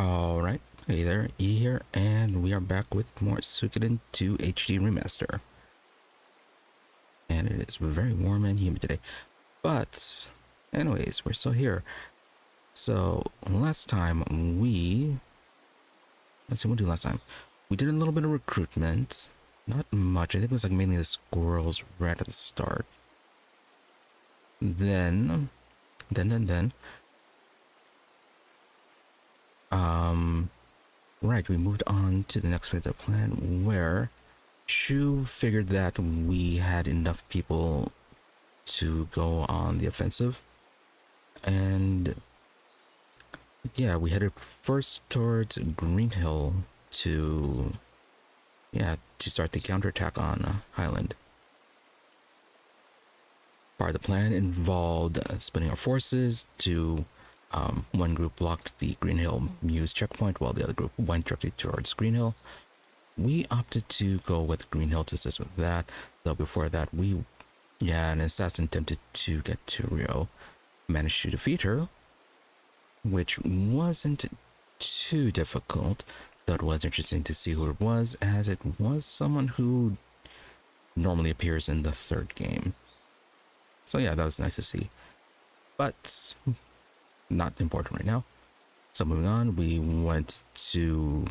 Alright, hey there, E here, and we are back with more Suikoden II HD Remaster. And it is very warm and humid today. But, anyways, we're still here. So, last time let's see, what did we do last time? We did a little bit of recruitment. Not much, I think it was like mainly the squirrels right at the start. Then, right, we moved on to the next phase of the plan where Shu figured that we had enough people to go on the offensive. And yeah, we headed first towards Greenhill to start the counterattack on Highland. Part of the plan involved splitting our forces to one group blocked the Greenhill Muse checkpoint while the other group went directly towards Greenhill. We opted to go with Greenhill to assist with that, though before that an assassin attempted to get to Riou, managed to defeat her, which wasn't too difficult, though it was interesting to see who it was, as it was someone who normally appears in the third game. So yeah, that was nice to see, but not important right now. So moving on, we went to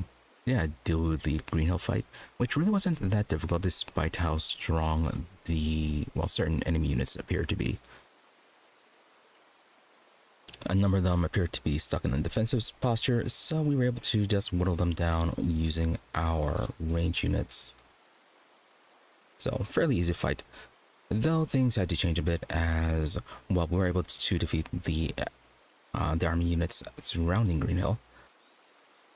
deal with the Greenhill fight, which really wasn't that difficult despite how strong certain enemy units appeared to be. A number of them appeared to be stuck in the defensive posture, so we were able to just whittle them down using our range units. So fairly easy fight, though things had to change a bit as well. We were able to defeat the army units surrounding Greenhill.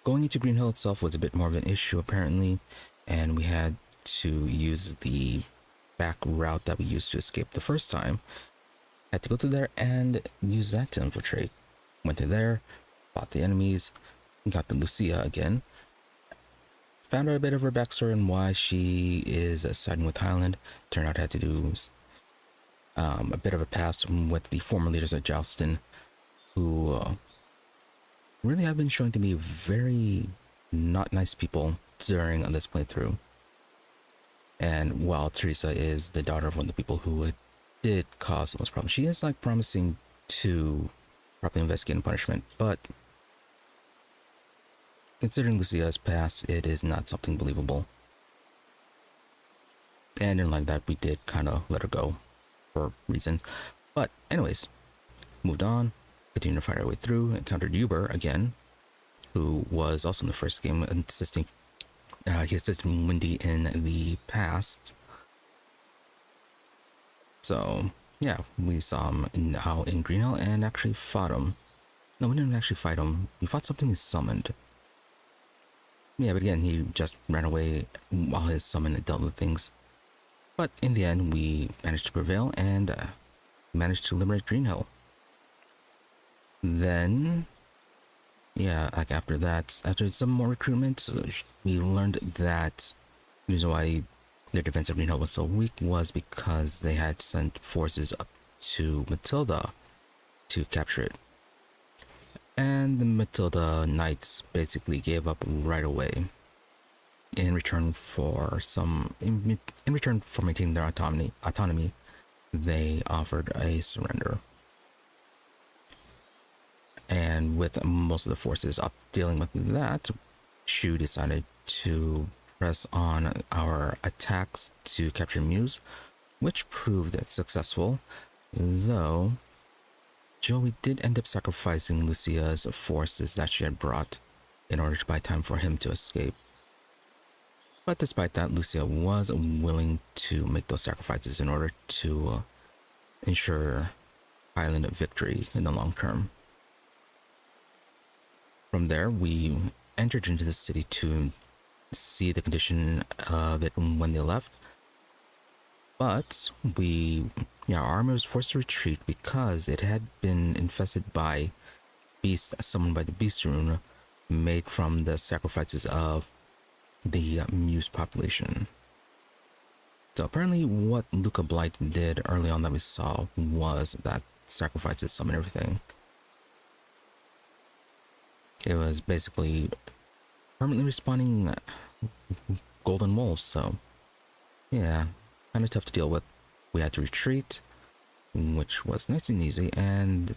Going into Greenhill itself was a bit more of an issue apparently, and we had to use the back route that we used to escape the first time. Had to go through there and use that to infiltrate. Went to there, fought the enemies, got to Lucia again. Found out a bit of her backstory and why she is siding with Highland. Turned out I had to do a bit of a pass with the former leaders of Jowston, who really have been showing to be very not nice people during this playthrough. And while Teresa is the daughter of one of the people who did cause the most problems, she is like promising to properly investigate and punishment, but considering Lucia's past, it is not something believable. And in light of that, we did kind of let her go for reasons. But anyways, moved on, continued to fight our way through, encountered Uber again, who was also in the first game, he assisted Wendy in the past. So yeah, we saw him out in Greenhill and actually fought him. No, we didn't actually fight him. We fought something he summoned. Yeah, but again, he just ran away while his summon dealt with things. But in the end, we managed to prevail and managed to liberate Greenhill. Then, after that, after some more recruitment, we learned that the reason why their defense of Greenhill was so weak was because they had sent forces up to Matilda to capture it. And the Matilda Knights basically gave up right away in return for maintaining their autonomy. They offered a surrender. And with most of the forces up dealing with that, Shu decided to press on our attacks to capture Muse, which proved successful, though Jowy did end up sacrificing Lucia's forces that she had brought in order to buy time for him to escape. But despite that, Lucia was willing to make those sacrifices in order to ensure Highland victory in the long term. From there, we entered into the city to see the condition of it when they left. But our army was forced to retreat because it had been infested by beasts summoned by the beast rune made from the sacrifices of the Muse population. So apparently what Luca Blight did early on that we saw was that sacrifices summon everything. It was basically permanently respawning golden wolves, so yeah, kind of tough to deal with. We had to retreat, which was nice and easy, and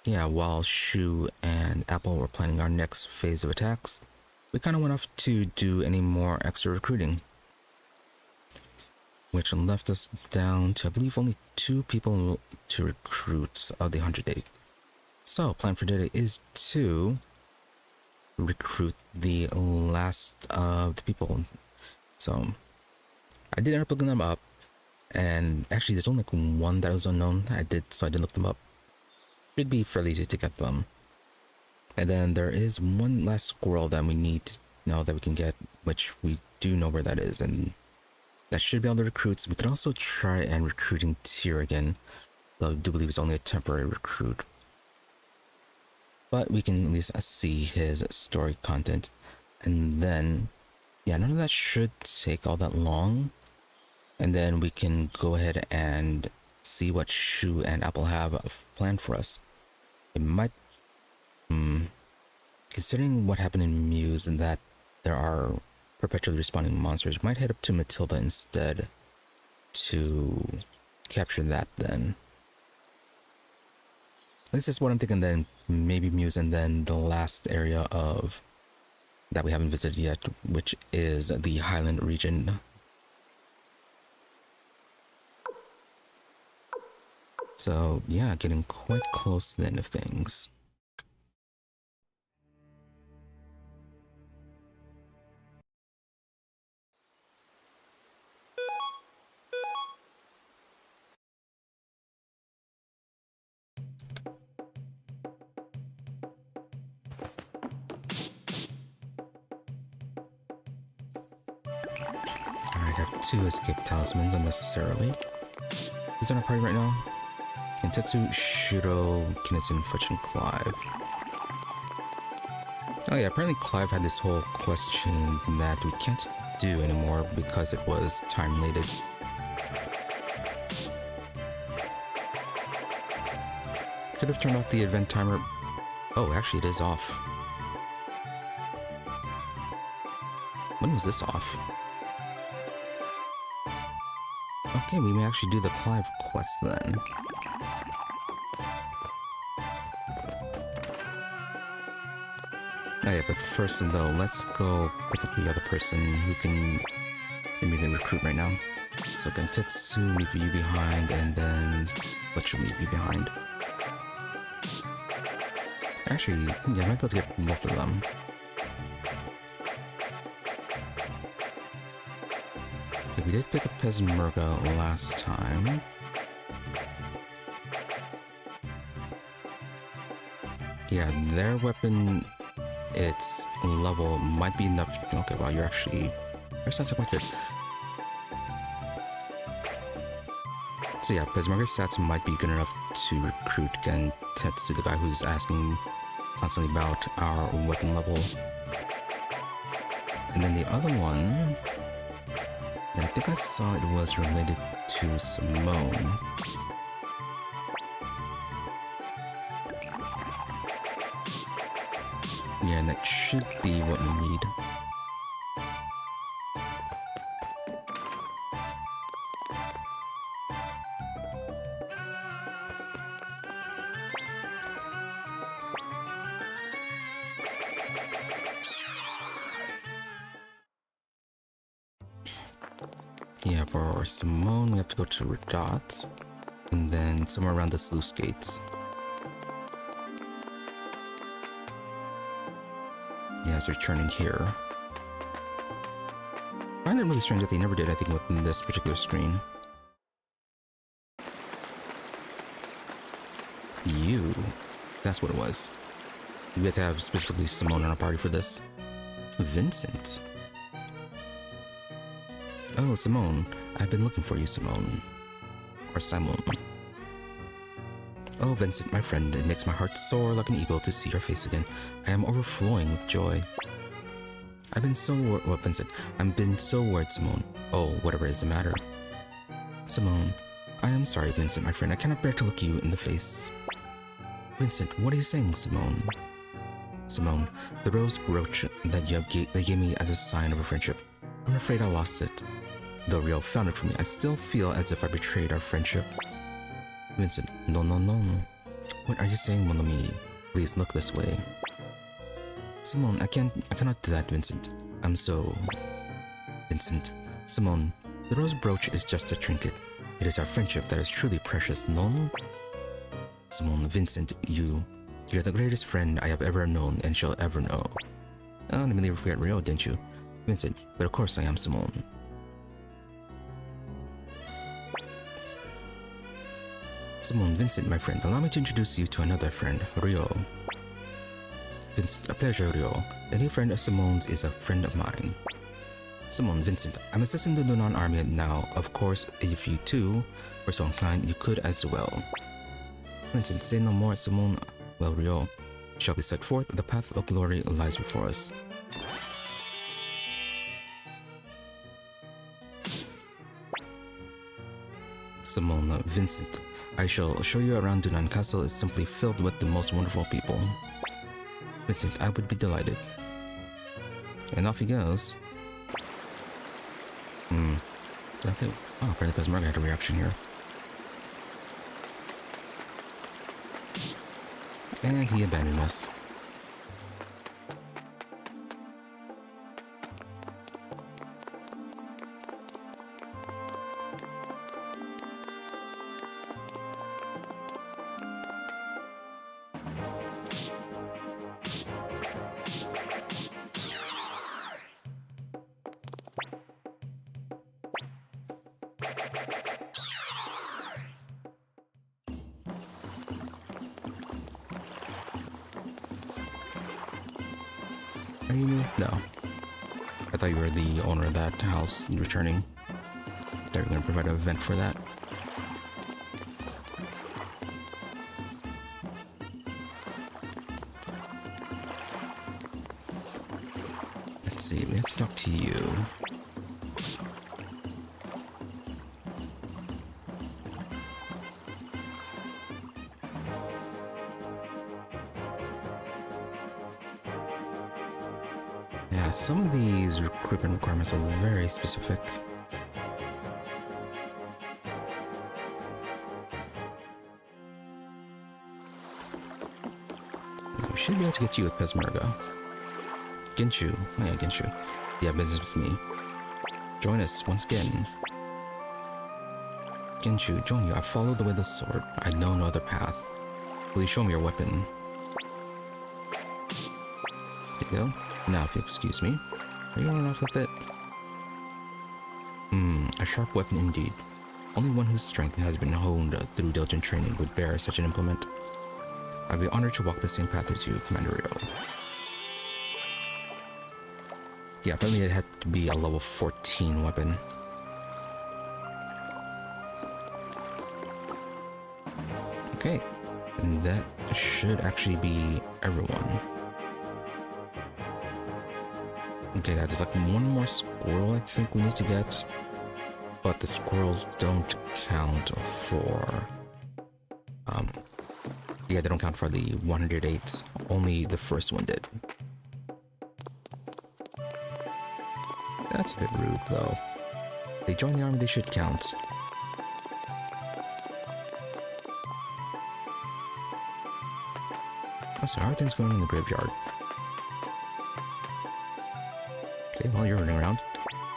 yeah, while Shu and Apple were planning our next phase of attacks, we kind of went off to do any more extra recruiting, which left us down to, I believe, only 2 people to recruit of the 108. So, plan for today is to recruit the last of the people. So, I did end up looking them up, and actually there's only like one that was unknown. So I did look them up. Should be fairly easy to get them. And then there is one last squirrel that we need to know that we can get, which we do know where that is, and that should be all the recruits. We could also try and recruiting tier again, though I do believe it's only a temporary recruit. But we can at least see his story content. And then, yeah, none of that should take all that long. And then we can go ahead and see what Shu and Apple have planned for us. It might, considering what happened in Muse and that there are perpetually respawning monsters, might head up to Matilda instead to capture that then. At least that's what I'm thinking. Then maybe Muse, and then the last area of that we haven't visited yet, which is the Highland region. So yeah, getting quite close to the end of things. Alright, I have 2 escape talismans unnecessarily. Who's on our party right now? Kentetsu, Shiro, Kinnison, Fletch, and Clive. Oh yeah, apparently Clive had this whole quest chain that we can't do anymore because it was time-related. Could have turned off the event timer. Oh, actually it is off. When was this off? Okay, we may actually do the Clive quest then. Oh yeah, but first though, let's go pick up the other person who can immediately recruit right now. So Gentetsu, leave you behind, and then Fletch will leave you behind. Actually, yeah, I might be able to get both of them. Okay, we did pick up Pesmerga last time. Yeah, their weapon, its level might be enough. Okay, wow, you're actually, your stats are quite good. So yeah, Pesmerga's stats might be good enough to recruit Gentetsu, the guy who's asking constantly about our weapon level. And then the other one, I think I saw it was related to Simone. Yeah, and that should be what we need. Yeah, for Simone, we have to go to Redot, and then somewhere around the sluice gates. Yeah, it's returning here. I find it really strange that they never did anything with this particular screen. You, that's what it was. We had to have specifically Simone on our party for this. Vincent. Oh, Simone. I've been looking for you, Simone. Or Simone. Oh, Vincent, my friend, it makes my heart soar like an eagle to see your face again. I am overflowing with joy. I've been so worried, well, Vincent, I've been so worried, Simone. Oh, whatever is the matter. Simone, I am sorry, Vincent, my friend. I cannot bear to look you in the face. Vincent, what are you saying, Simone? Simone, the rose brooch that they gave me as a sign of a friendship. I'm afraid I lost it. Though Riou found it for me, I still feel as if I betrayed our friendship. Vincent, no. What are you saying, mon ami? Please look this way. Simone, I cannot do that, Vincent. I'm so... Vincent, Simone, the rose brooch is just a trinket. It is our friendship that is truly precious, non? Simone, Vincent, you're the greatest friend I have ever known and shall ever know. Oh, you never forget Riou, didn't you? Vincent, but of course I am, Simone. Simone, Vincent, my friend, allow me to introduce you to another friend, Riou. Vincent, a pleasure, Riou. Any friend of Simone's is a friend of mine. Simone, Vincent, I'm assisting the Dunan army now. Of course, if you too were so inclined, you could as well. Vincent, say no more, Simone. Well, Riou, shall we set forth? The path of glory lies before us. Simone, Vincent, I shall show you around. Dunan Castle is simply filled with the most wonderful people. Vincent, I would be delighted. And off he goes. Okay. Oh, apparently Pesmerga had a reaction here. And he abandoned us. Are you new? No. I thought you were the owner of that house returning. They were going to provide an event for that. Let's see, let's talk to you. Yeah, some of these recruitment requirements are very specific. We should be able to get you with Pesmerga. Genshu. Oh yeah, Genshu. You have business with me. Join us once again. Genshu, join you. I followed the way of the sword. I know no other path. Will you show me your weapon? There you go. Now, if you excuse me, are you running off with it? A sharp weapon indeed. Only one whose strength has been honed through diligent training would bear such an implement. I'd be honored to walk the same path as you, Commander Riou. Yeah, apparently it had to be a level 14 weapon. Okay, and that should actually be everyone. Okay, there's like one more squirrel I think we need to get, but the squirrels don't count for, yeah, they don't count for the 108, only the first one did. That's a bit rude though. They join the army, they should count. Oh, so how are things going in the graveyard? Okay, well, you're running around.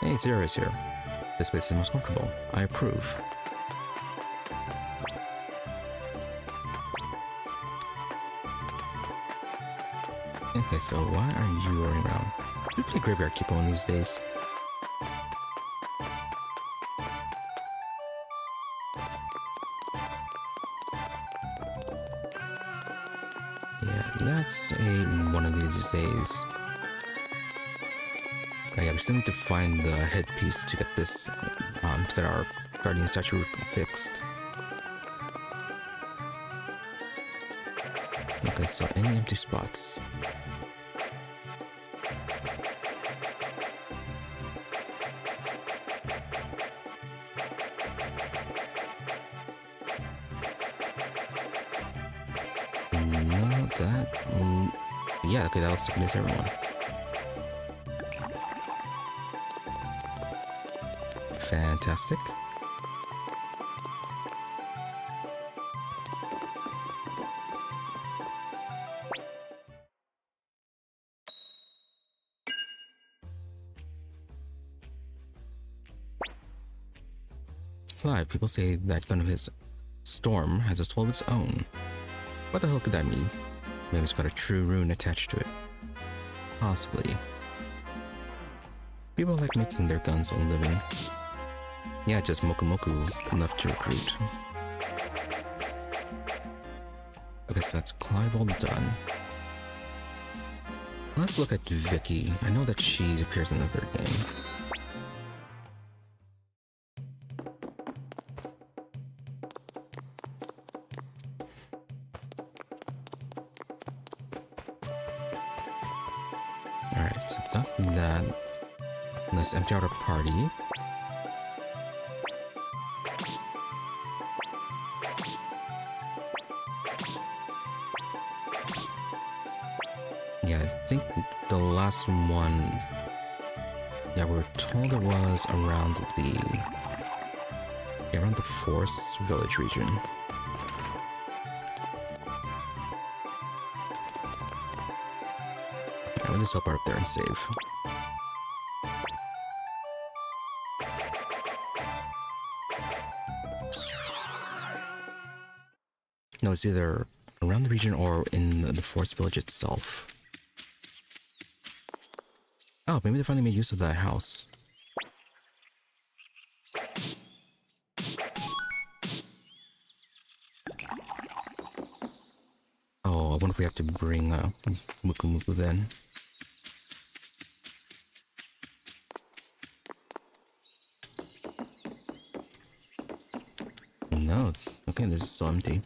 Hey, Zero is here. This place is the most comfortable. I approve. Okay, so why are you running around? You play Graveyard Keeper one of these days. Yeah, that's one of these days. Yeah, we still need to find the headpiece to get this, to get our guardian statue fixed. Okay, so any empty spots? No, that Yeah, okay, that looks like it is everyone. Fantastic. Clive, people say that gun of his, Storm, has a soul of its own. What the hell could that mean? Maybe it's got a true rune attached to it. Possibly. People like making their guns a living. Yeah, just Moku Moku left to recruit. I guess that's Clive all done. Let's look at Vicky. I know that she appears in the third game. Alright, so got that. Let's empty out our party. Yeah, I think the last one, yeah, we were told it was around the Forest Village region. Yeah, we'll just help her up there and save. No, it's either around the region or in the Forest Village itself. Oh, maybe they finally made use of that house. Oh, I wonder if we have to bring Muku Muku then. No, okay, this is still empty.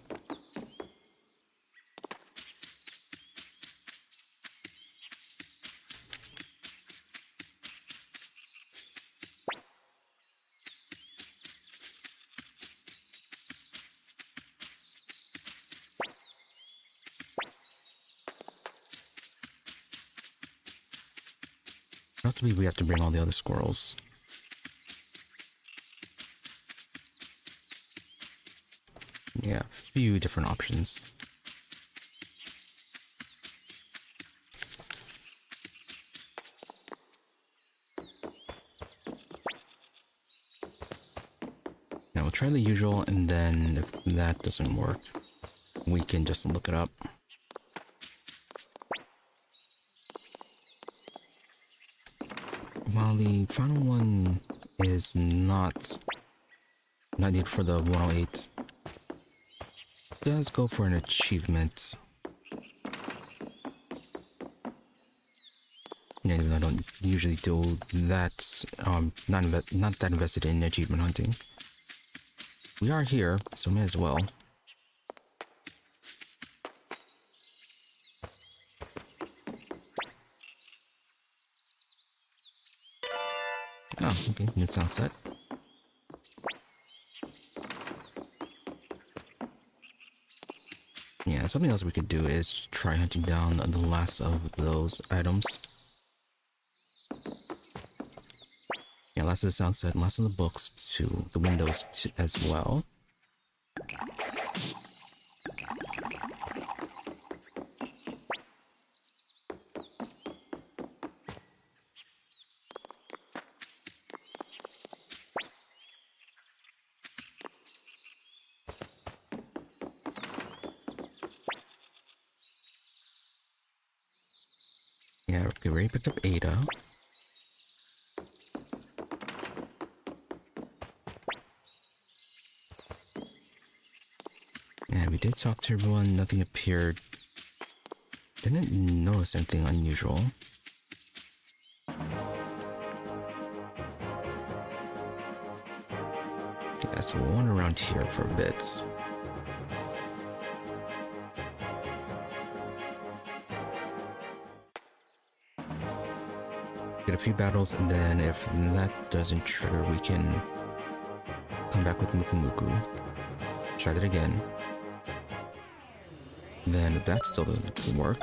Possibly we have to bring all the other squirrels. Yeah, a few different options. Now we'll try the usual, and then if that doesn't work, we can just look it up. While the final one is not needed for the 108, it does go for an achievement. Yeah, even though I don't usually do that, not that invested in achievement hunting. We are here, so may as well. Oh, okay, new sound set. Yeah, something else we could do is try hunting down the last of those items. Yeah, last of the sound set, last of the books too, the windows too, as well. Yeah, okay, we already picked up Ada. And we did talk to everyone, nothing appeared. Didn't notice anything unusual. Yeah, so we'll wander around here for a bit. Get a few battles, and then if that doesn't trigger, we can come back with Muku Muku. Try that again. Then if that still doesn't work,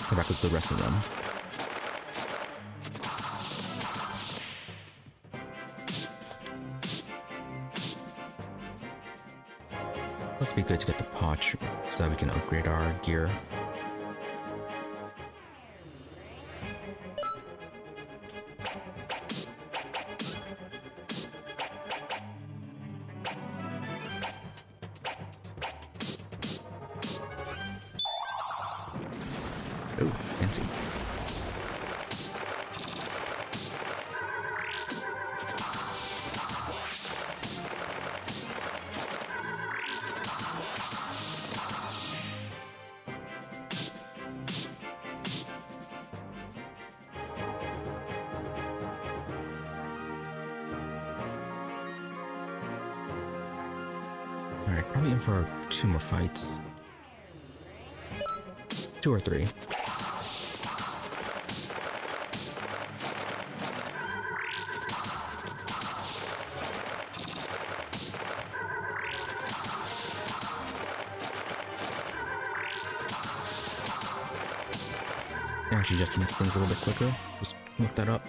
Come back with the rest of them. Must be good to get the potch so that we can upgrade our gear. Oh, fancy. Alright, probably in for 2 more fights. 2 or 3. Actually, just to make things a little bit quicker, just look that up.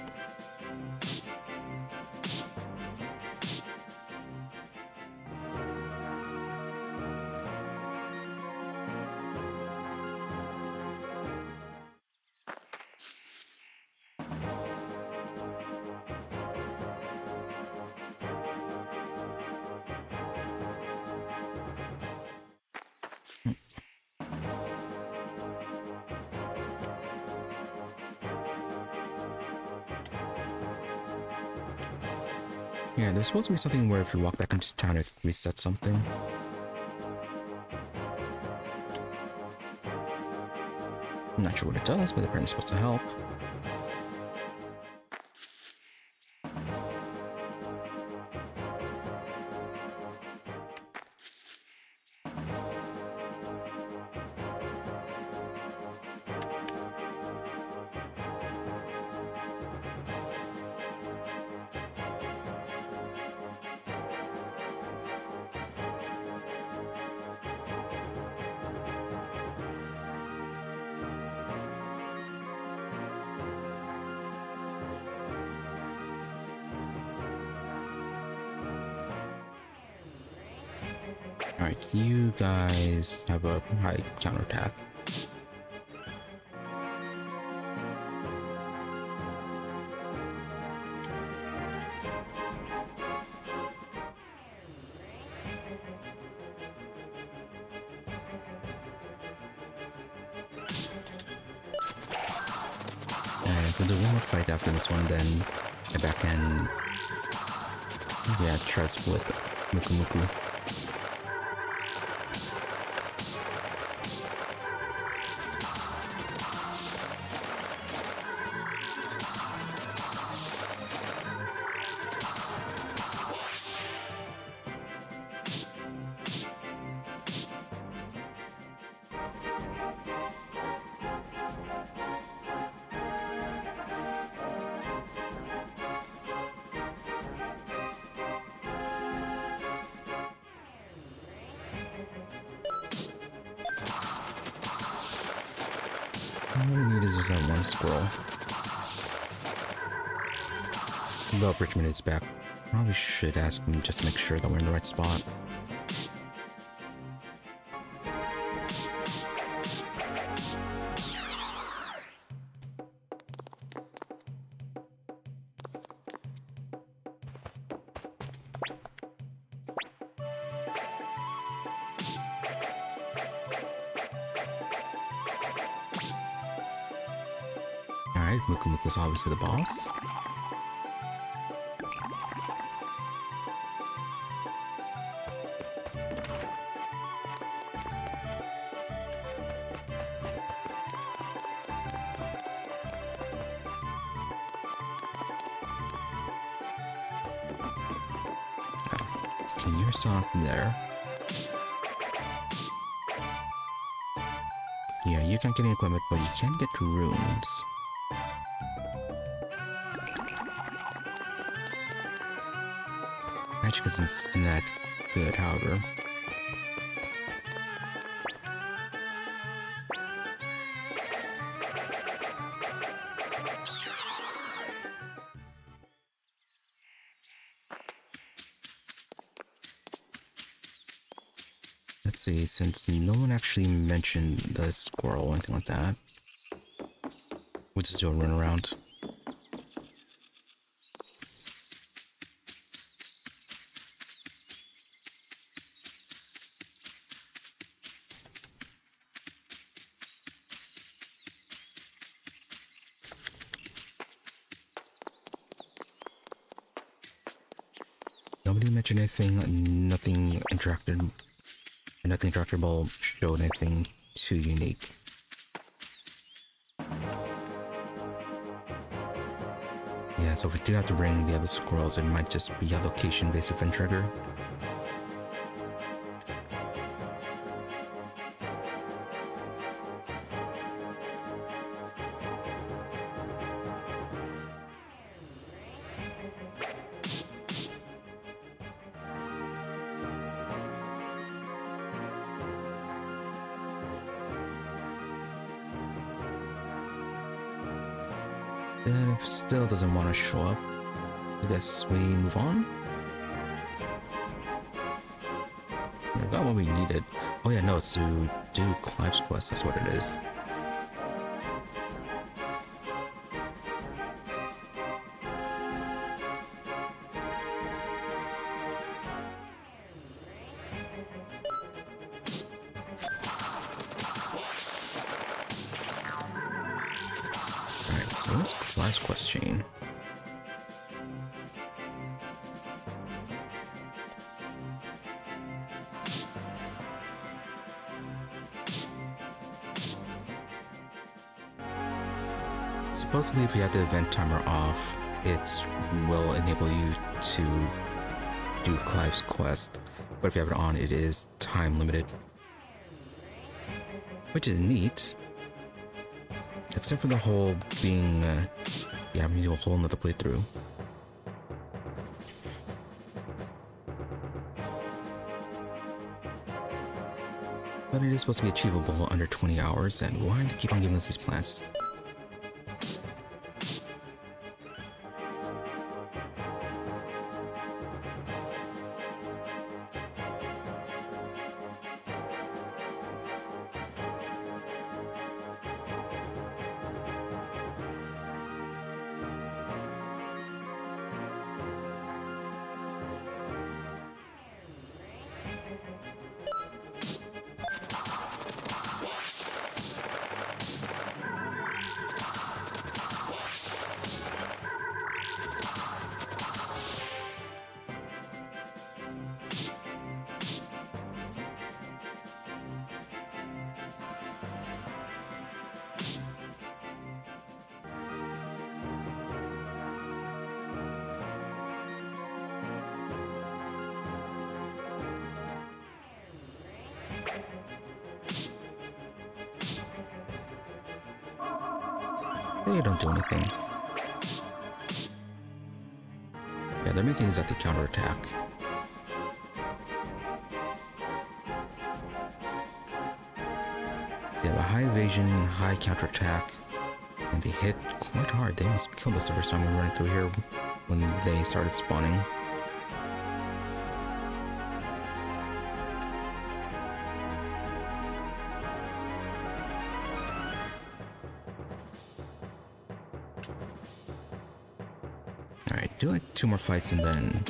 Yeah, there's supposed to be something where if you walk back into town, it resets something. I'm not sure what it does, but apparently it's supposed to help. Alright, you guys have a high counterattack. And we'll do one more fight after this one, then get back and yeah, try to split Muku Muku. All we need is just that one scroll. Though if Richmond is back, probably should ask him just to make sure that we're in the right spot. Alright, Muku Muku is obviously the boss. Okay, you're something there. Yeah, you can't get any equipment, but you can get runes. Magic isn't that good, however. let's see, since no one actually mentioned the squirrel or anything like that, we'll just do a run around. Nobody mentioned anything, nothing interactable showed anything too unique. Yeah, so if we do have to bring the other squirrels, it might just be a location-based event trigger. Then if still doesn't want to show up, I guess we move on. We got what we needed. Oh yeah, no, it's to do Clive's quest, that's what it is. Alright, so what's Clive's quest chain? Supposedly, if you have the event timer off, it will enable you to do Clive's quest, but if you have it on, it is time limited. Which is neat. Except for the whole being, having to do a whole nother playthrough. But it is supposed to be achievable under 20 hours, and why do they keep on giving us these plants? They don't do anything. Yeah, the main thing is that they counterattack. They have a high evasion, high counterattack, and they hit quite hard. They almost killed us the first time we were running through here when they started spawning. Do like 2 more fights and then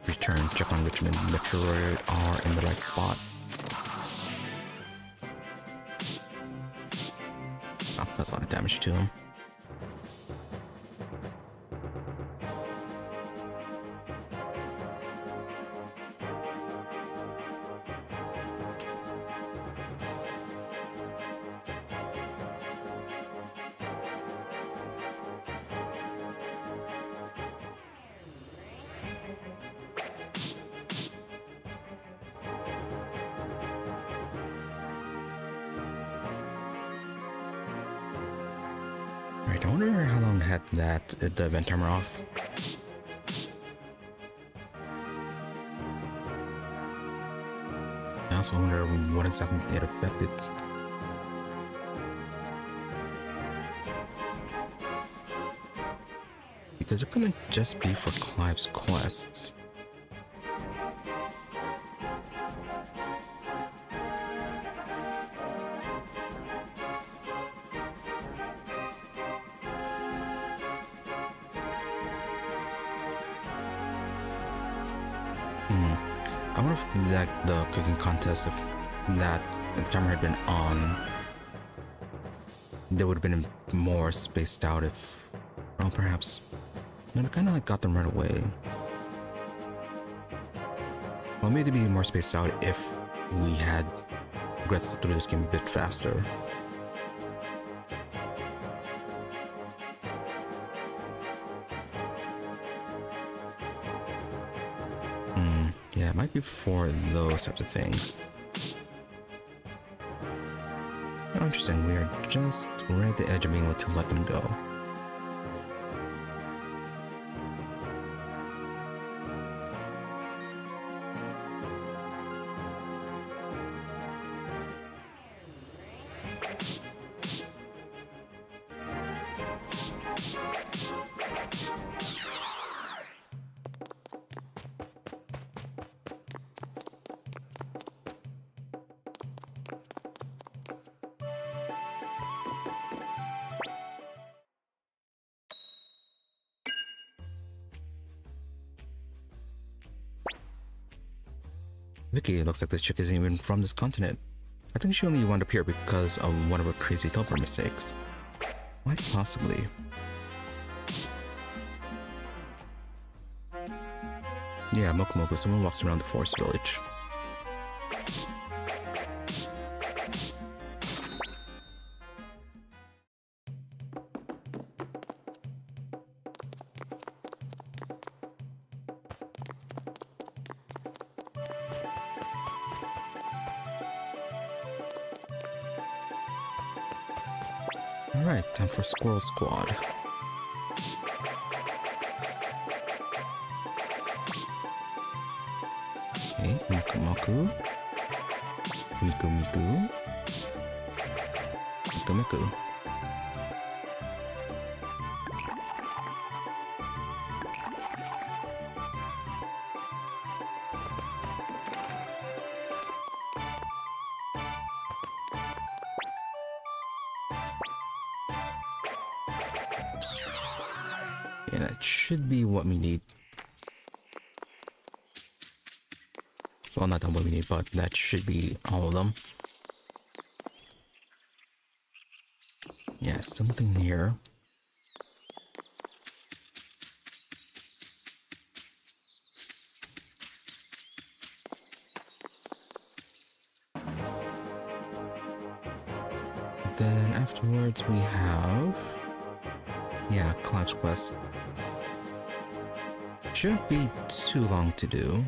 return, check on Richmond, make sure we are in the right spot. Oh, that's a lot of damage to him. Right, I wonder how long I had the event timer off. I also wonder what exactly it affected. Because it couldn't just be for Clive's quests. Hmm. I wonder if the cooking contest, if that if the timer had been on, they would have been more spaced out. If, well, perhaps. Then we kind of like got them right away. Well, maybe they'd be more spaced out if we had progressed through this game a bit faster. Yeah, it might be for those types of things. Oh, interesting. We are just right at the edge of being able to let them go. Vicky, it looks like this chick isn't even from this continent. I think she only wound up here because of one of her crazy teleport mistakes. Quite possibly. Yeah, Mokumoku, someone walks around the forest village. Alright, time for Squirrel Squad. Okay, Moku. Miku Miku. Miku Miku. Yeah, that should be what we need. Well, not that what we need, but that should be all of them. Yeah, still nothing here. Then afterwards we have... yeah, Collapse Quest. Shouldn't be too long to do.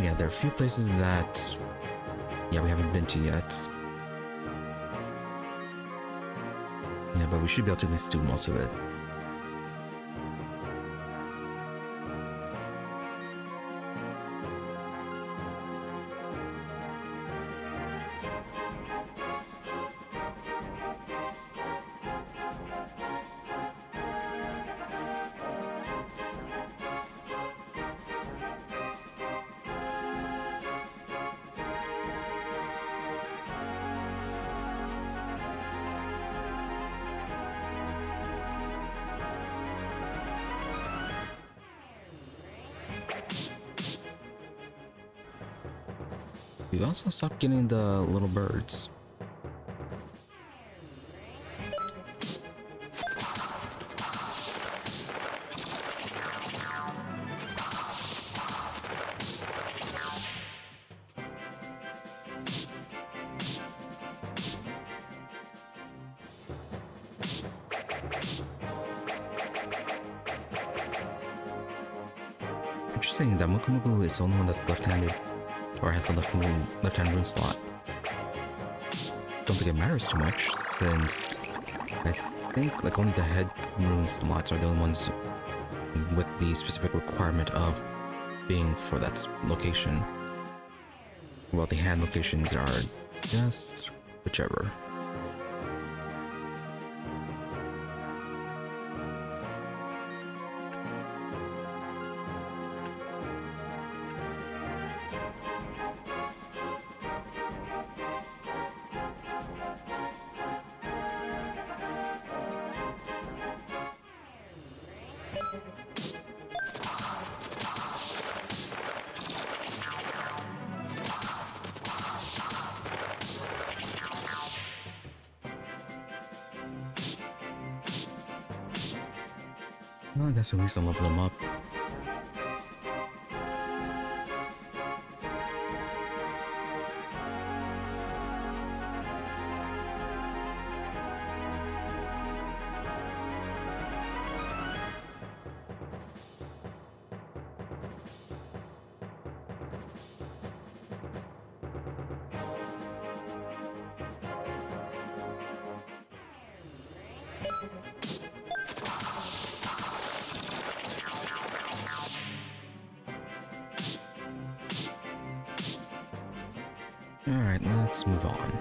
Yeah, there are a few places that, yeah, we haven't been to yet. Yeah, but we should be able to at least do most of it. We also stopped getting the little birds. Interesting that Mukumugu is the only one that's left-handed. Or has a left-hand rune slot. Don't think it matters too much, since I think like only the head rune slots are the only ones with the specific requirement of being for that location. While the hand locations are just whichever. Well, I guess at least I'll level them up. Alright, let's move on.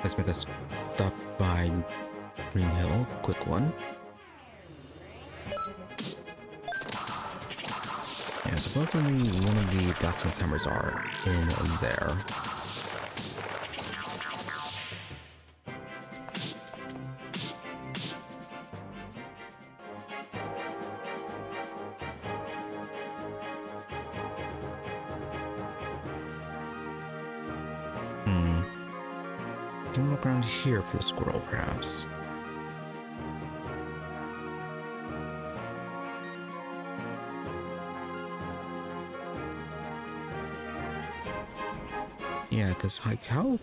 Let's make a stop by Greenhill, quick one. Yeah, supposedly one of the blacksmith hammers are in there. Can we look around here for the squirrel, perhaps? Yeah, because like how...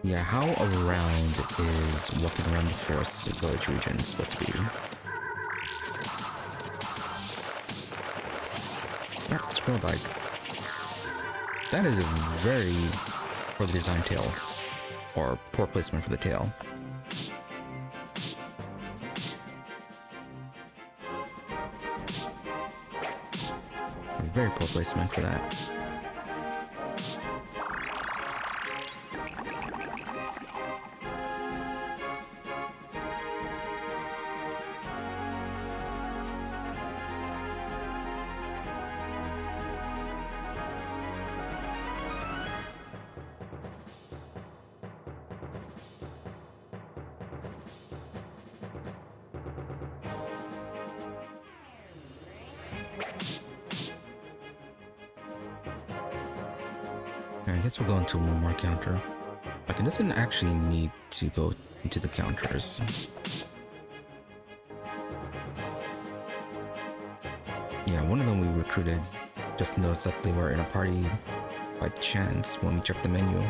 Yeah, how around is walking around the forest village region supposed to be? Oh, squirrel died. That is a very poorly designed tail, or poor placement for the tail. Very poor placement for that. I guess we'll go into one more counter. Like, it doesn't actually need to go into the counters. Yeah, one of them we recruited just noticed that they were in a party by chance when we checked the menu.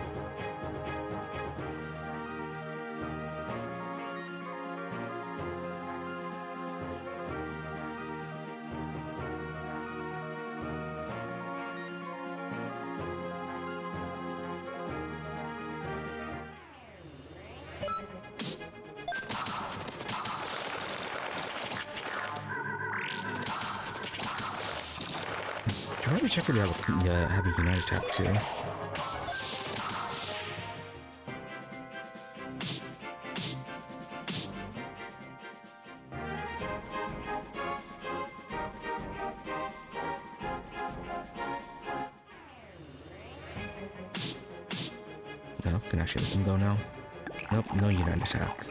Should probably check if they have a United attack too. No, can actually let them go now. Nope, no United attack.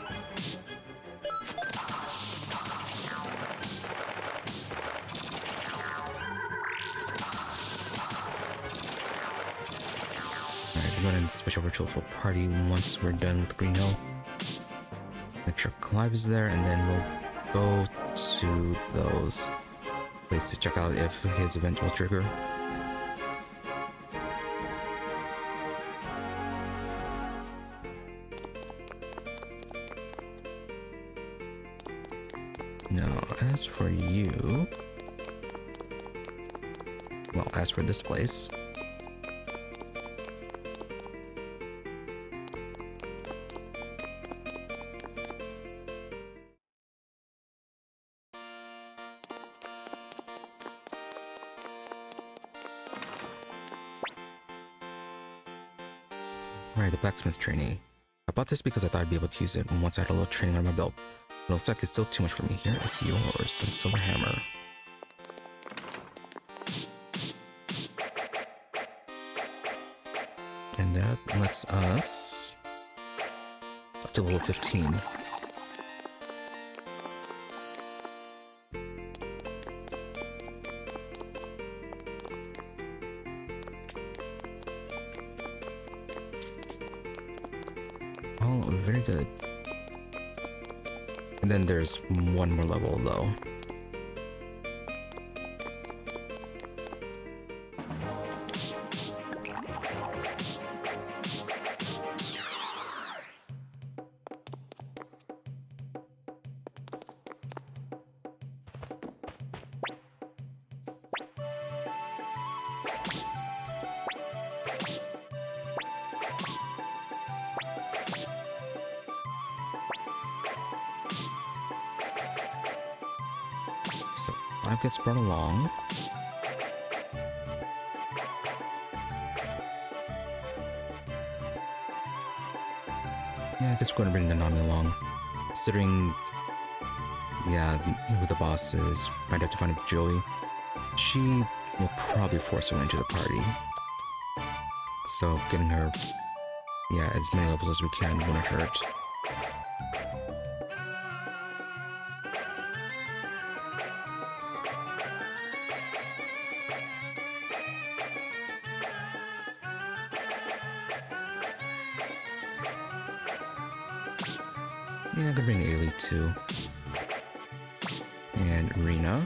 Go ahead and switch over to a full party once we're done with Greenhill. Make sure Clive is there, and then we'll go to those places to check out if his event will trigger. Now, as for you... Well, as for this place... Right, the blacksmith trainee. I bought this because I thought I'd be able to use it once I had a little training on my belt. But it looks like it's still too much for me. Here is yours, a silver hammer. And that lets us up to level 15. Oh, very good. And then there's one more level though. So 5 gets brought along. Yeah, just going to bring Konami along. Considering, yeah, who the boss is, might have to find a Jowy. She will probably force her into the party. So getting her, yeah, as many levels as we can wouldn't hurt. Yeah, I could bring Ailey too. And Rena.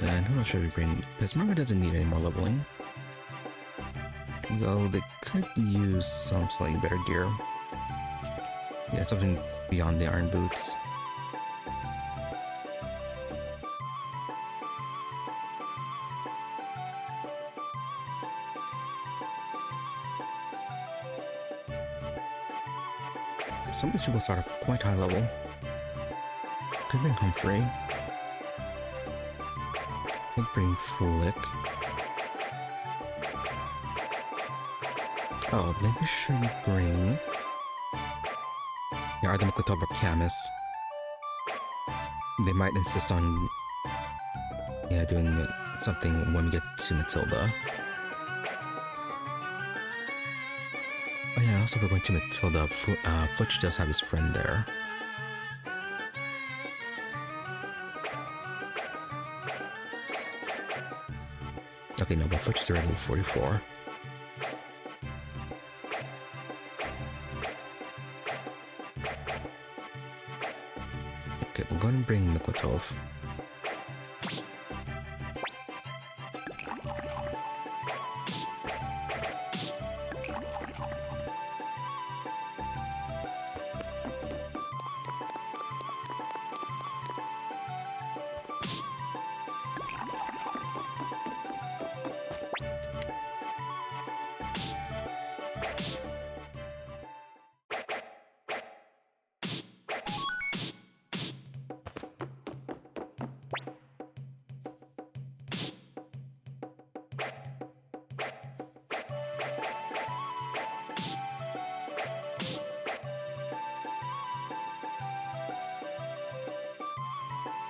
And who else should we bring? Because Margaret doesn't need any more leveling. Though they could use some slightly better gear. Yeah, something beyond the iron boots. Some of these people start off quite high level. Could bring Humphrey. Could bring Flick. Oh, maybe we should bring... Yeah, either Miklatov or Camus. They might insist on... Yeah, doing something when we get to Matilda. Oh yeah, also we're going to Matilda. Futch does have his friend there. Okay, no, but Futch is already level 44. Okay, we're going to bring Miklatov.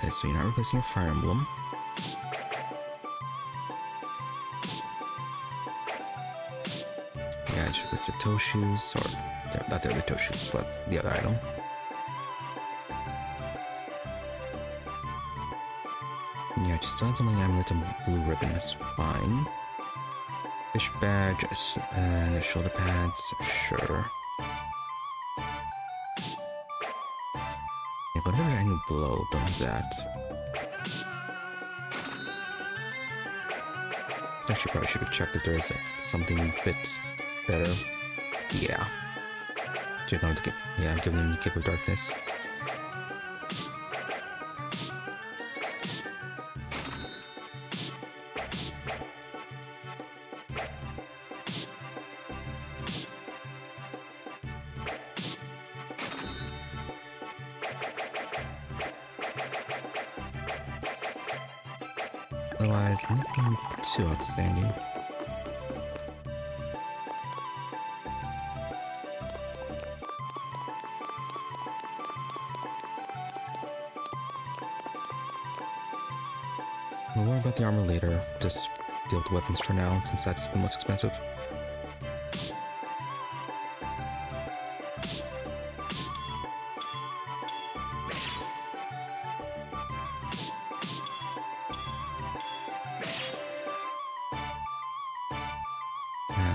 Okay, so you're not replacing your Fire Emblem. Yeah, I should replace the toe shoes, or not the other toe shoes, but the other item. Yeah, just add something amulet and blue ribbon, that's fine. Fish badge and the shoulder pads, sure. Yeah, but never any blow, don't do that. Actually, probably should have checked if there is something a bit better. Yeah. You're going to get, yeah, give them the Cape of Darkness. Otherwise, nothing too outstanding. We'll worry about the armor later. Just deal with the weapons for now, since that's the most expensive.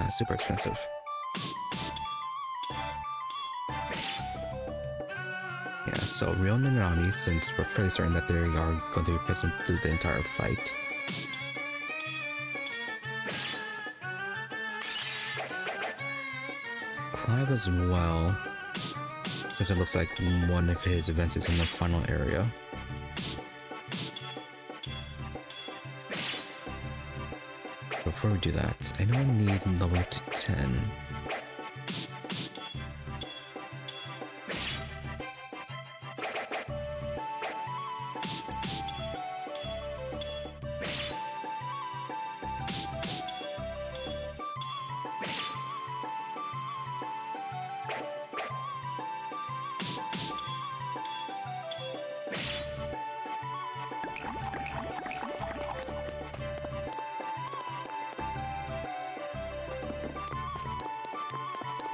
super expensive. Yeah, so Riou and KONAMI, since we're fairly certain that they are going to be present through the entire fight. Clive as well, since it looks like one of his events is in the final area. Before we do that, anyone need level up to 10?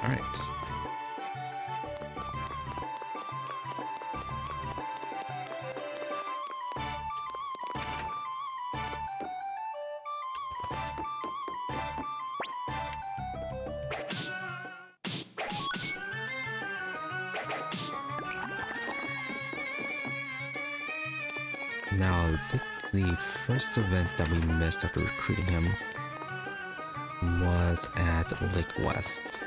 Alright. Now, I think the first event that we missed after recruiting him was at Lake West.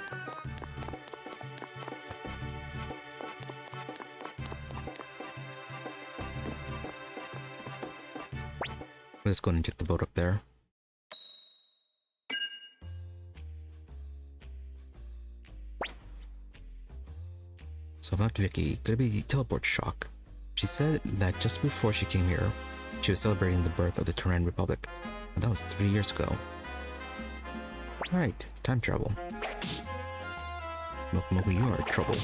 Let's go and get the boat up there. So about Vicky, could it be teleport shock? She said that just before she came here, she was celebrating the birth of the Dunan Republic. And that was 3 years ago. Alright, time travel. Moku, you are in trouble.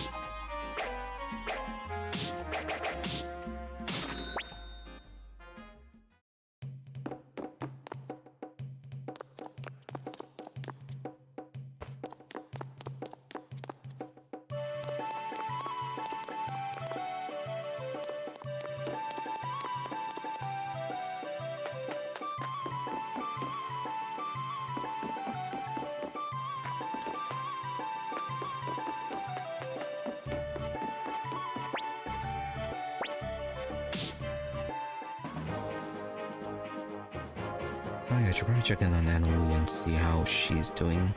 Oh yeah, I should probably check in on Annalie and see how she's doing.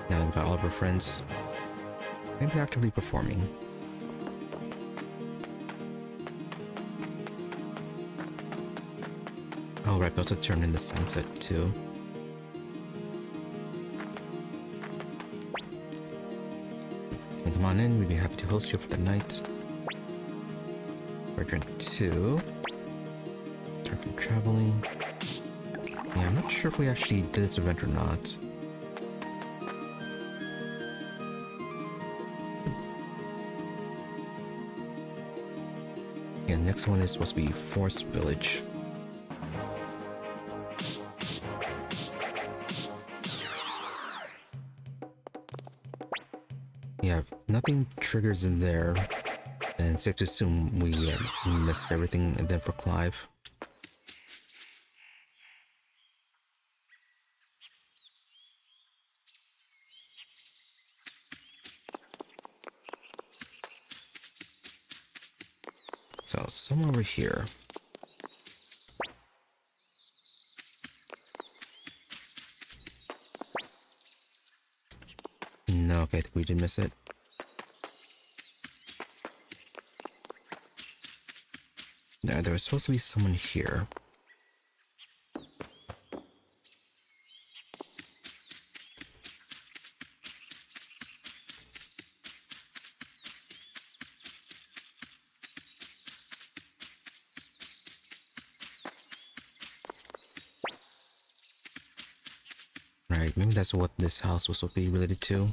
Now that we've got all of her friends. Maybe actively performing. Oh right, we also turned in the sunset too. And come on in, we'd be happy to host you for the night. Quadrant 2. Turn from traveling. Yeah, I'm not sure if we actually did this event or not. Yeah, next one is supposed to be Forest Village. Yeah, if nothing triggers in there, then it's safe to assume we missed everything and then for Clive. So, somewhere over here. No, okay, I think we did miss it. No, there was supposed to be someone here. Right, maybe that's what this house was supposed to be related to.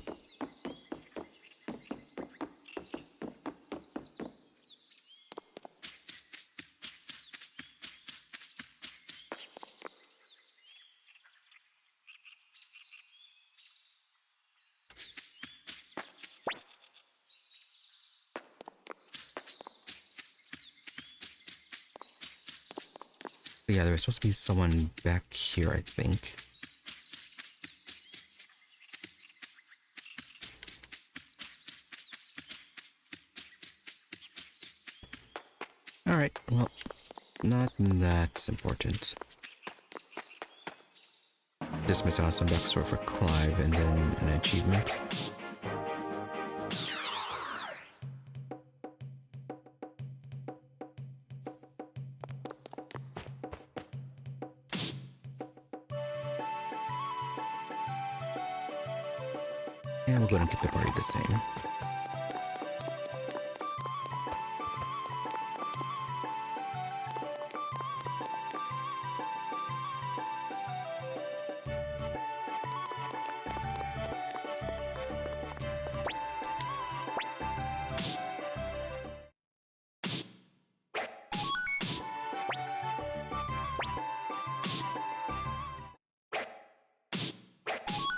But yeah, there was supposed to be someone back here, I think. Alright, well, not that important. Just missing out some backstory for Clive and then an achievement. And we'll go ahead and keep the party the same.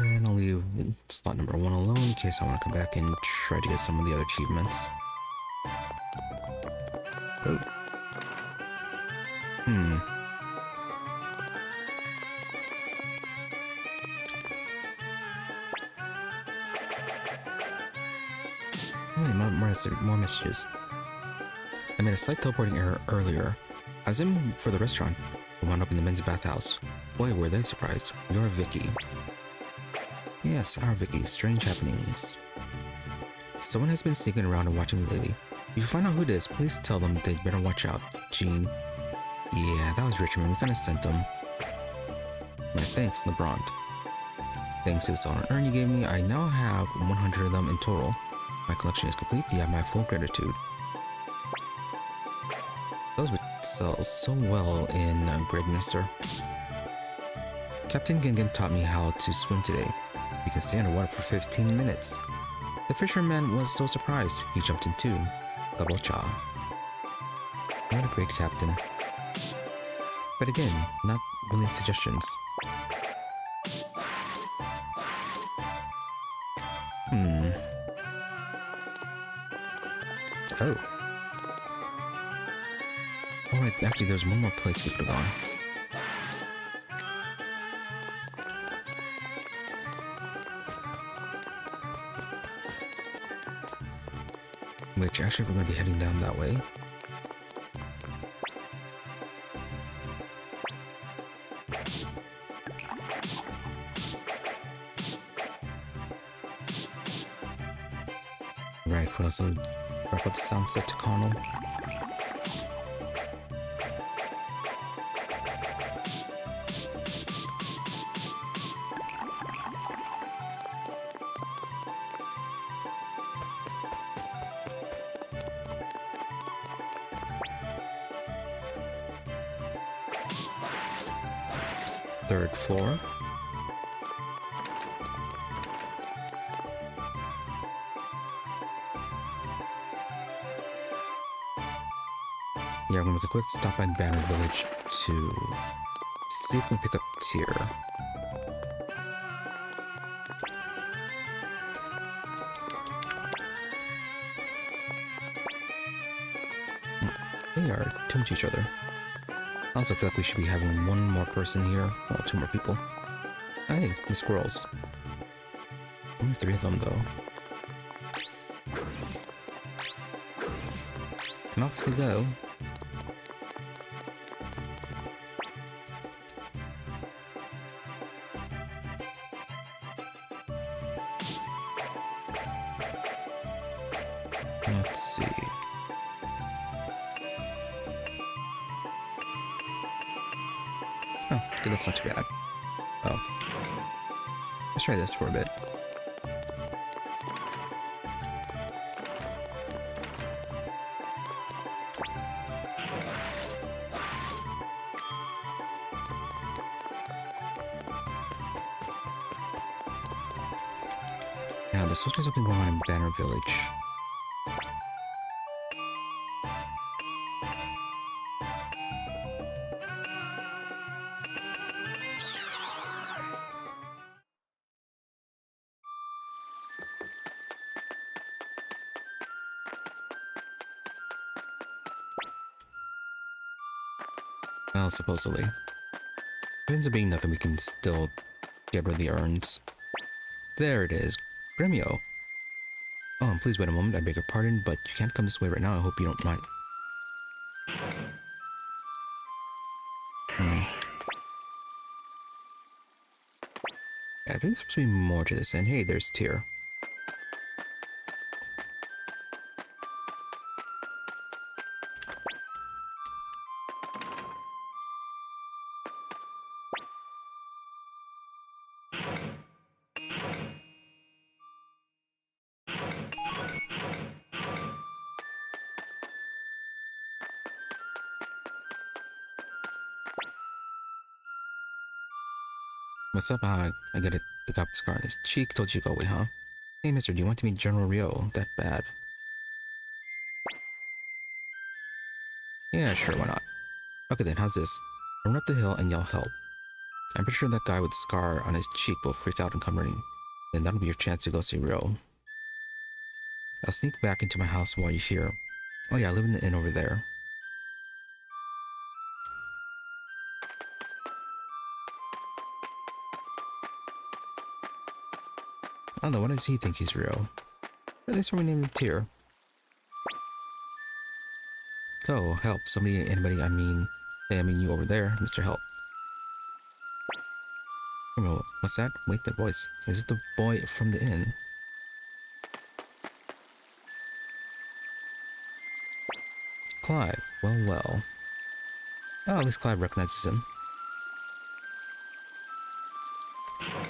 And I'll leave slot number 1 alone in case I want to come back and try to get some of the other achievements. Oh. Hey, more messages. I made a slight teleporting error earlier. I was aiming for the restaurant. I wound up in the men's bathhouse. Boy, were they surprised. You're Vicky. Yes, our Vicky. Strange happenings. Someone has been sneaking around and watching me lately. If you find out who it is, please tell them they'd better watch out. Jean. Yeah, that was Richmond. We kinda sent them. My thanks, LeBron. Thanks to the solid urn you gave me, I now have 100 of them in total. My collection is complete. You have my full gratitude. Those would sell so well in Greenhill. Captain Gingan taught me how to swim today. You can stay underwater for 15 minutes. The fisherman was so surprised, he jumped in too. Double cha. What a great captain. But again, not really suggestions. Oh. Alright, actually there's one more place we could have gone. Which actually we're going to be heading down that way. Right, we'll also wrap up Sunset to Connell. Third floor. Yeah, we're gonna make a quick stop at Banner Village to see if we can pick up Tyr. They are tuned to each other. I also feel like we should be having one more person here. Well, 2 more people. Hey, the squirrels. Only 3 of them, though. And off they go. Let's see. Oh, okay, that's not too bad. Oh. Let's try this for a bit. Now, there's supposed to be something going on in Banner Village. Well, supposedly. If it ends up being nothing, we can still get rid of the urns. There it is. Gremio. Oh, please wait a moment. I beg your pardon, but you can't come this way right now. I hope you don't mind. I think there's supposed to be more to this, and hey, there's Tyr. What's up? I get it. The guy with the scar on his cheek told you to go away, huh? Hey, mister, do you want to meet General Riou? That bad? Yeah, sure, why not? Okay then, how's this? Run up the hill and yell help. I'm pretty sure that guy with the scar on his cheek will freak out and come running. Then that'll be your chance to go see Riou. I'll sneak back into my house while you're here. Oh yeah, I live in the inn over there. I don't know, what does he think he's Riou? At least we named him Tyr. Go, help. Somebody, anybody, I mean you over there, Mr. Help. What's that? Wait, that voice. Is it the boy from the inn? Clive. Well, well. Oh, at least Clive recognizes him.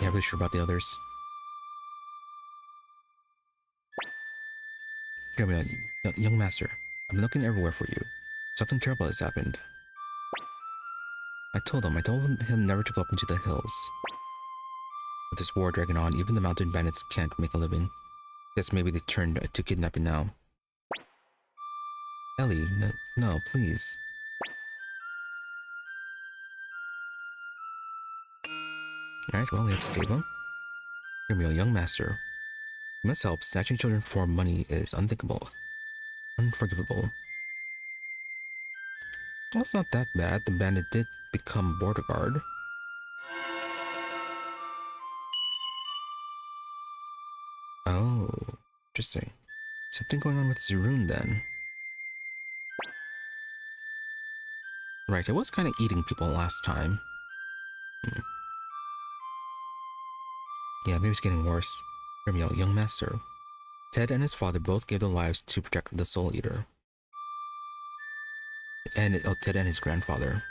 Yeah, really sure about the others. Hear me out, young master. I've been looking everywhere for you. Something terrible has happened. I told him never to go up into the hills. With this war dragging on, even the mountain bandits can't make a living. Guess maybe they turned to kidnapping now. Ellie, no, please. Alright, well, we have to save him. Hear me, young master. You must help. Snatching children for money is unthinkable. Unforgivable. Well, it's not that bad. The bandit did become border guard. Oh, interesting. Something going on with Zerun then. Right, it was kind of eating people last time. Yeah, maybe it's getting worse. Hear me out, young master. Ted and his father both gave their lives to protect the Soul Eater. And Ted and his grandfather.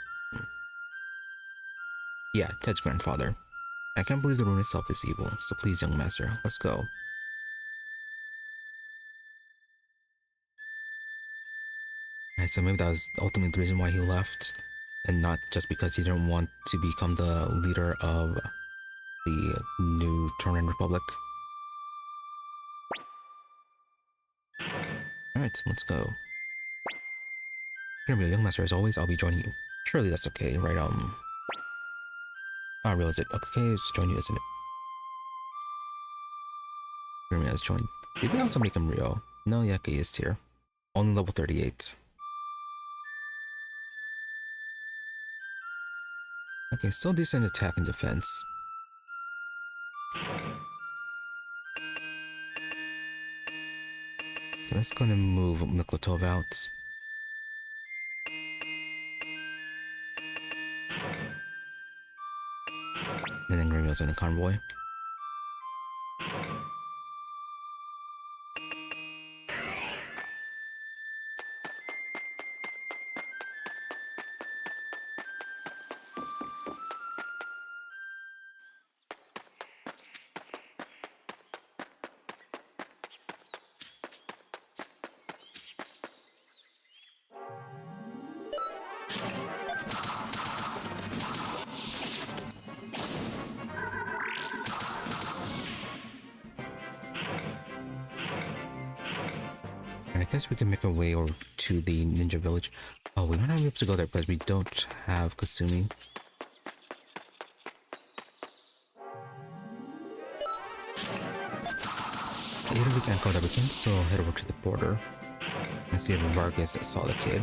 Yeah, Ted's grandfather. I can't believe the rune itself is evil, so please, young master, let's go. Alright, so maybe that was ultimately the reason why he left, and not just because he didn't want to become the leader of the new Torrent Republic. Alright, let's go. Hear me, young master, as always, I'll be joining you. Surely that's okay, right? I realize it. Okay, it's join you, isn't it? Hear me, let's join. Did they also make him Riou? No, yeah, he is here. Only level 38. Okay, still decent attack and defense. Okay, let's go and move Miklotov out. And then Greenhill's in a convoy. And I guess we can make our way over to the ninja village. Oh, we might not be able to go there because we don't have Kasumi. Even if we can't go there, we can still head over to the border and see if Vargas saw the kid.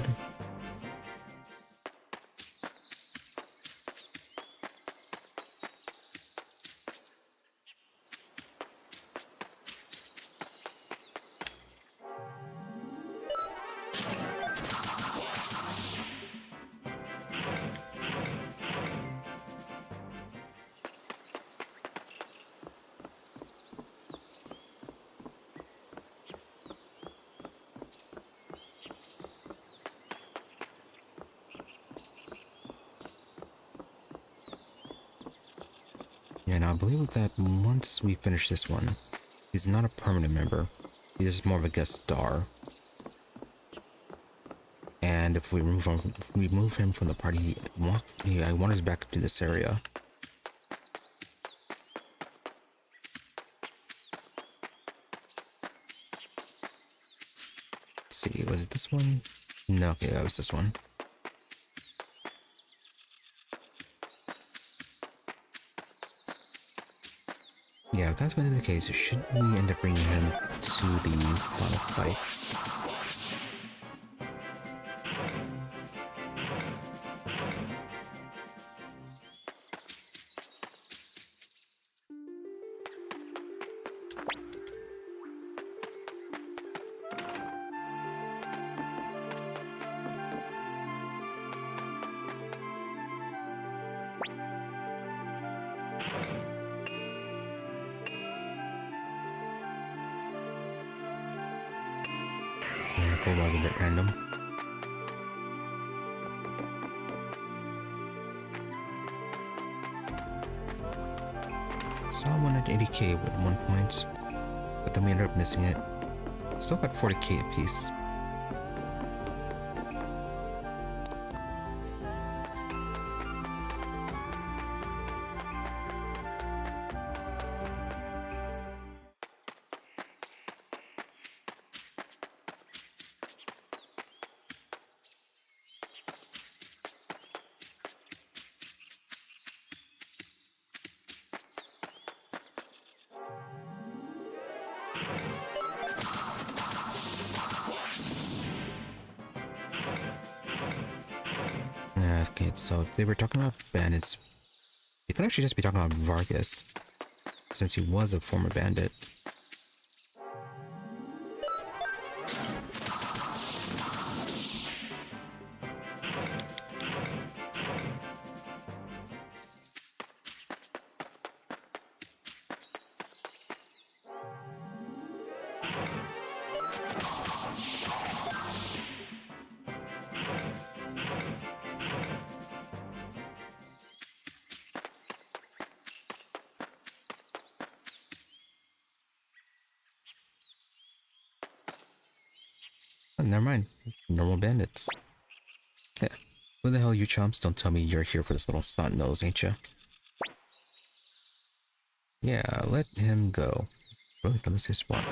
And I believe that once we finish this one, he's not a permanent member. He's just more of a guest star. And if we remove him from the party, he wanders back to this area. Let's see, was it this one? No, okay, that was this one. Yeah, if that's going to be the case, should we end up bringing him to the final fight? Pull out a bit random. Saw one at 80k at one point, but then we ended up missing it. Still got 40k apiece. Okay, so if they were talking about bandits, they could actually just be talking about Vargas, since he was a former bandit. Oh, never mind. Normal bandits. Yeah. Who the hell are you chumps? Don't tell me you're here for this little snot nose, ain't ya? Yeah, let him go. Really from the safe spot.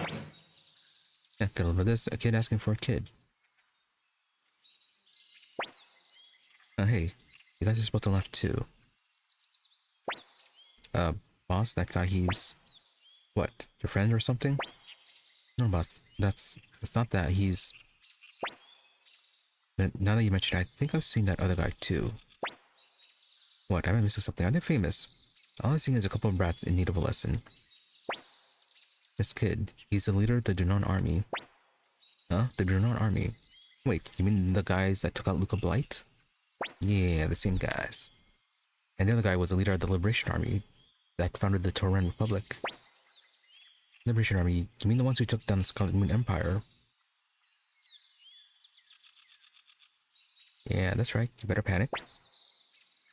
Yeah, get over this. A kid asking for a kid. Hey, you guys are supposed to left too. Boss, that guy, he's... What, your friend or something? No, boss, it's not that, he's... Now that you mention it, I think I've seen that other guy too. What, am I missing something? Are they famous? All I've seen is a couple of brats in need of a lesson. This kid, he's the leader of the Dunan army. Huh? The Dunan army? Wait, you mean the guys that took out Luca Blight? Yeah, the same guys. And the other guy was the leader of the Liberation Army that founded the Tauran Republic. Liberation Army, you mean the ones who took down the Scarlet Moon Empire? Yeah, that's right. You better panic.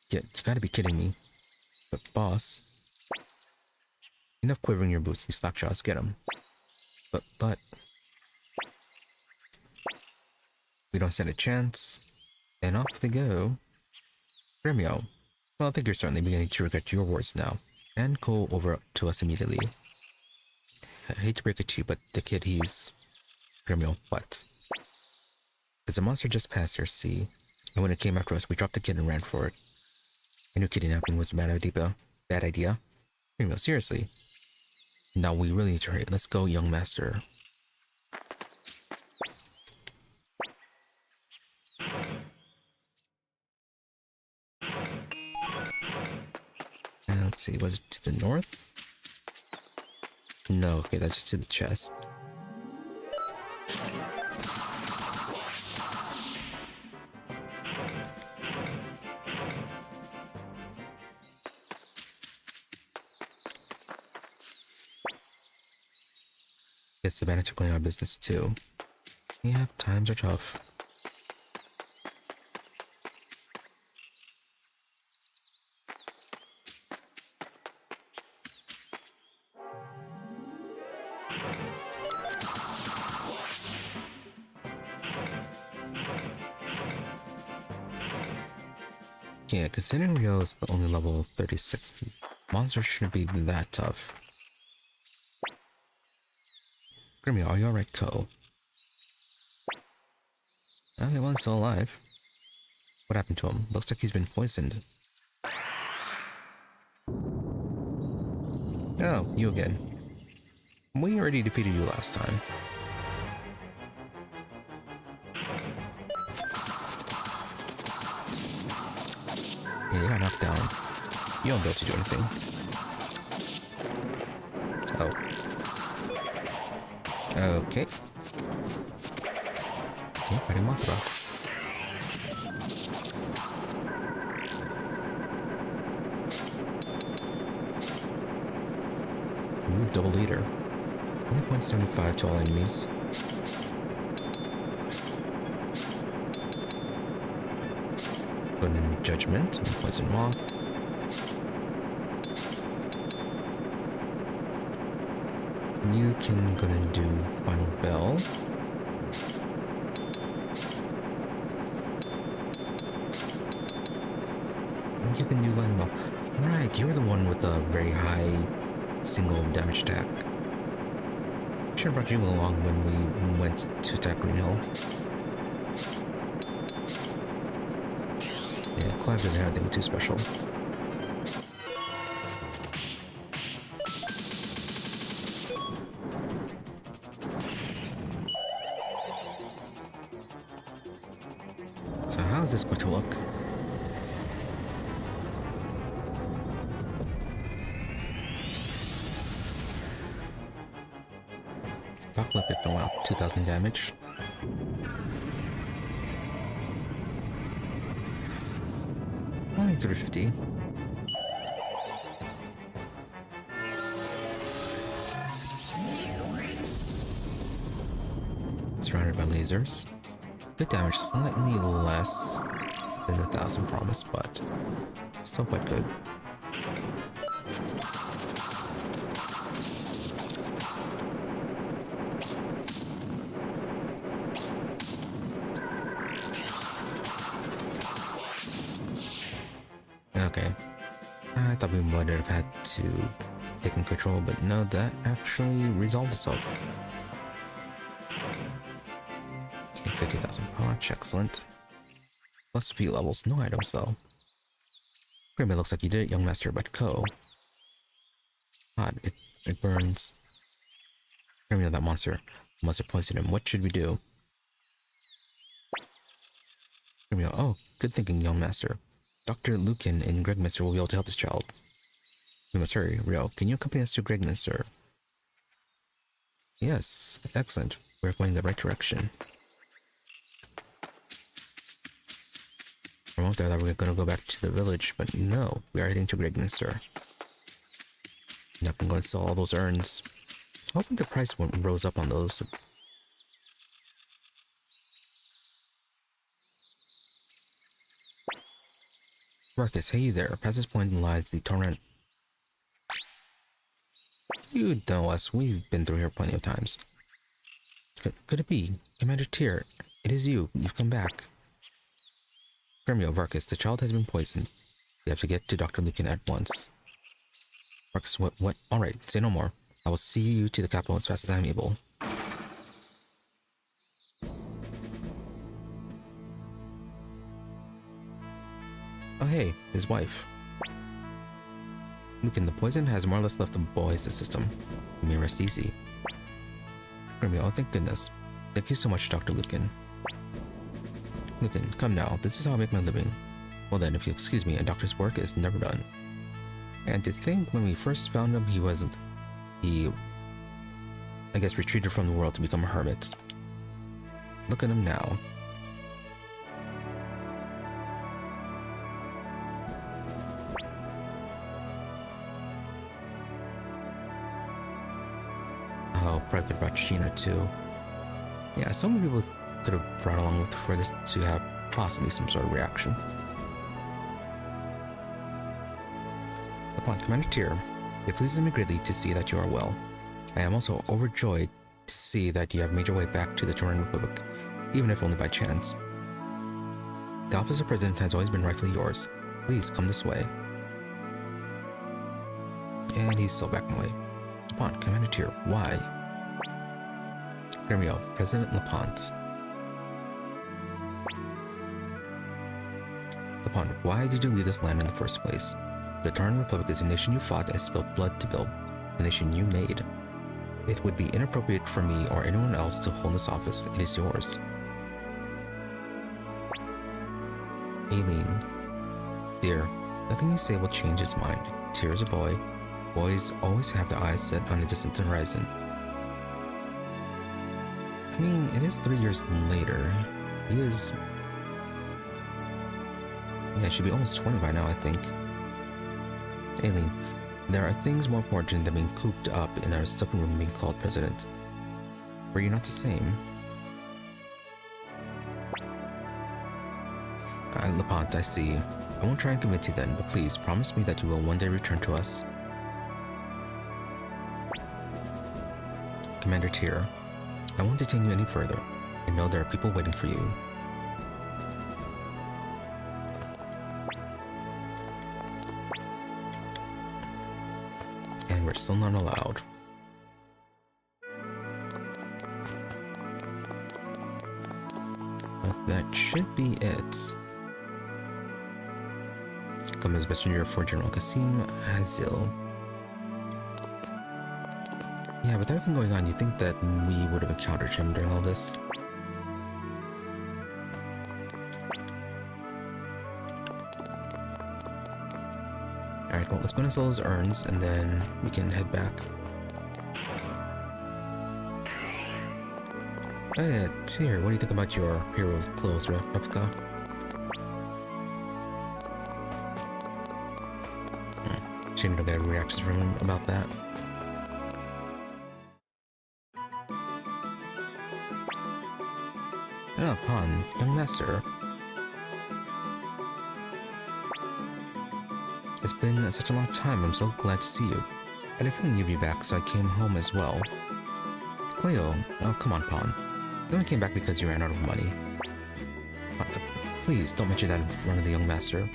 Yeah, you gotta be kidding me. But boss... Enough quivering your boots, these slackjaws, get them. But... We don't stand a chance. And off they go. Riou. Well, I think you're certainly beginning to regret your words now. And go over to us immediately. I hate to break it to you, but the kid, he's... Riou, what? There's a monster just past here, see? And when it came after us, we dropped the kid and ran for it. I knew kidnapping was a bad idea. Bad idea? Riou, seriously. Now we really need to hurry. Let's go, young master. And let's see, was it to the north? No, okay, that's just to the chest. Guess the bandits are going out of business too. Yeah, times are tough. Yeah, considering Rio's only level 36, monsters shouldn't be that tough. Greenhill, are you alright, Ko? Okay, well, he's still alive. What happened to him? Looks like he's been poisoned. Oh, you again. We already defeated you last time. Yeah, you got knocked down. You don't be able to do anything. Oh. Okay. Okay, fighting Mantra. Ooh, double leader. Only 0.75 to all enemies. Good judgment and poison moth. You can go and do final bell. You can do lightning bell. Right, you're the one with a very high single damage attack. Should have brought you along when we went to attack Greenhill. Yeah, Clive doesn't have anything too special. So how is this going to look? Apocalyptic, oh wow, 2,000 damage. Only 350. Surrounded by lasers. Good damage, slightly less than the 1,000 promised, but still quite good. Okay, I thought we might have had to take control, but no, that actually resolved itself. Okay, 50,000 punch, excellent. Plus a few levels, no items though. Grimmy, looks like you did it, young master, but Ko. God, it burns. Grimmy, that monster must have poisoned him. What should we do? Grimmy, oh, good thinking, young master. Dr. Lucan and Gregminster will be able to help this child. We must hurry. Riou, can you accompany us to Gregminster? Yes, excellent. We're going in the right direction. For a moment there, I thought we were going to go back to the village, but no, we are heading to Gregminster. Now I'm going to sell all those urns. Hoping the price rose up on those. Marcus, hey there. Past this point lies the torrent. You know us. We've been through here plenty of times. Could it be? Commander Tyr, it is you. You've come back. Gremio, Varkas, the child has been poisoned. We have to get to Dr. Lucan at once. Varkas, what? Alright, say no more. I will see you to the capital as fast as I'm able. Oh hey, his wife. Lucan, the poison has more or less left the boy's system. You may rest easy. Gremio, oh thank goodness. Thank you so much, Dr. Lucan. Lucan, come now, this is how I make my living. Well then, if you excuse me, a doctor's work is never done. And to think when we first found him, he I guess retreated from the world to become a hermit. Look at him now. Oh, probably could have brought Gina too. Yeah, so many people could have brought along with for this to have possibly some sort of reaction. Upon Commander Tyr, it pleases me greatly to see that you are well. I am also overjoyed to see that you have made your way back to the Torrent Republic, even if only by chance. The office of President has always been rightfully yours. Please come this way. And he's still backing away. Lapont, Commander Tier, why? Gremio, President Lapont. Lapont, why did you leave this land in the first place? The Tarn Republic is a nation you fought and spilled blood to build, the nation you made. It would be inappropriate for me or anyone else to hold this office. It is yours. Aileen. Dear, nothing you say will change his mind. Tyr is a boy. Boys always have their eyes set on the distant horizon. I mean, it is 3 years later. He is... Yeah, he should be almost 20 by now, I think. Aileen, there are things more important than being cooped up in a stuffy room being called president. Were you not the same? Lapont, I see. I won't try and convince you then, but please promise me that you will one day return to us. Commander Tyr, I won't detain you any further. I know there are people waiting for you. And we're still not allowed. But that should be it. Come as messenger for General Qasim Hazil. Yeah, with everything going on, you'd think that we would have encountered him during all this. Alright, well, let's go and sell those urns, and then we can head back. Oh yeah, Tyr, what do you think about your hero clothes replica? Shame you don't get any reactions from him about that. Ah, Pan, young master. It's been such a long time, I'm so glad to see you. I had a feeling you'd be back, so I came home as well. Cleo, oh come on, Pan. You only came back because you ran out of money. Please, don't mention that in front of the young master.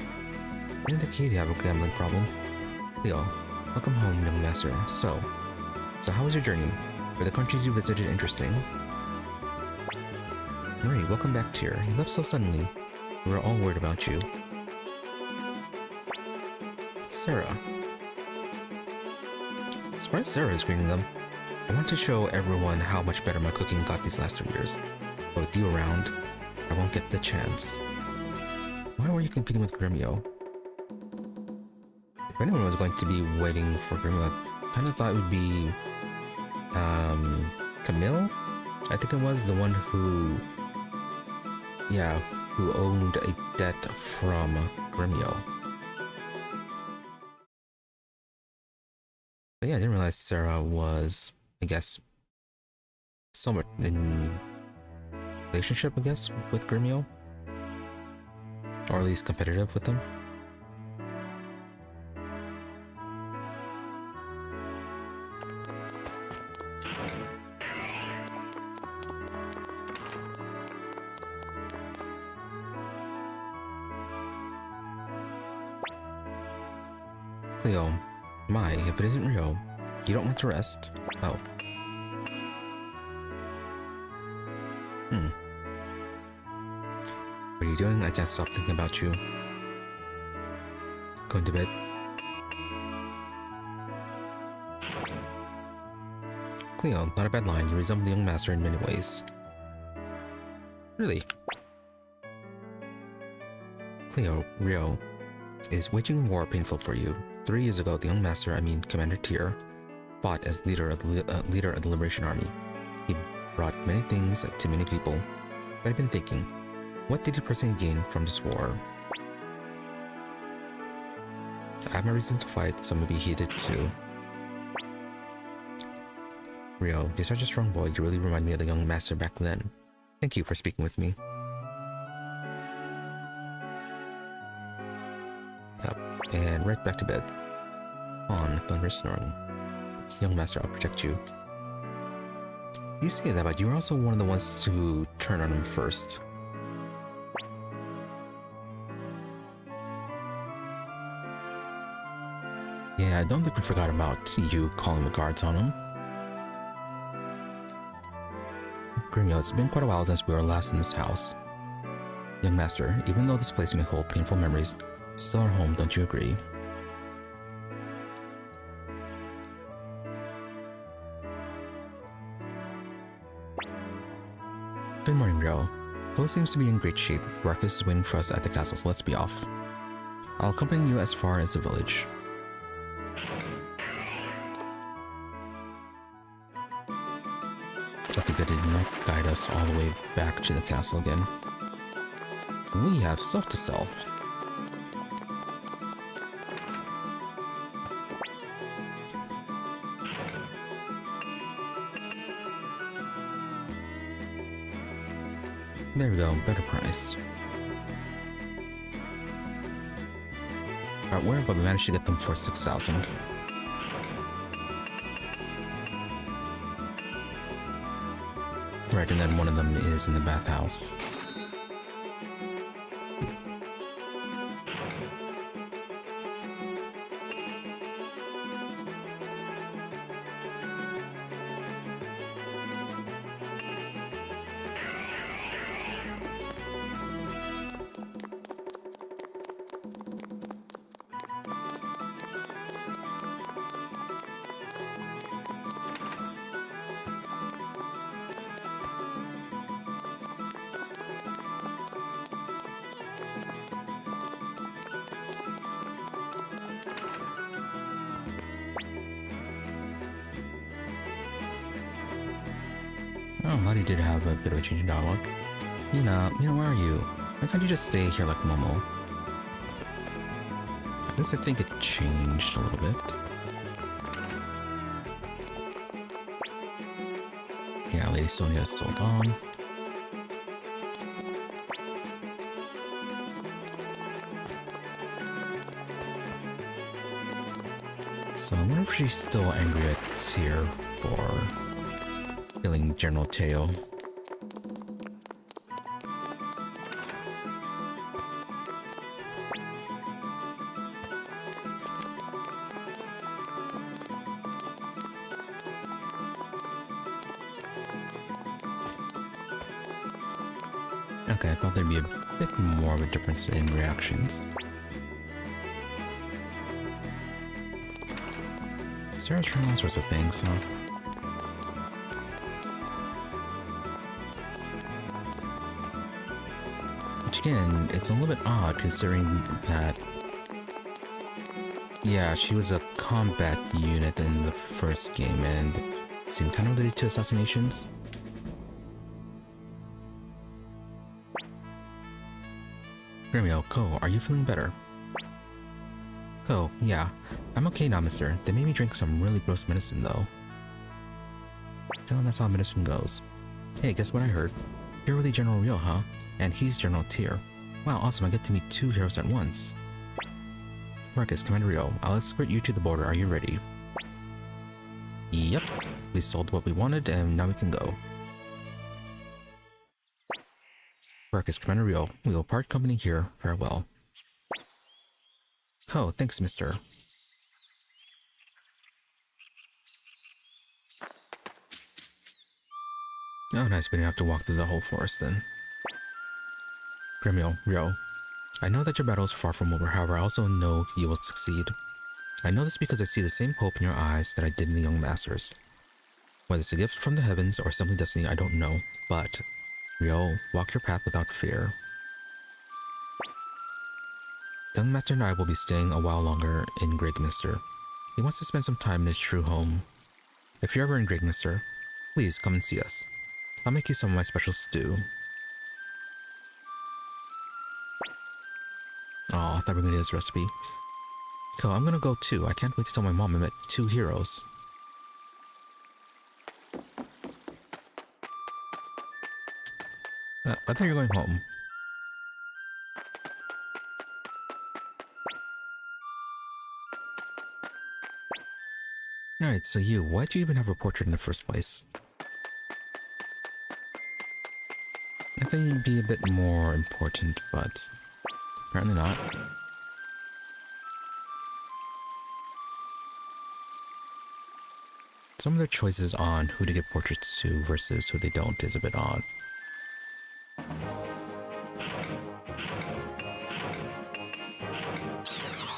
Didn't the Katie have a gambling problem? Cleo, welcome home, young master. So how was your journey? Were the countries you visited interesting? Marie, welcome back, Tyr. You left so suddenly. We were all worried about you. Sarah. Surprised Sarah is greeting them. I want to show everyone how much better my cooking got these last 3 years. But with you around, I won't get the chance. Why were you competing with Gremio? If anyone was going to be waiting for Gremio, I kind of thought it would be... Camille? I think it was the one who... Yeah, who owned a debt from Gremio. But yeah, I didn't realize Sarah was, I guess, somewhat in relationship, I guess, with Gremio. Or at least competitive with them. Cleo, my, if it isn't Riou, you don't want to rest? Oh. What are you doing? I can't stop thinking about you. Going to bed? Cleo, not a bad line. You resemble the young master in many ways. Really? Cleo, Riou, is waging war painful for you? 3 years ago, the young master, I mean Commander Tyr, fought as leader of the Liberation Army. He brought many things to many people, but I've been thinking, what did he personally gain from this war? I have my reasons to fight, so maybe he did too. Riou, you're such a strong boy, you really remind me of the young master back then. Thank you for speaking with me. And right back to bed. On thunder snoring. Young master, I'll protect you. You say that, but you were also one of the ones to turn on him first. Yeah, I don't think we forgot about you calling the guards on him. Greenhill, it's been quite a while since we were last in this house. Young master, even though this place may hold painful memories, it's still our home, don't you agree? Good morning, Riou. Chloe seems to be in great shape. Ruckus is waiting for us at the castle, so let's be off. I'll accompany you as far as the village. Okay, good, it did not guide us all the way back to the castle again. We have stuff to sell. There we go, better price. Alright, where? But we managed to get them for 6,000. Right, and then one of them is in the bathhouse. Oh, Lottie did have a bit of a change in dialogue. Mina, where are you? Why can't you just stay here like Momo? At least I think it changed a little bit. Yeah, Lady Sonia is still gone. So I wonder if she's still angry at Tyr for killing General Teo. Okay, I thought there'd be a bit more of a difference in reactions. Sarah's trying all sorts of things, huh? Which again, it's a little bit odd considering that, yeah, she was a combat unit in the first game and seemed kind of related to assassinations. Gremio, Ko, are you feeling better? Ko, yeah, I'm okay now, mister. They made me drink some really gross medicine, though. Well, that's how medicine goes. Hey, guess what I heard? You're really General Riou, huh? And he's General Tyr. Wow, awesome, I get to meet two heroes at once. Marcus, Commander Riou, I'll escort you to the border. Are you ready? Yep. We sold what we wanted, and now we can go. Marcus, Commander Riou, we will part company here. Farewell. Oh, thanks, mister. Oh, nice, we didn't have to walk through the whole forest then. Gremio, Riou, I know that your battle is far from over, however, I also know you will succeed. I know this because I see the same hope in your eyes that I did in the young masters. Whether it's a gift from the heavens or simply destiny, I don't know, but Riou, walk your path without fear. The young master and I will be staying a while longer in Grigminster. He wants to spend some time in his true home. If you're ever in Grigminster, please come and see us. I'll make you some of my special stew. Oh, I thought we were gonna get this recipe. Cool, I'm gonna go too. I can't wait to tell my mom I met two heroes. I thought you were going home. Alright, so why'd you even have a portrait in the first place? I thought you'd be a bit more important, but apparently not. Some of their choices on who to give portraits to versus who they don't is a bit odd.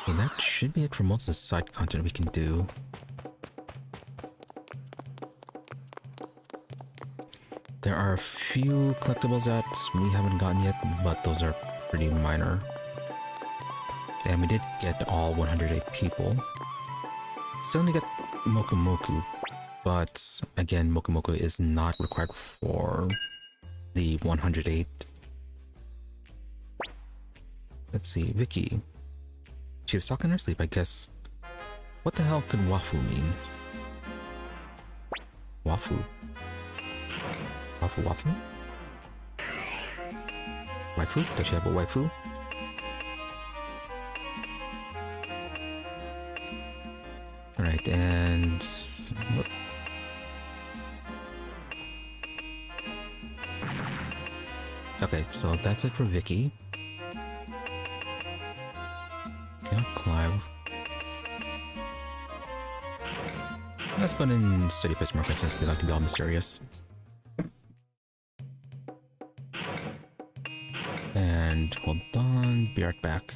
And that should be it for most of the side content we can do. There are a few collectibles that we haven't gotten yet, but those are pretty minor. And we did get all 108 people. Still only got Moku Moku, but again, Moku Moku is not required for the 108. Let's see, Vicky. She was talking in her sleep, I guess. What the hell could Wafu mean? Wafu? Wafu Wafu? Waifu? Does she have a waifu? Alright, and... what? Okay, so that's it for Vicky. Yeah, Clive. Let's go ahead and study Pace Market since they like to be all mysterious. And hold on, be right back.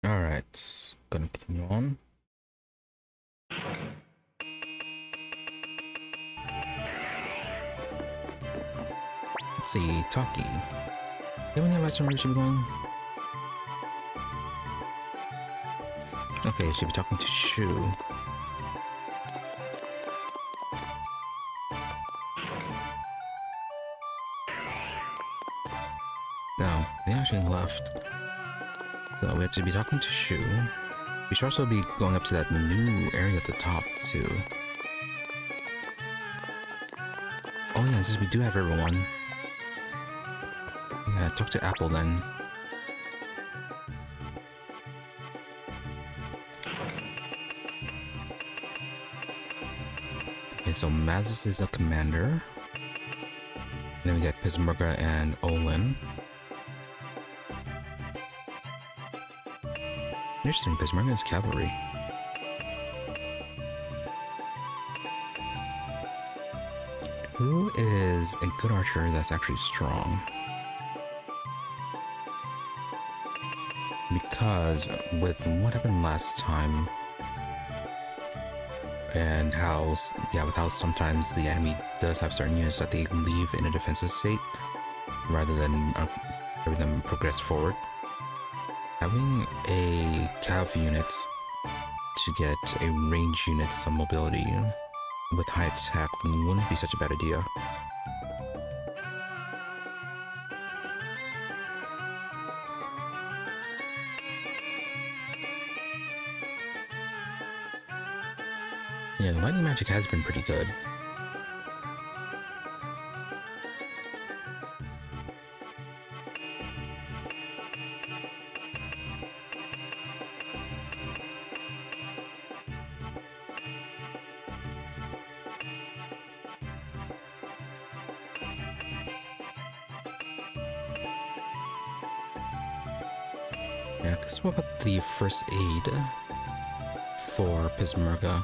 Alright, gonna continue on. Let's see, Taki. Do you have any advice on where we should be going? Okay, should be talking to Shu. No, they actually left. So we have to be talking to Shu. We should also be going up to that new area at the top too. Oh yeah, since we do have everyone. Yeah, talk to Apple then. Okay, so Mazis is a commander. Then we get Pismurga and Olin. Interesting, Pismurga is cavalry. Who is a good archer that's actually strong? Because with what happened last time, and how, yeah, with how sometimes the enemy does have certain units that they leave in a defensive state rather than having them progress forward, having a cav unit to get a range unit some mobility with high attack wouldn't be such a bad idea. Yeah, the lightning magic has been pretty good. Yeah, because what about the first aid for Pismurga?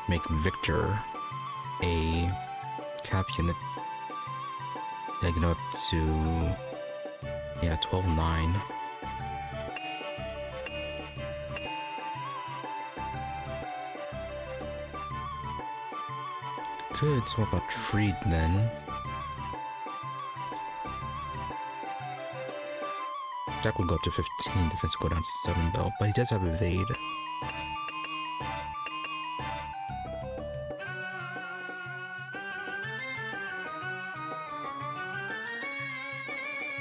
Make Victor a cap unit. Taking up to, yeah, 12-9. Could swap out Freed then. Jack would go up to 15, defense would go down to 7 though, but he does have evade.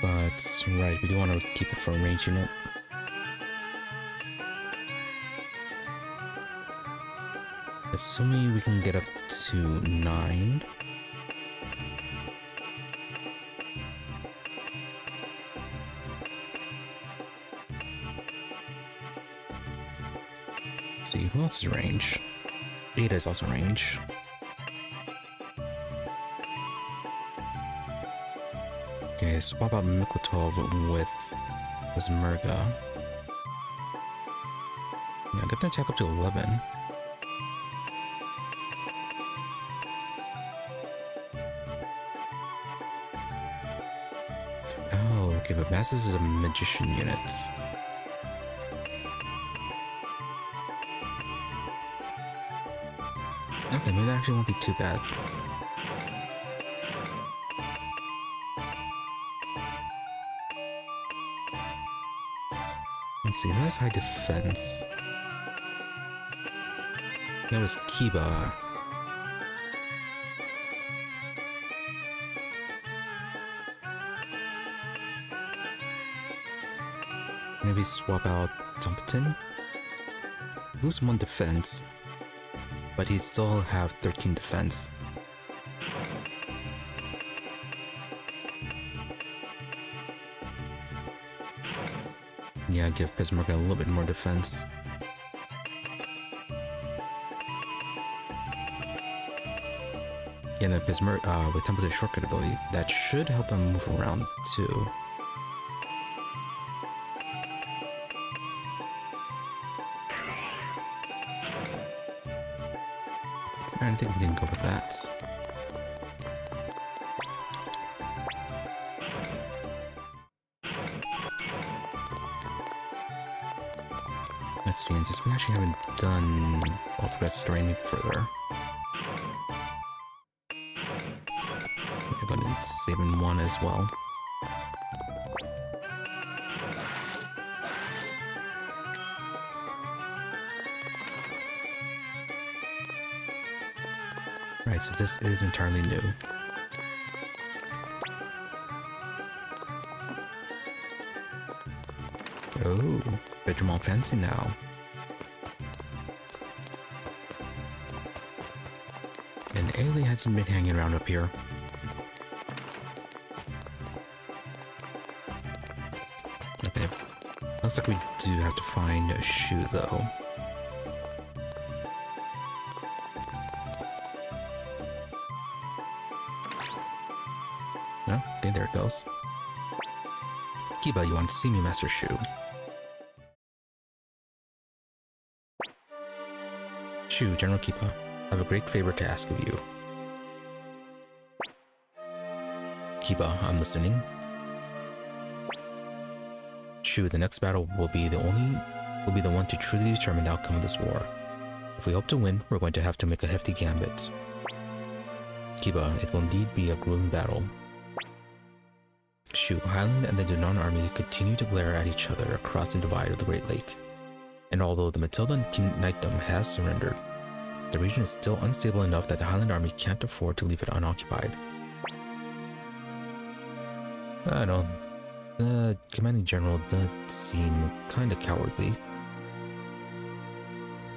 But, right, we do want to keep it for a range unit. Assuming we can get up to 9. Let's see, who else is range? Ada is also range. Okay, swap out Miklatov with Pismurga. Yeah, get their attack up to 11. Oh, okay, but Masses is a magician unit. Okay, maybe that actually won't be too bad. Let's see, who has high defense? That was Kiba. Maybe swap out Dumpton. Lose 1 defense, but he'd still have 13 defense. Yeah, give Pismurga a little bit more defense. Yeah, the Pismurga with Temple's shortcut ability, that should help him move around too. I think we can go with that. Let's see, and since we actually haven't done well, progress the story any further, I'm gonna save in one as well. Right, so this is entirely new. Oh, bedroom all fancy now. And Ailey hasn't been hanging around up here. Okay, looks like we do have to find a shoe though. Oh, okay, there it goes. Kiba, you want to see me, Master Shu? Shu, General Kiba, I have a great favor to ask of you. Kiba, I'm listening. Shu, the next battle will be the one to truly determine the outcome of this war. If we hope to win, we're going to have to make a hefty gambit. Kiba, it will indeed be a grueling battle. Shu, Highland and the Dunan army continue to glare at each other across the divide of the Great Lake. And although the Matilda Knightdom has surrendered, the region is still unstable enough that the Highland army can't afford to leave it unoccupied. I know, the commanding general does seem kinda cowardly.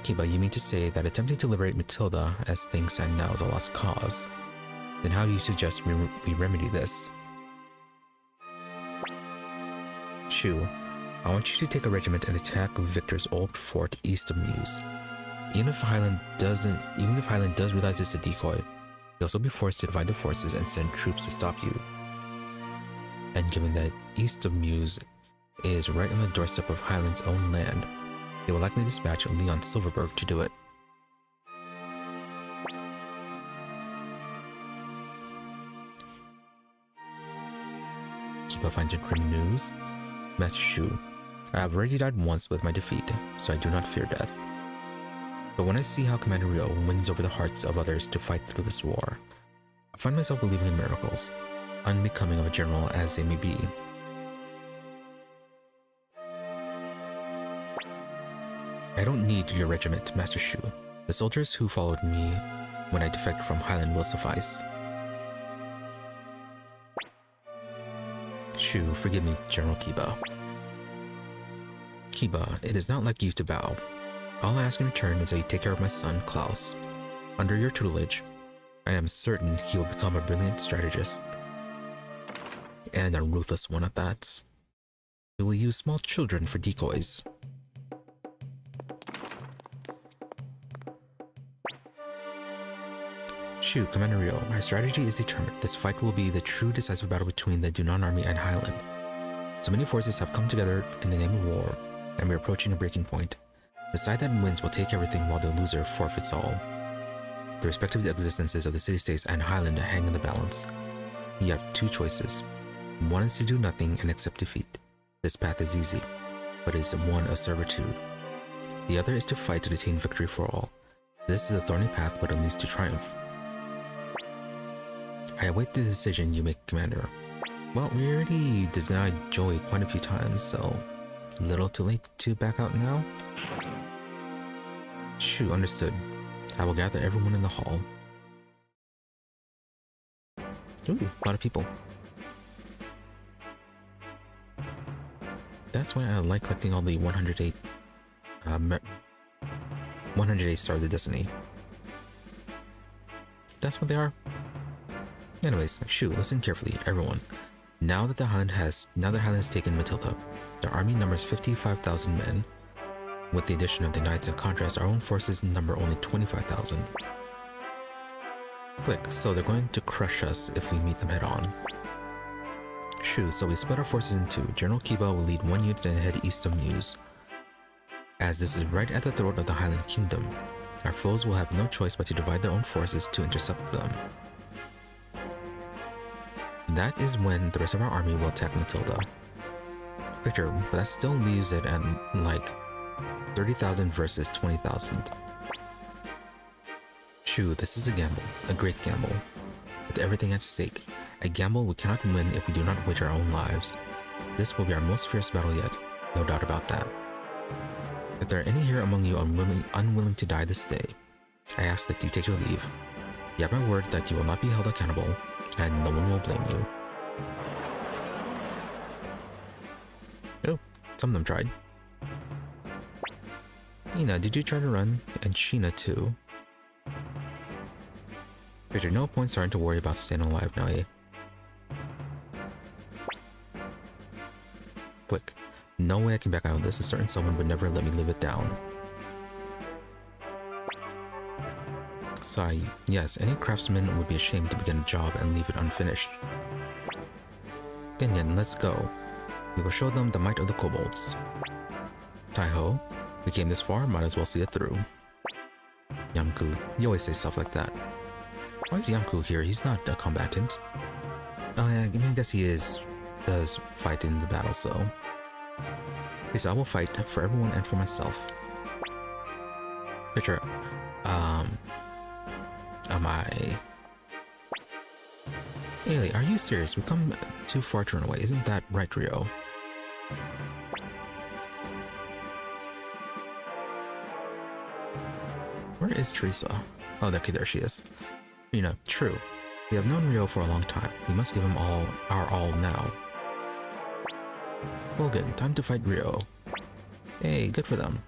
Kiba, you mean to say that attempting to liberate Matilda as things stand now is a lost cause? Then how do you suggest we remedy this? Shu, I want you to take a regiment and attack Victor's old fort east of Muse. Even if Highland does realize it's a decoy, they'll still be forced to divide their forces and send troops to stop you. And given that east of Muse is right on the doorstep of Highland's own land, they will likely dispatch Leon Silverberg to do it. Kiba finds it grim news. Master Shu, I have already died once with my defeat, so I do not fear death. But when I see how Commander Riou wins over the hearts of others to fight through this war, I find myself believing in miracles, unbecoming of a general as they may be. I don't need your regiment, Master Shu. The soldiers who followed me when I defected from Highland will suffice. Shu, forgive me, General Kiba. Kiba, it is not like you to bow. All I ask in return is that you take care of my son, Klaus. Under your tutelage, I am certain he will become a brilliant strategist. And a ruthless one at that. He will use small children for decoys. Shu, Commander Riou, my strategy is determined. This fight will be the true decisive battle between the Dunan army and Highland. So many forces have come together in the name of war, and we are approaching a breaking point. The side that wins will take everything while the loser forfeits all. The respective existences of the City-States and Highland hang in the balance. You have two choices. One is to do nothing and accept defeat. This path is easy, but is one of servitude. The other is to fight to attain victory for all. This is a thorny path, but it leads to triumph. I await the decision you make, Commander. Well, we already denied Jowy quite a few times, so a little too late to back out now? Shu, understood. I will gather everyone in the hall. Ooh, a lot of people. That's why I like collecting all the 108 Stars of Destiny. That's what they are. Anyways, Shu, listen carefully, everyone. Now that Highland has taken Matilda, their army numbers 55,000 men. With the addition of the knights in contrast, our own forces number only 25,000. Click, so they're going to crush us if we meet them head on. Shu, so we split our forces in two. General Kiba will lead one unit and head east of Muse. As this is right at the throat of the Highland Kingdom, our foes will have no choice but to divide their own forces to intercept them. That is when the rest of our army will attack Matilda. Victor, but that still leaves it at like 30,000 versus 20,000. Shoo, this is a gamble, a great gamble. With everything at stake, a gamble we cannot win if we do not wager our own lives. This will be our most fierce battle yet, no doubt about that. If there are any here among you unwilling to die this day, I ask that you take your leave. You have my word that you will not be held accountable, and no one will blame you. Oh, some of them tried. Ina, did you try to run? And Sheena too. Victor, no point starting to worry about staying alive now, eh? Click. No way I can back out of this. A certain someone would never let me live it down. Sigh. Yes, any craftsman would be ashamed to begin a job and leave it unfinished. Genyan, let's go. We will show them the might of the kobolds. Tai-ho, we came this far, might as well see it through. Yamku, you always say stuff like that. Why is Yamku here? He's not a combatant. Oh yeah, I mean, I guess he does fight in the battle, so... Okay, so I will fight for everyone and for myself. Picture, Ailey, are you serious? We've come too far to run away. Isn't that right, Riou? Where is Teresa? Oh, okay, there she is. True. We have known Riou for a long time. We must give him our all now. Logan, time to fight Riou. Hey, good for them.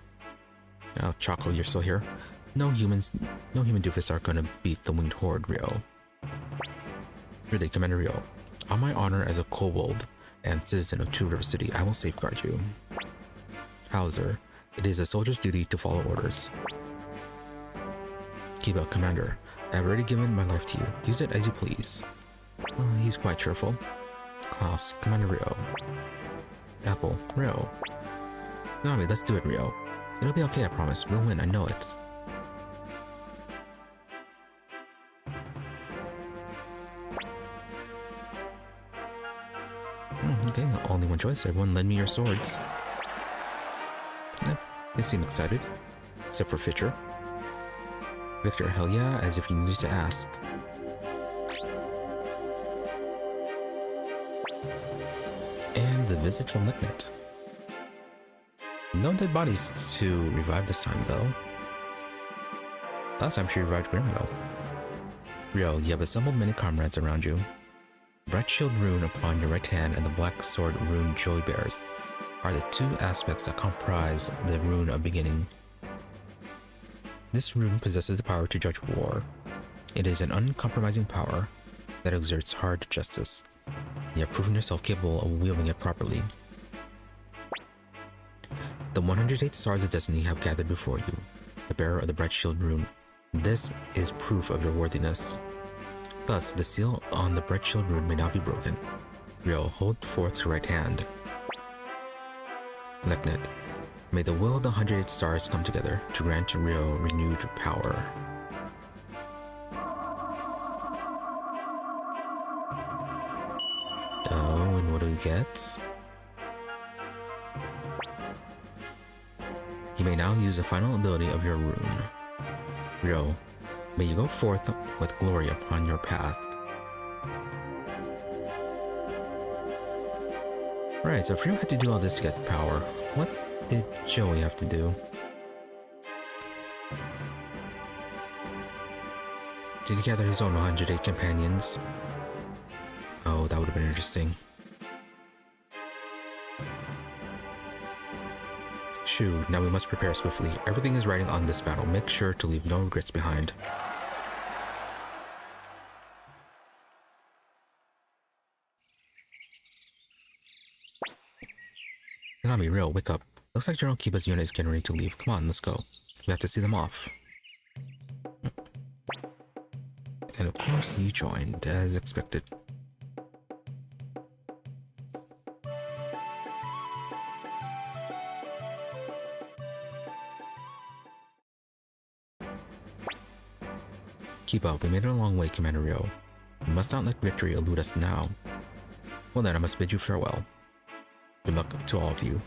Now, Choco, you're still here. No human doofus are gonna beat the winged horde, Riou. Really, Commander Riou. On my honor as a kobold and citizen of Two River City, I will safeguard you. Hauser, it is a soldier's duty to follow orders. Kiba, Commander, I have already given my life to you. Use it as you please. He's quite cheerful. Klaus, Commander Riou. Apple, Riou. Konami, let's do it, Riou. It'll be okay, I promise. We'll win, I know it. Okay, only one choice. Everyone lend me your swords. Yep, they seem excited. Except for Fitcher. Victor, hell yeah, as if you needed to ask. And the visit from Licknet. No dead bodies to revive this time, though. Last time she revived Greenhill. Riou, you have assembled many comrades around you. Bright Shield rune upon your right hand and the Black Sword rune Jowy bears are the two aspects that comprise the rune of beginning. This rune possesses the power to judge war. It is an uncompromising power that exerts hard justice. You have proven yourself capable of wielding it properly. The 108 stars of destiny have gathered before you, the bearer of the Bright Shield rune. This is proof of your worthiness. Thus, the seal on the Bright Shield rune may now be broken. Riou, hold forth your right hand. Licknet, may the will of the 108 stars come together to grant to Riou renewed power. Oh, and what do we get? You may now use the final ability of your rune. Riou, may you go forth with glory upon your path. Right, so if Riou had to do all this to get power, what did Jowy have to do? Did he gather his own 108 companions? Oh, that would have been interesting. Shoo, now we must prepare swiftly. Everything is riding on this battle. Make sure to leave no regrets behind. Konami, Riou, wake up. Looks like General Kiba's unit is getting ready to leave. Come on, let's go. We have to see them off. And of course, you joined, as expected. Keep up, we made it a long way, Commander Riou. We must not let victory elude us now. Well then, I must bid you farewell. Good luck to all of you.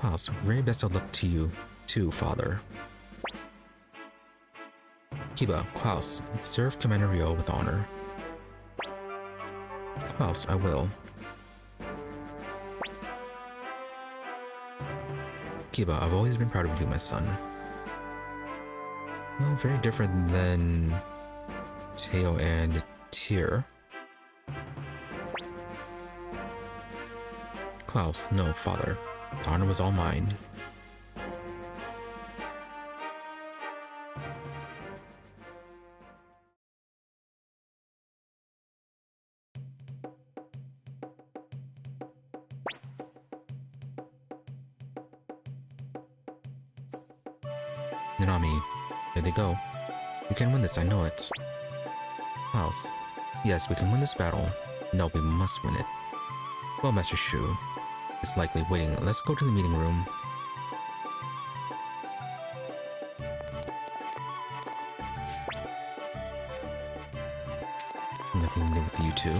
Klaus, very best of luck to you, too, father. Kiba, Klaus, serve Commander Riou with honor. Klaus, I will. Kiba, I've always been proud of you, my son. Well, very different than Teo and Tyr. Klaus, no, father. The honor was all mine. KONAMI, there they go. We can win this, I know it. Klaus, yes, we can win this battle. No, we must win it. Well, Master Shu is likely waiting. Let's go to the meeting room. Nothing to do with you two.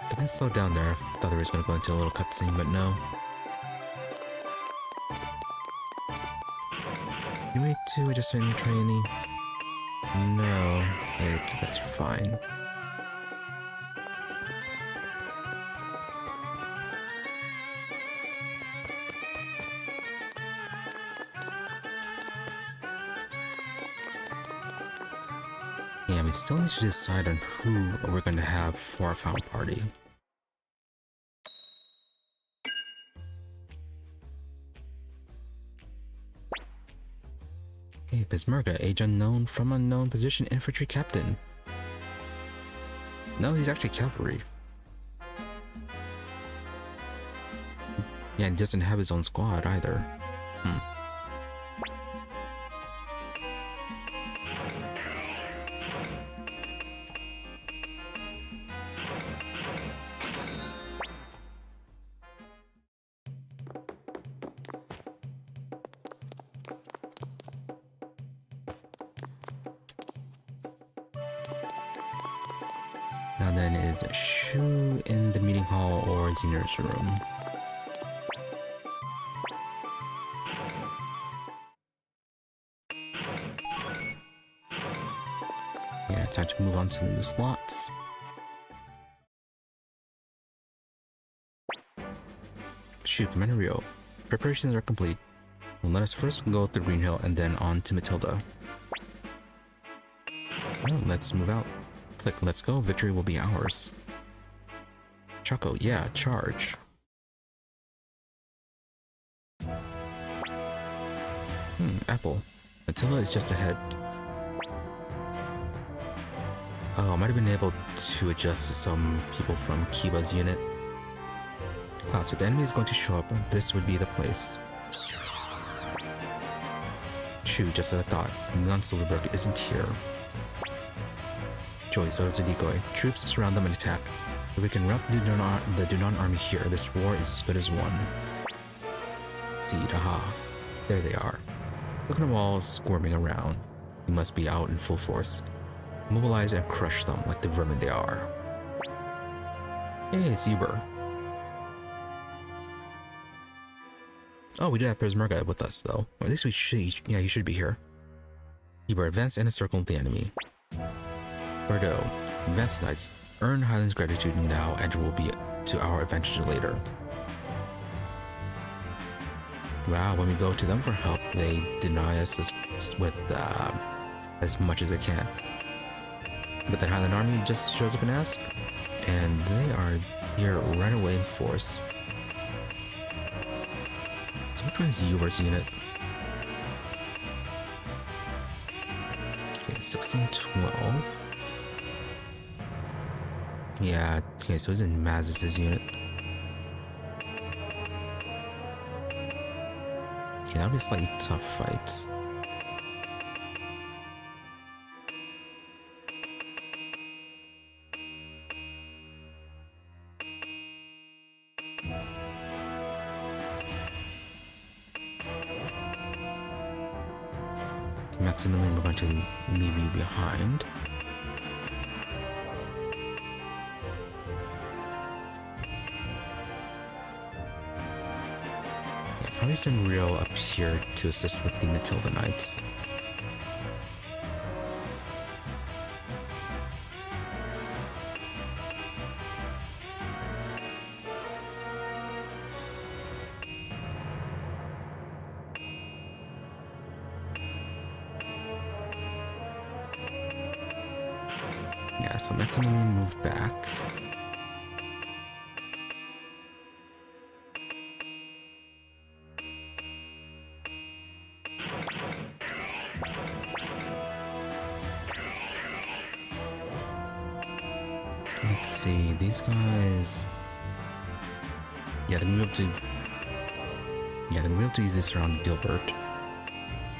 The man slowed down there. Thought there was going to go into a little cutscene, but no. You need to adjust any trainee? No. Okay, that's fine. Yeah, we still need to decide on who we're going to have for our final party. Hey, Bismerga, age unknown from unknown position, infantry captain. No, he's actually cavalry. Yeah, and doesn't have his own squad either. Now then, it's Shu in the meeting hall or Xenor's room. Yeah, time to move on to the new slots. Shu, Commander Riou, preparations are complete. Let us first go to Greenhill and then on to Matilda. Well, let's move out. Click, let's go. Victory will be ours. Choco, yeah, charge. Apple. Matilda is just ahead. Oh, I might have been able to adjust to some people from Kiba's unit. Klaus, if the enemy is going to show up, this would be the place. Shu, just as I thought, Non-Silverberg isn't here. Jowy, so it's a decoy. Troops surround them and attack. If we can rout the Dunan army here, this war is as good as won. Seed, aha. There they are. Look at them all squirming around. We must be out in full force. Mobilize and crush them like the vermin they are. Hey, it's Uber. Oh, we do have Persmerga with us, though. Or at least we should. Yeah, he should be here. Uber, advance and encircle the enemy. Bordeaux, advance knights. Earn Highland's gratitude now, and it will be to our advantage later. Wow, when we go to them for help, they deny us with as much as they can. But the Highland army just shows up and asks, and they are here right away in force. So which one's Uber's unit? Okay, 1612. Yeah, okay, so he's in Maz's unit. Okay, that'll be a slightly tough fight. Maximilian, we're going to leave you behind. probably send Riou up here to assist with the Matilda Knights. Yeah, so Maximilian move back. Let's see, these guys. Yeah, they're gonna be able to. Yeah, they're gonna be able to easily surround Dilbert.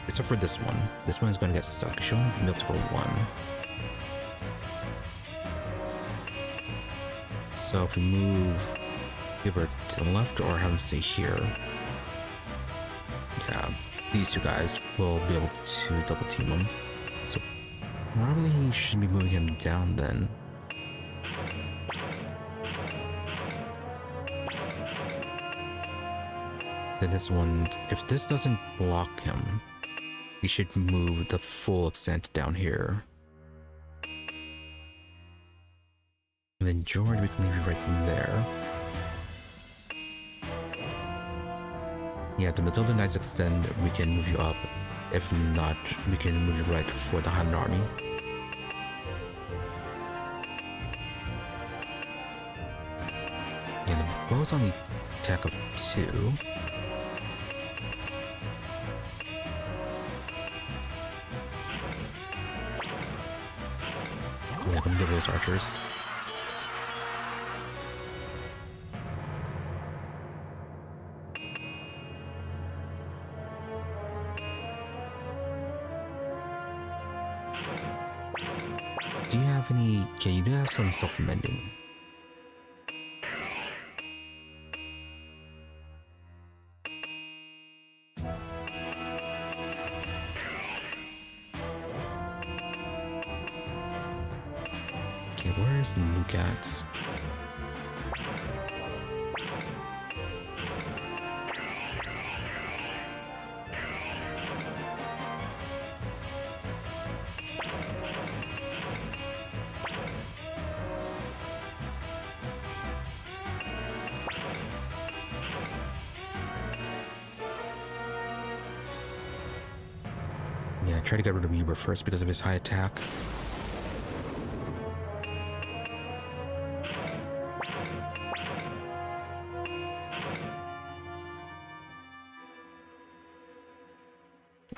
Except for this one. This one is gonna get stuck. She'll only be able to go one. So if we move Dilbert to the left or have him stay here, yeah, these two guys will be able to double team him. So probably should be moving him down then. Then this one, if this doesn't block him, he should move the full extent down here. And then George, we can leave you right there. Yeah, if the Matilda Knights extend, we can move you up. If not, we can move you right for the Highland Army. Yeah, the bow's on the attack of 2. Yeah, I'm gonna give those archers. Do you have any? Okay, you do have some self-mending. Okay, where is Luke at? Yeah, try to get rid of Uber first because of his high attack.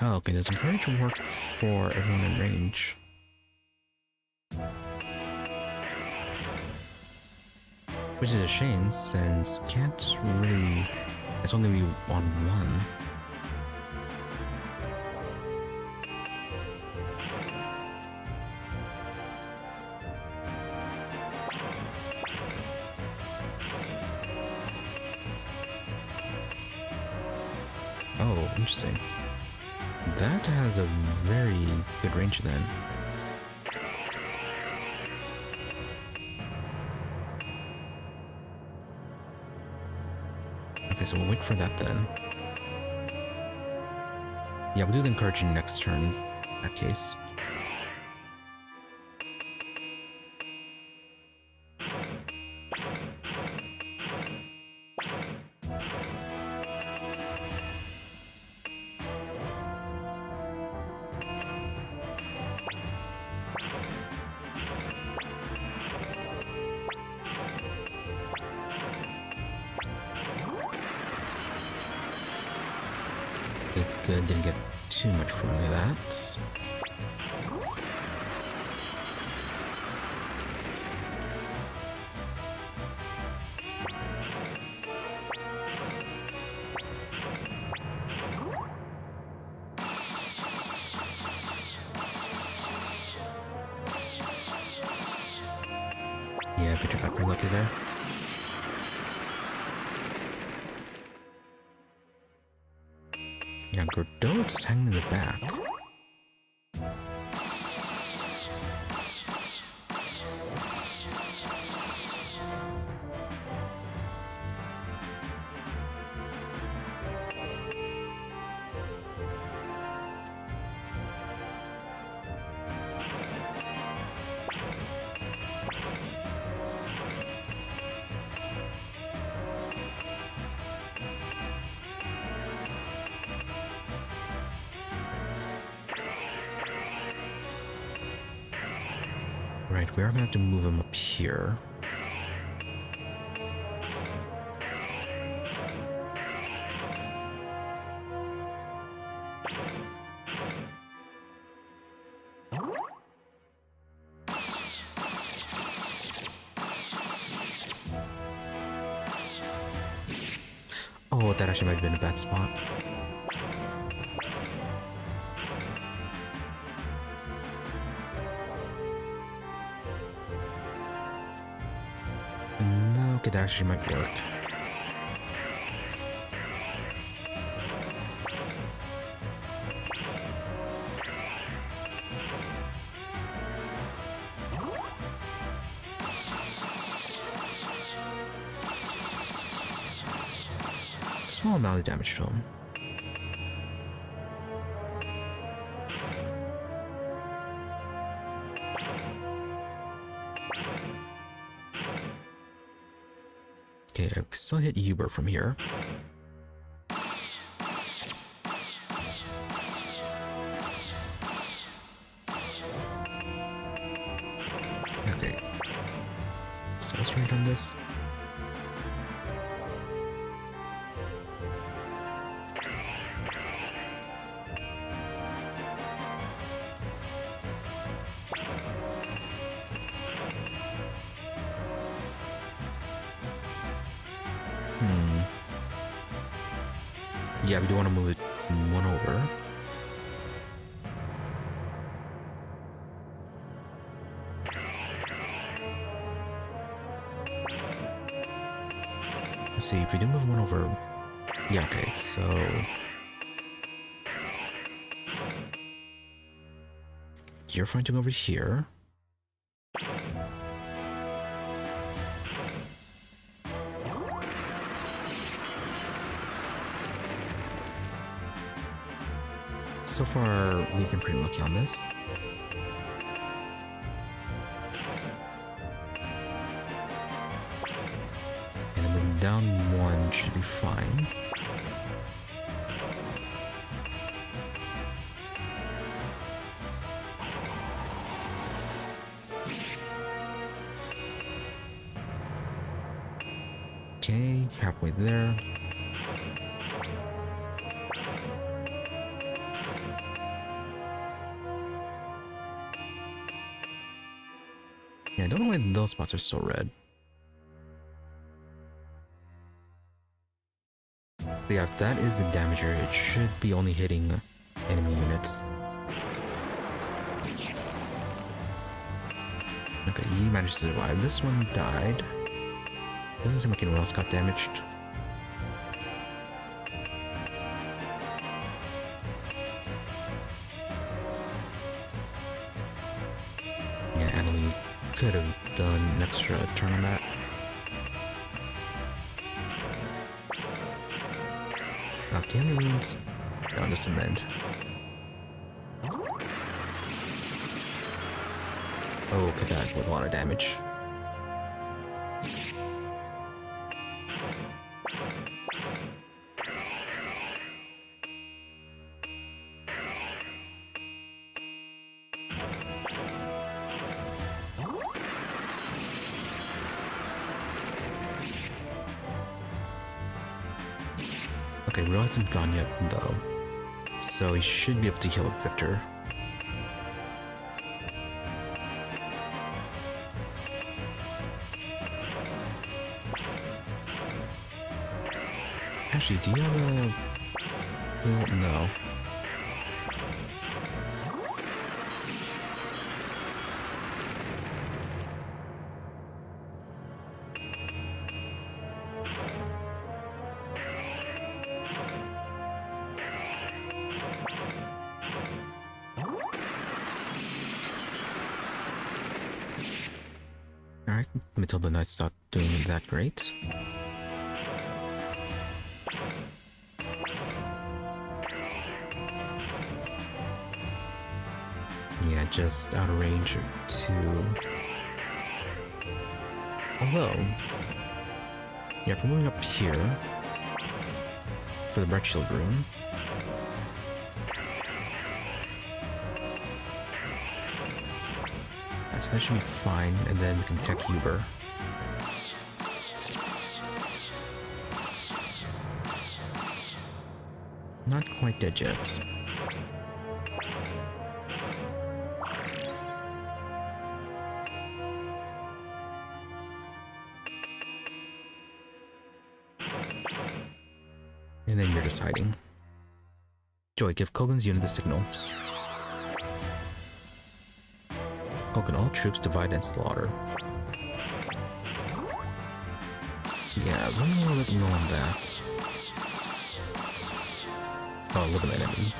Oh, okay, does encourage work for everyone in range? Which is a shame, since can't really... It's only be on one. Oh, interesting. That has a very good range then. Okay, so we'll wait for that then. Yeah, we'll do the encouraging next turn, in that case. Good, didn't get too much from any of that. Yeah, Victor got pretty lucky there. Yeah, Godot is hanging in the back. Right, we are gonna have to move him up here. Oh, that actually might have been a bad spot. No, okay, that actually might work. Small amount of damage to him. Okay, I can still hit Uber from here. Okay. So let's range on this. Yeah, we do want to move it one over. Let's see, if we do move one over... Yeah, okay, so... You're fighting over here. So far, we've been pretty lucky on this. And then moving down one should be fine. Okay, halfway there. Yeah, I don't know why those spots are so red. But yeah, if that is the damager, it should be only hitting enemy units. Okay, you managed to survive. This one died. Doesn't seem like anyone else got damaged. Yeah, enemy could have done an extra turn on that. Okay, enemy wounds. Down to cement. Oh, okay, that was a lot of damage. Okay, Riou hasn't gone yet, though. So he should be able to heal up Victor. Actually, do you have a... Well, no. Alright, Matilda Knight's not doing that great. Yeah, just out of range to... Although... Yeah, if we're moving up here for the Bread Shield Rune, So that should be fine, and then we can tech Uber. Not quite dead yet. And then you're just hiding. Joy, give Kogan's unit the signal. Kogan, all troops divide and slaughter. Yeah, we're a little low on that. Oh, eliminate enemy.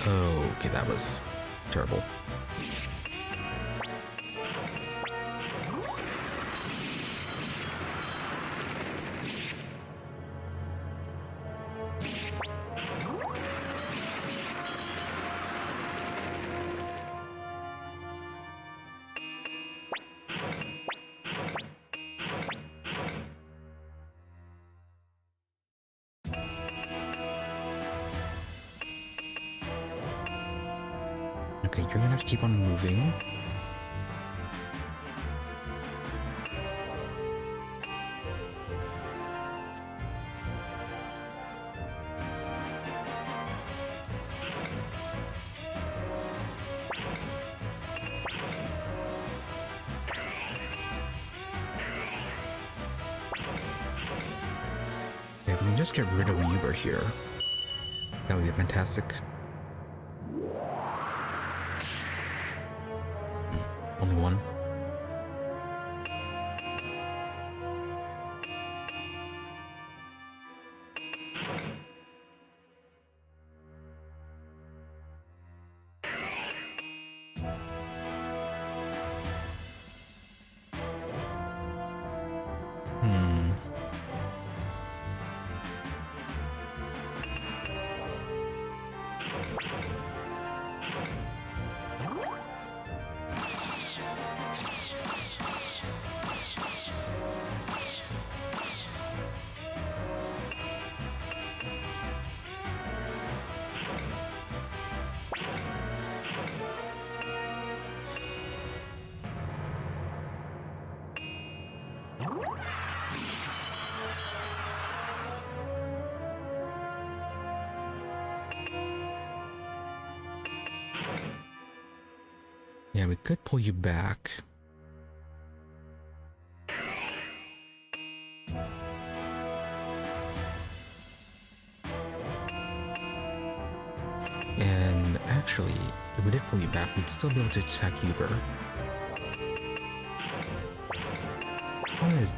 Oh, okay, that was terrible. Okay, you're gonna have to keep on moving. If we can just get rid of Riou here, that would be fantastic. Only one. Yeah, we could pull you back. And actually, if we did pull you back, we'd still be able to attack Uber. Problem is,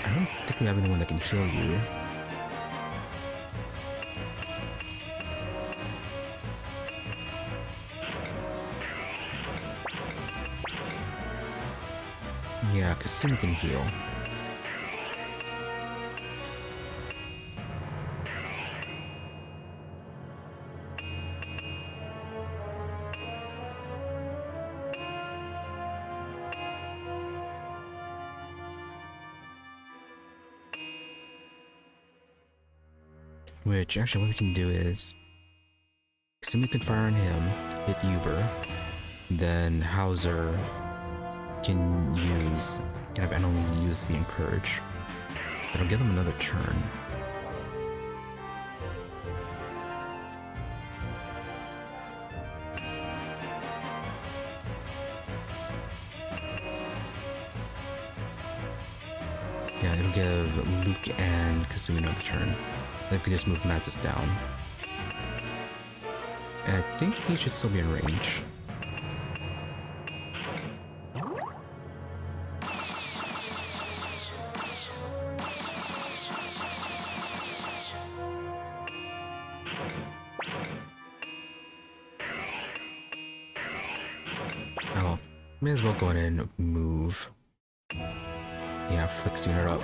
I don't think we have anyone that can heal you. Yeah, Kasumi can heal. Which, actually, what we can do is Kasumi can fire on him, hit Uber, then Hauser can only use the encourage. It'll give them another turn. Yeah, it'll give Luke and Kasumi another turn. They can just move Matsus down. And I think they should still be in range. Oh, may as well go ahead and move. Yeah, Flick's unit up.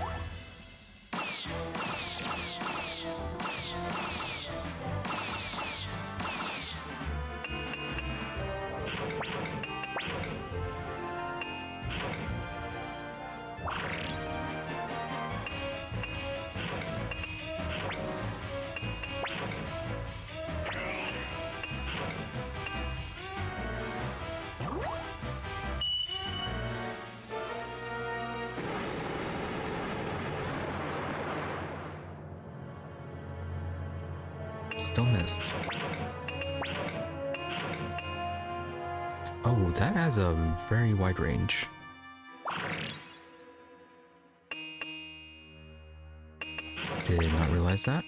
still missed. Oh, that has a very wide range. Did not realize that.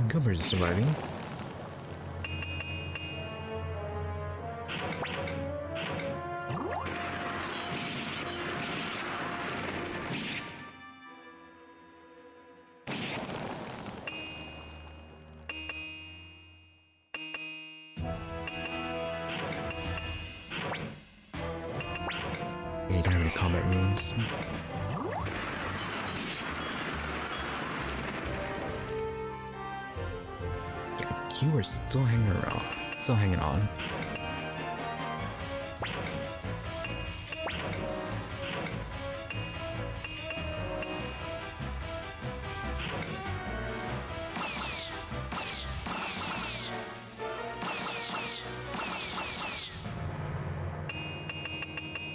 Gilbert's surviving. Yeah, you don't have any combat runes. You are still hanging around. Still hanging on.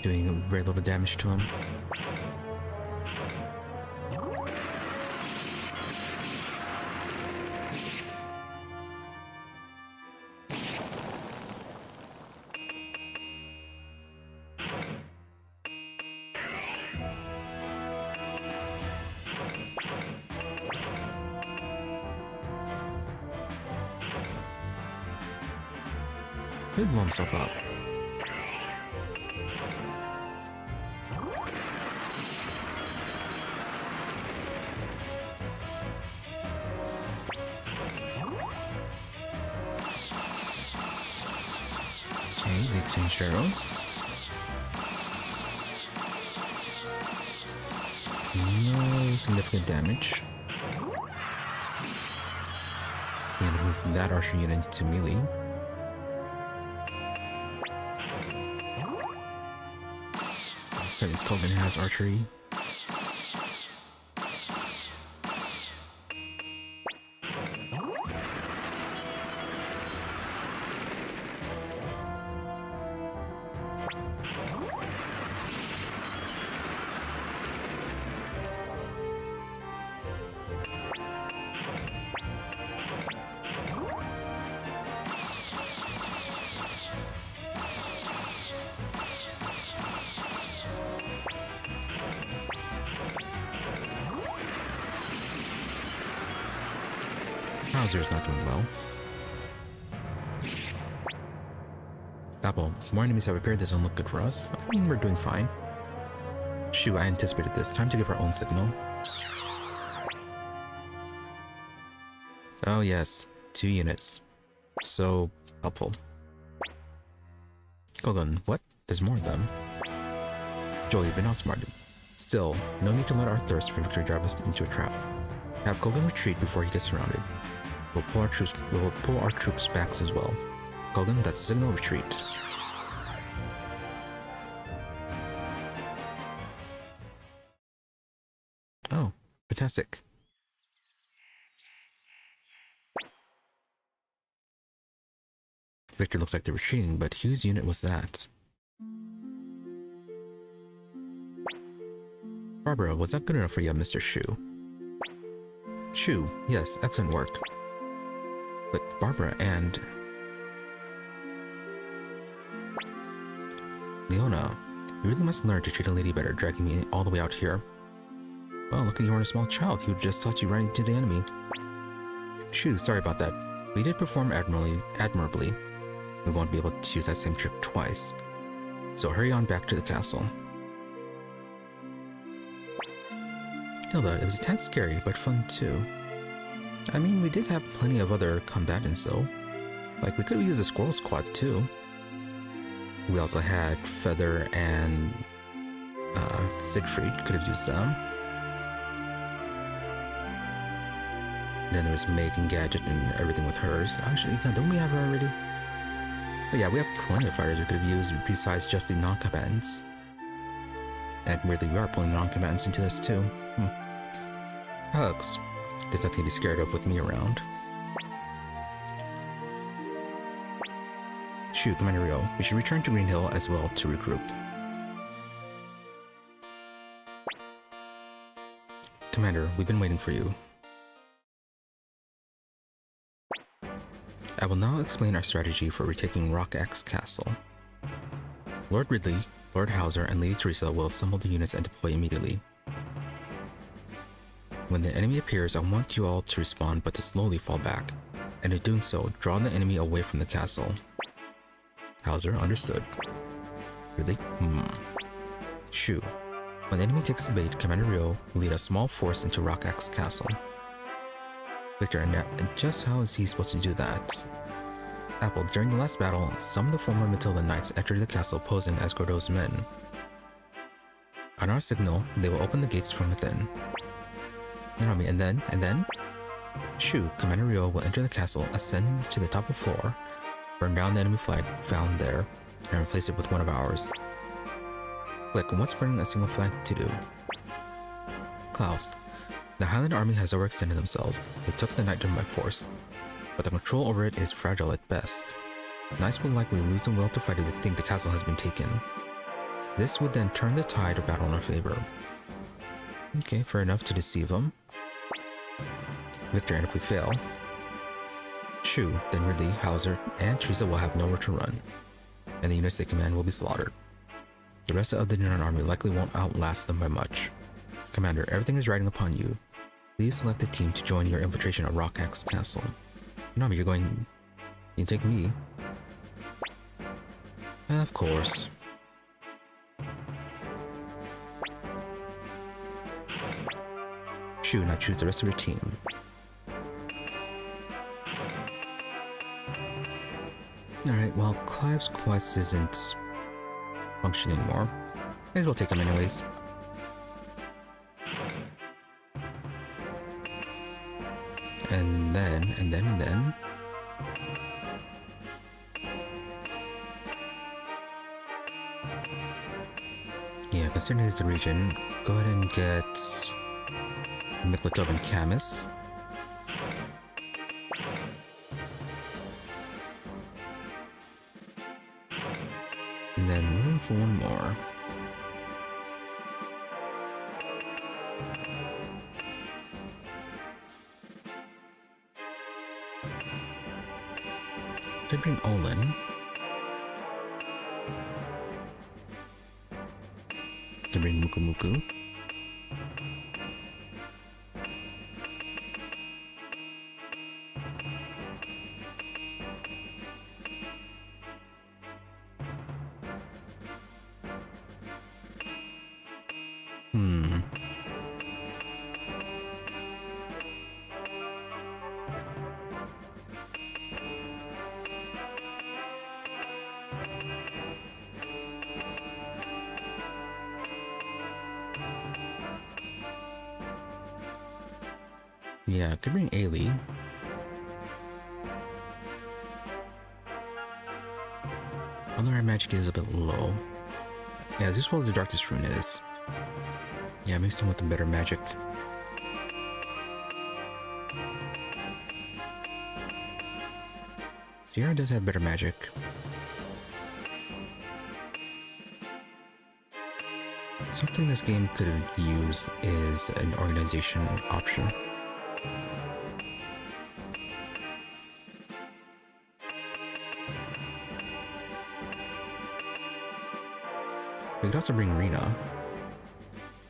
Doing very little damage to him. He'll blow himself up. Okay, they exchanged arrows. No significant damage. Yeah, they moved that archer unit to melee. Kogan has archery. Bowser's not doing well. Apple, more enemies have appeared. Doesn't look good for us. I mean, we're doing fine. Shoo, I anticipated this. Time to give our own signal. Oh yes, 2 units. So helpful. Kogan, what? There's more of them. Jowy, you've been outsmarted. Still, no need to let our thirst for victory drive us into a trap. Have Kogan retreat before he gets surrounded. We will pull our troops back as well. Kogan, that's a signal retreat. Oh, fantastic. Victor looks like they're retreating, but whose unit was that? Barbara, was that good enough for you, Mr. Shu? Shu, yes, excellent work. But Barbara and... Leona, you really must learn to treat a lady better, dragging me all the way out here. Well, look at you, weren't a small child who just taught you right into the enemy. Shu, sorry about that. We did perform admirably. We won't be able to use that same trick twice. So hurry on back to the castle. Hilda, it was a tad scary, but fun too. I mean, we did have plenty of other combatants though. Like, we could have used the Squirrel Squad too. We also had Feather and Siegfried, could have used them. then there's Meg and Gadget and everything with hers. Actually, don't we have her already? But yeah, we have plenty of fighters we could have used besides just the non-combatants. And weirdly, we are pulling non-combatants into this too. Hugs. There's nothing to be scared of with me around. Shoot, Commander Riou. We should return to Greenhill as well to regroup. Commander, we've been waiting for you. I will now explain our strategy for retaking Rock X Castle. Lord Ridley, Lord Hauser, and Lady Teresa will assemble the units and deploy immediately. When the enemy appears, I want you all to respond but to slowly fall back, and in doing so, draw the enemy away from the castle. Hauser, understood. Ridley? Shu. When the enemy takes the bait, Commander Riou will lead a small force into Rock X Castle. Victor, and just how is he supposed to do that? Apple, during the last battle, some of the former Matilda knights entered the castle posing as Gordeau's men. On our signal, they will open the gates from within. KONAMI, and then? Shu, Commander Riou will enter the castle, ascend to the top of the floor, burn down the enemy flag found there, and replace it with one of ours. Click, what's burning a single flag to do? Klaus, the Highland army has overextended themselves. They took the Knightdom by force, but the control over it is fragile at best. Knights will likely lose the will to fight if they think the castle has been taken. This would then turn the tide of battle in our favor. Okay, fair enough to deceive them. Victor, and if we fail, Shu, then Ridley, Hauser, and Teresa will have nowhere to run, and the units they command will be slaughtered. The rest of the Dunan army likely won't outlast them by much. Commander, everything is riding upon you. Please select a team to join your infiltration of Rock X Castle. KONAMI, you're going... You take me. Of course. Shu, now choose the rest of your team. Alright, well, Clive's quest isn't functioning anymore. May as well take him anyways. And then... Yeah, considering it's the region, go ahead and get Miklatov and Camus. And then room for one more. Could bring Olin. Could bring Muku Muku. Yeah, could bring Ailey. Although our magic is a bit low. Yeah, as useful as the Darkest Rune is. Yeah, maybe someone with a better magic. Sierra does have better magic. Something this game could use is an organization option. We could also bring Rena.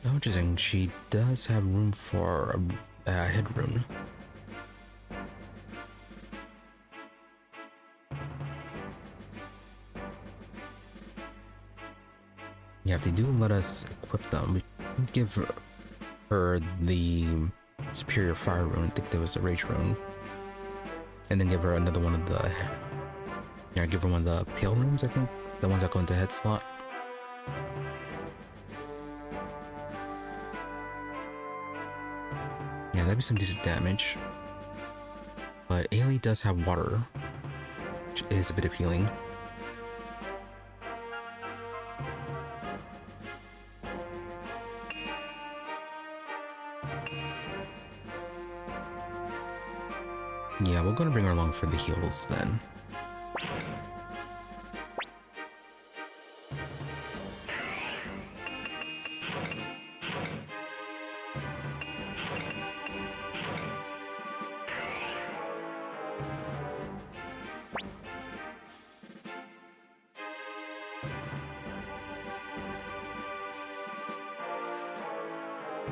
Oh, interesting. She does have room for a head rune. Yeah, if they do let us equip them, we can give her the superior fire rune. I think there was a rage rune. And then give her another one of the... Yeah, give her one of the pale runes, I think. The ones that go into head slot. Yeah, that'd be some decent damage. But Ailey does have water, which is a bit appealing. Yeah, we're gonna bring her along for the heals then.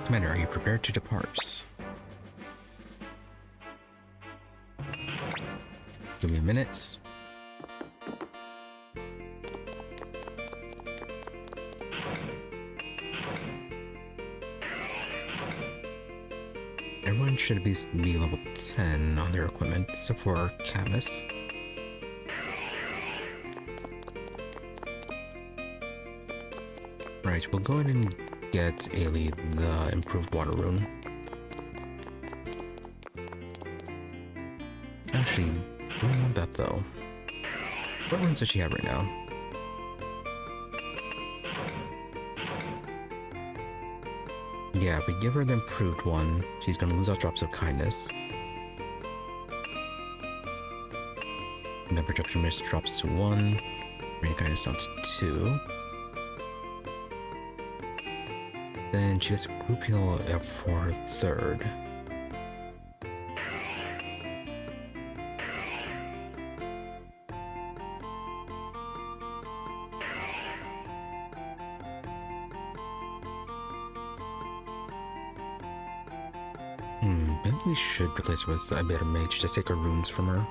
Commander, are you prepared to depart? Give me a minute. Everyone should at least be level 10 on their equipment, except for Camus. Right, we'll go ahead and get Ailey the improved water rune. Actually, we don't want that though. What runes does she have right now? Yeah, if we give her the improved one, she's gonna lose out drops of kindness. And then perception miss drops to 1. Rain kindness down to 2. Then she gets a group heal for her 3rd. Maybe we should replace her with a better mage, just take her runes from her.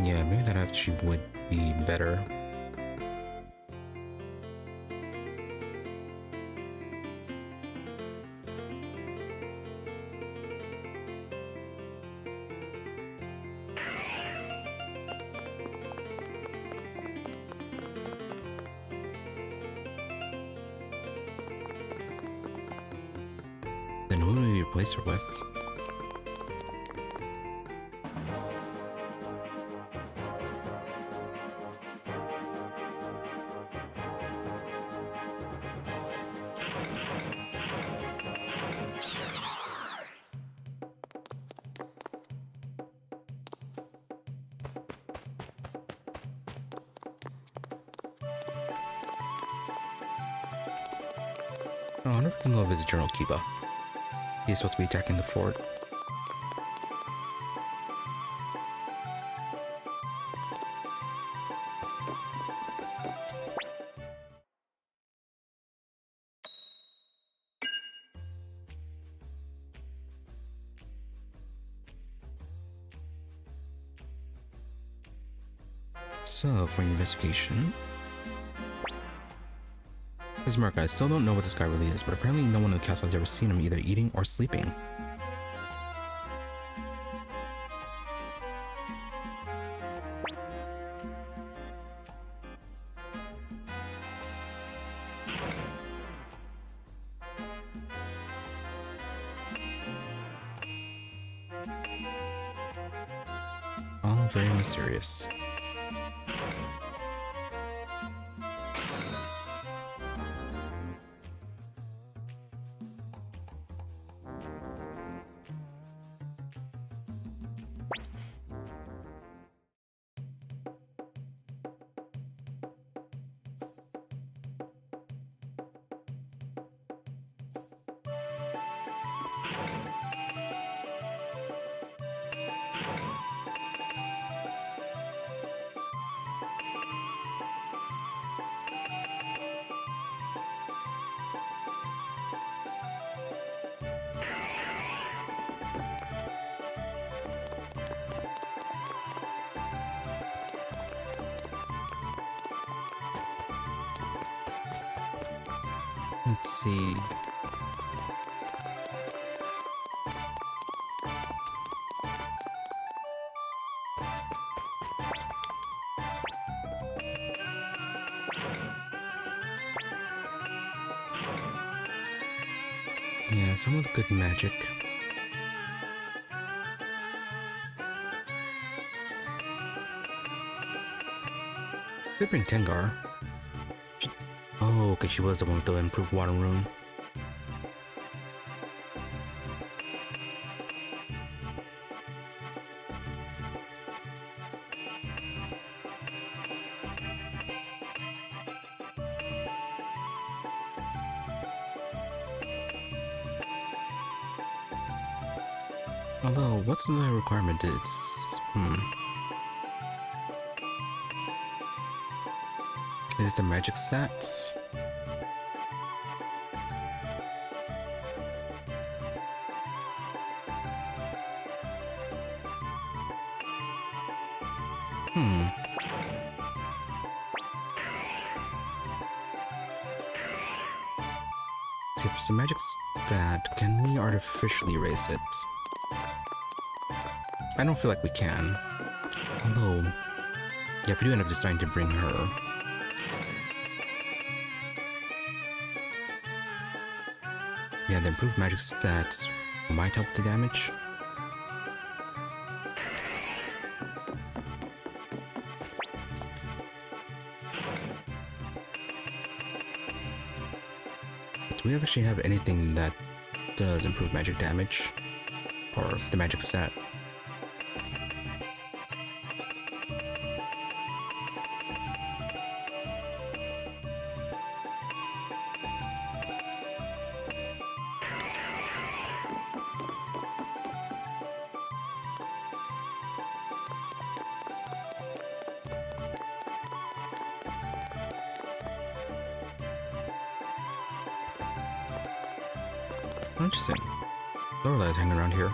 Yeah, maybe that actually would be better. Then who do we replace her with? Oh, I wonder if we can go visit General Kiba. He's supposed to be attacking the fort. So, for investigation. This Mark, I still don't know what this guy really is, but apparently no one in the castle has ever seen him either eating or sleeping. All very mysterious. Let's see. Yeah, some with good magic. Could bring Tengar. Oh, okay, she was the one with the improved water rune. Although, what's the requirement? It's... Is it the magic stats? See, if it's a magic stat, can we artificially raise it? I don't feel like we can. Although, yeah, if we do end up deciding to bring her. Yeah, the improved magic stats might help the damage. Do we actually have anything that does improve magic damage? Or the magic stat? Interesting. Lorelai's hanging around here.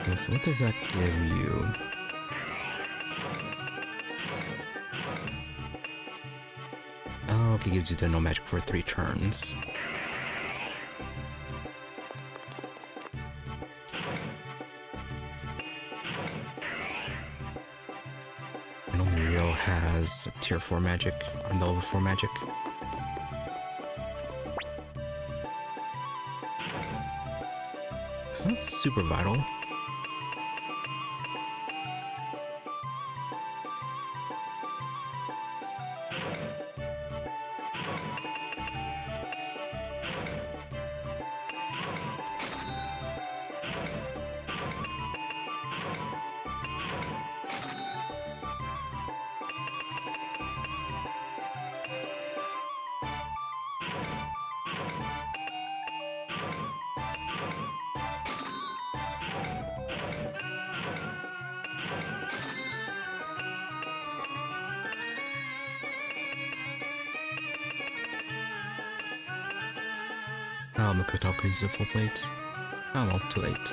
Okay, so what does that give you? Oh, okay, gives you the no magic for 3 turns. And only Riou has tier 4 magic, or level 4 magic. It's not super vital. I'm a cut off because of full plate. Oh well, too late.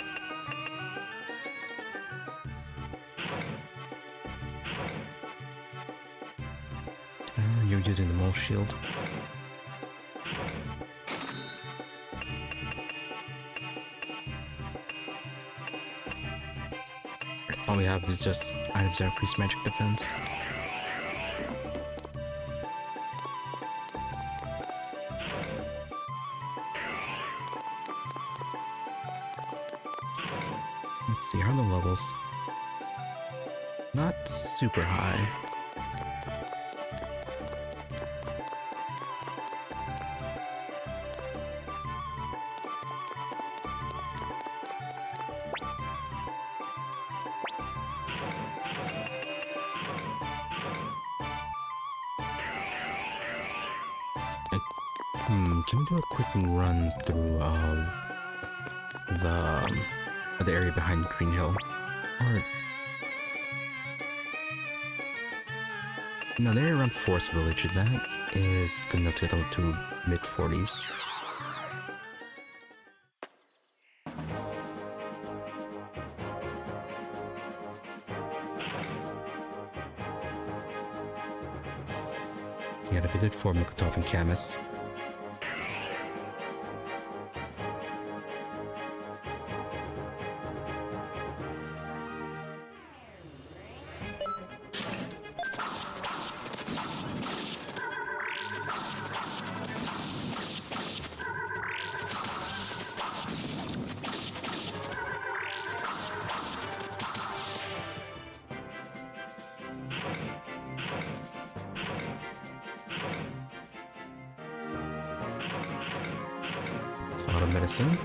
You're using the mole shield. All we have is just items that increase magic defense. Let's see, how are the levels? Not super high. Can we do a quick run through the area behind Greenhill? Or no, the area around Forest Village. That is good enough to get them to mid-40s. Yeah, that'd be good for Mokotov and Camus. It's a lot of medicine.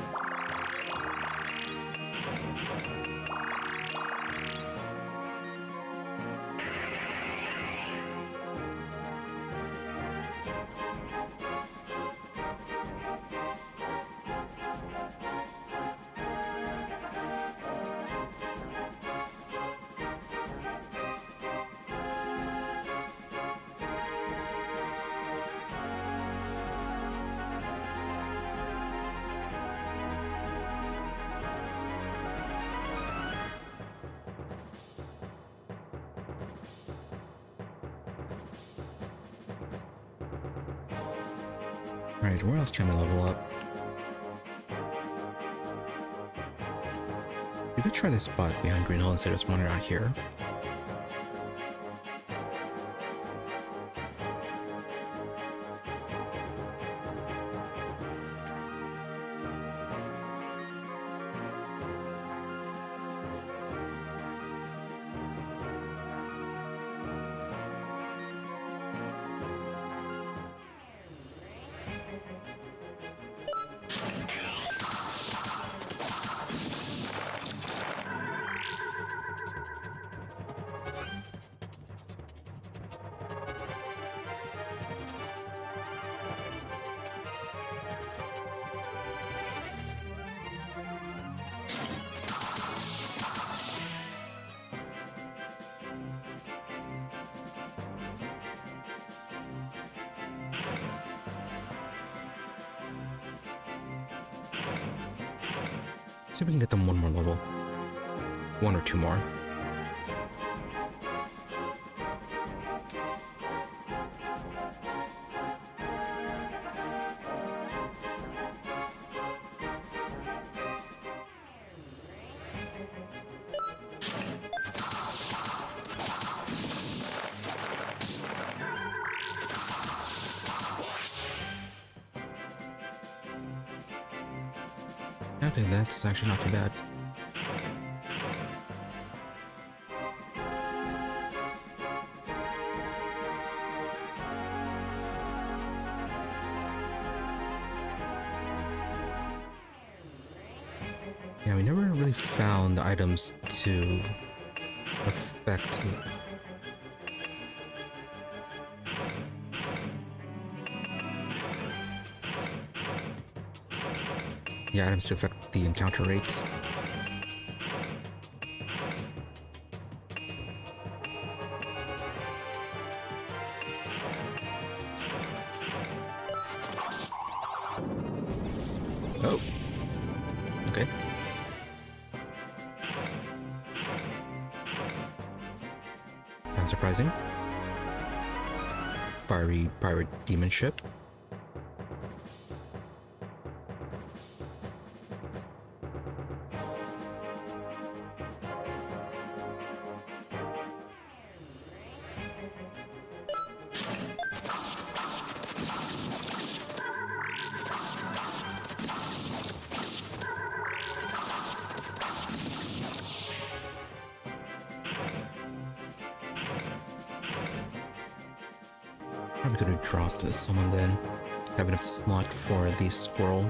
Alright, where else can we level up? We could try this spot behind Greenhill instead of just wander out here. See if we can get them one more level. One or two more. Okay, that's actually not too bad. Yeah, we never really found the items to affect items to affect the encounter rates. Oh. Okay. Unsurprising. Fiery pirate demon ship. Probably could have dropped someone then. Have enough slot for the squirrel.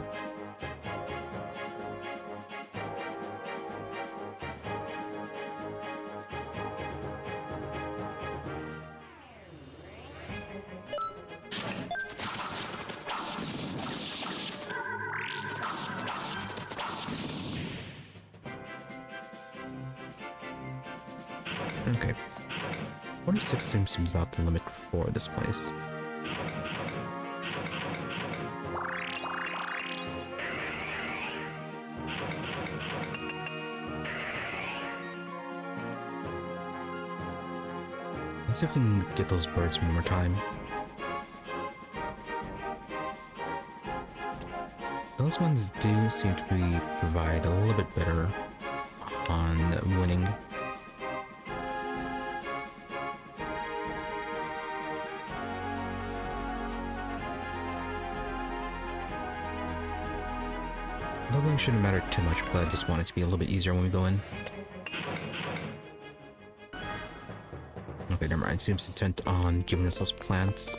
Okay. 46 seems to be about the limit for this place. Let's see if we can get those birds one more time. those ones do seem to provide a little bit better on winning. Leveling shouldn't matter too much, but I just want it to be a little bit easier when we go in. Okay, never mind. Seems intent on giving us those plants.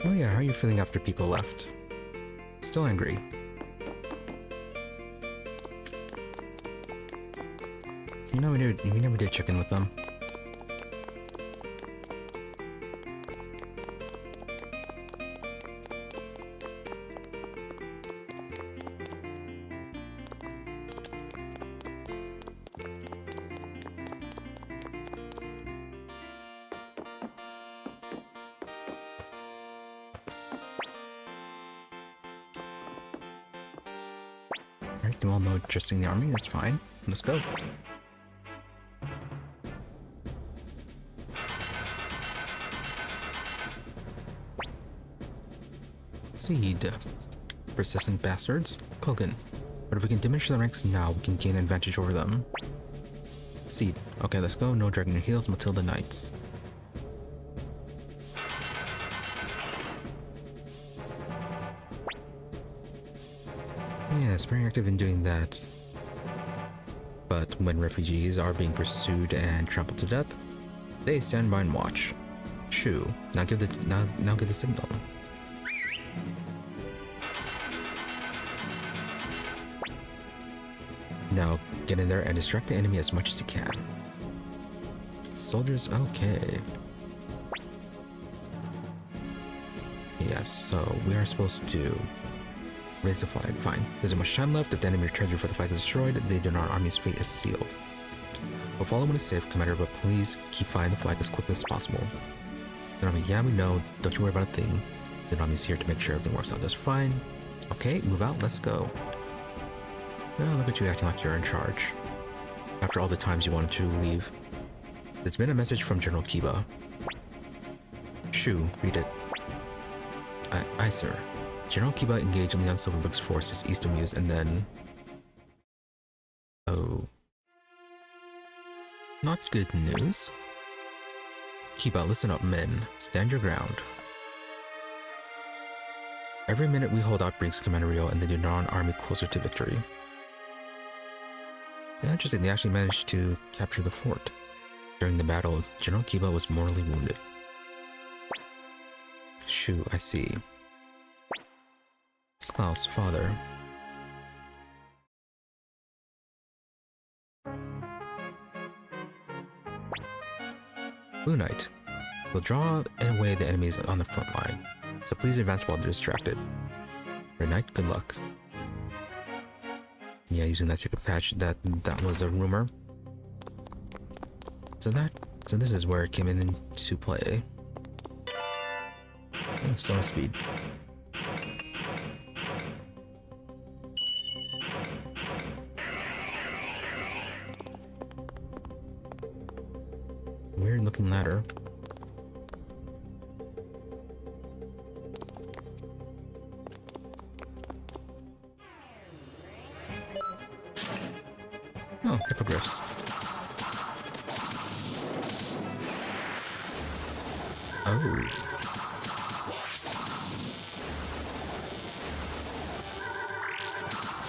Oh yeah, how are you feeling after Pico left? Still angry. You know, we never did check in with them. Alright, dual mode adjusting the army, that's fine. Let's go. Seed. Persistent bastards. Kogan. But if we can diminish the ranks now, we can gain advantage over them. Seed. Okay, let's go. No Dragon Heals, Matilda Knights. Yeah, it's very active in doing that. But when refugees are being pursued and trampled to death, they stand by and watch. Shoo. Now give the signal. Now get in there and distract the enemy as much as you can. Soldiers, okay. Yes, so we are supposed to raise the flag. Fine. There isn't much time left. If the enemy returns before the flag is destroyed, the Dunan army's fate is sealed. We'll follow when it's safe, Commander, but please keep flying the flag as quickly as possible. Dunan, yeah, we know. Don't you worry about a thing. The army's here to make sure everything works out just fine. Okay, move out. Let's go. Oh, look at you acting like you're in charge. After all the times you wanted to leave. There's been a message from General Kiba. Shoo, read it. Aye, sir. General Kiba engaged in Leon Silverberg's forces east of Muse and then... Oh. Not good news? Kiba, listen up, men. Stand your ground. Every minute we hold out brings Commander Riou and the Dunan army closer to victory. Interesting, they actually managed to capture the fort. During the battle, General Kiba was mortally wounded. Shoo, I see. Klaus, father. Blue Knight. We'll draw away the enemies on the front line, so please advance while they're distracted. Red Knight, good luck. Yeah, using that secret patch, that was a rumor. So this is where it came into play. Oh, solar speed. Weird looking ladder. Oh, hippogriffs. Oh.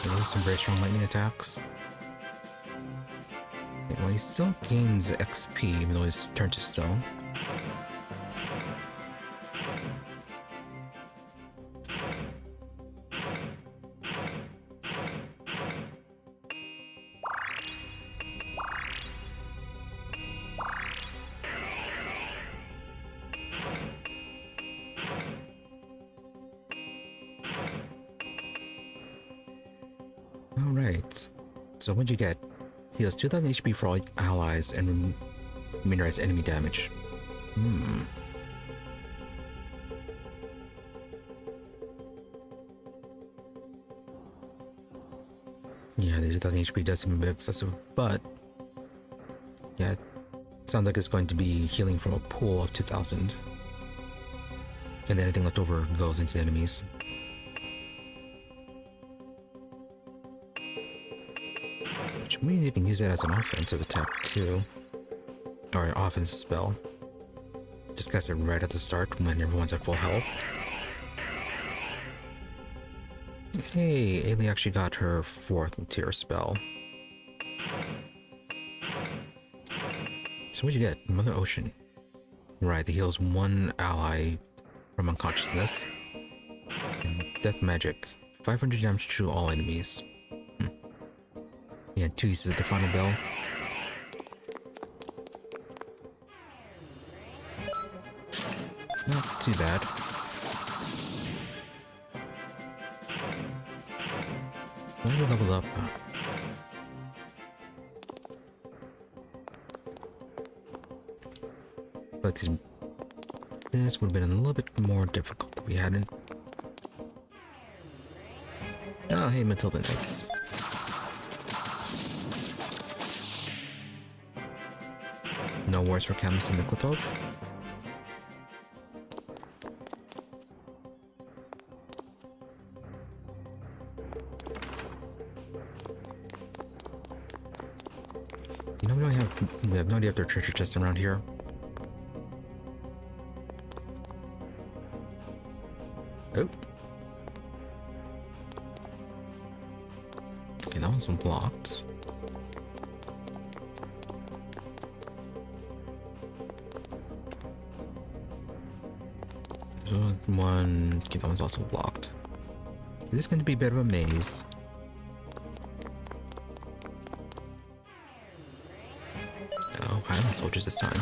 Those are some very strong lightning attacks. Okay, well, he still gains XP even though he's turned to stone. Alright, so what'd you get? Heals 2000 HP for all allies and minimize enemy damage. Yeah, the 2000 HP does seem a bit excessive, but yeah, it sounds like it's going to be healing from a pool of 2000. And then anything left over goes into the enemies. Which means you can use it as an offensive attack too. Or an offensive spell. Just cast it right at the start when everyone's at full health. Hey, Ailey actually got her 4th tier spell. So what'd you get? Mother Ocean. Right, it heals 1 ally from unconsciousness. And Death Magic. 500 damage to all enemies. Yeah, 2 uses of the final bell. Not too bad. Let me level up. But this would have been a little bit more difficult if we hadn't. Oh, hey, Matilda Knights. No worries for Camus and Miklatov. You know, we have no idea if there are treasure chests around here. Oh. Okay, that one's blocked. There's one. Okay, that one's also blocked. This is going to be a bit of a maze. Oh, Highland soldiers this time.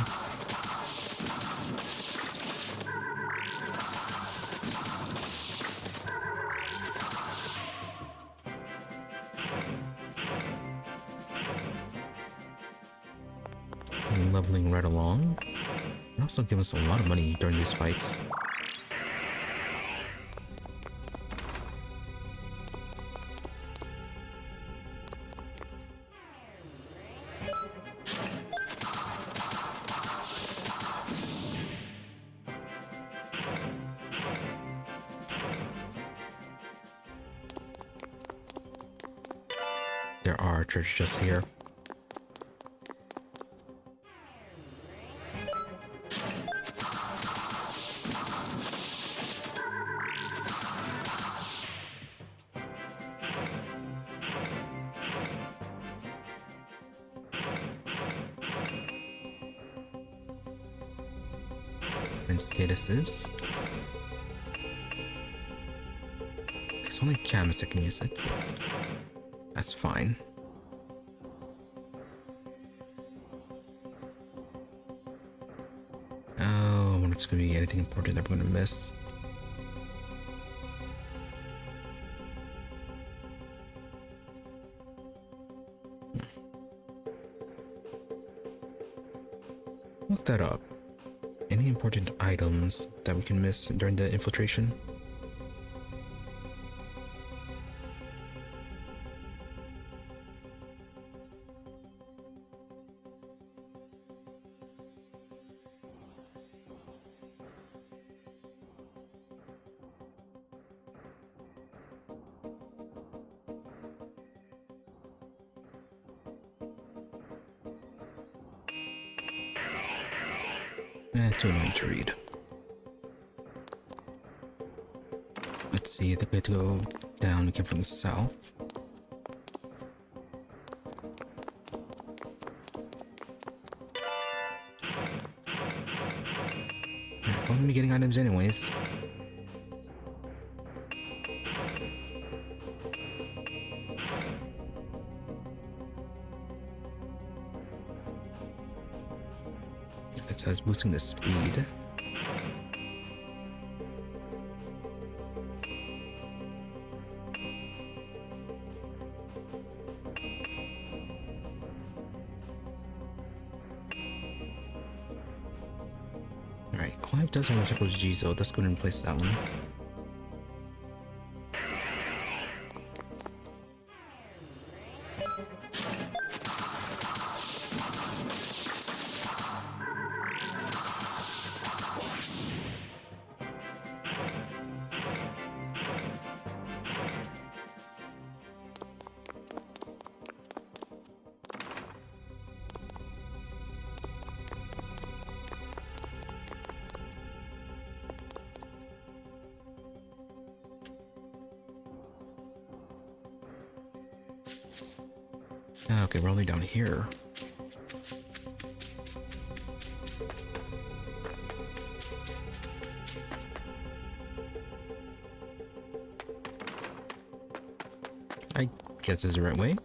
Leveling right along. They also give us a lot of money during these fights. There are treasure chests here. And statuses. It's only Camus that can use it. That's fine. Oh, I wonder if it's gonna be anything important that we're gonna miss. Look that up. Any important items that we can miss during the infiltration? Too annoying to read. Let's see, I think we have to go down. We came from the south. I'm gonna be getting items anyways. It says boosting the speed. Alright, Clive does have the Circle of Jizo. Let's go ahead and place that one. Okay, we're only down here. I guess this is the right way.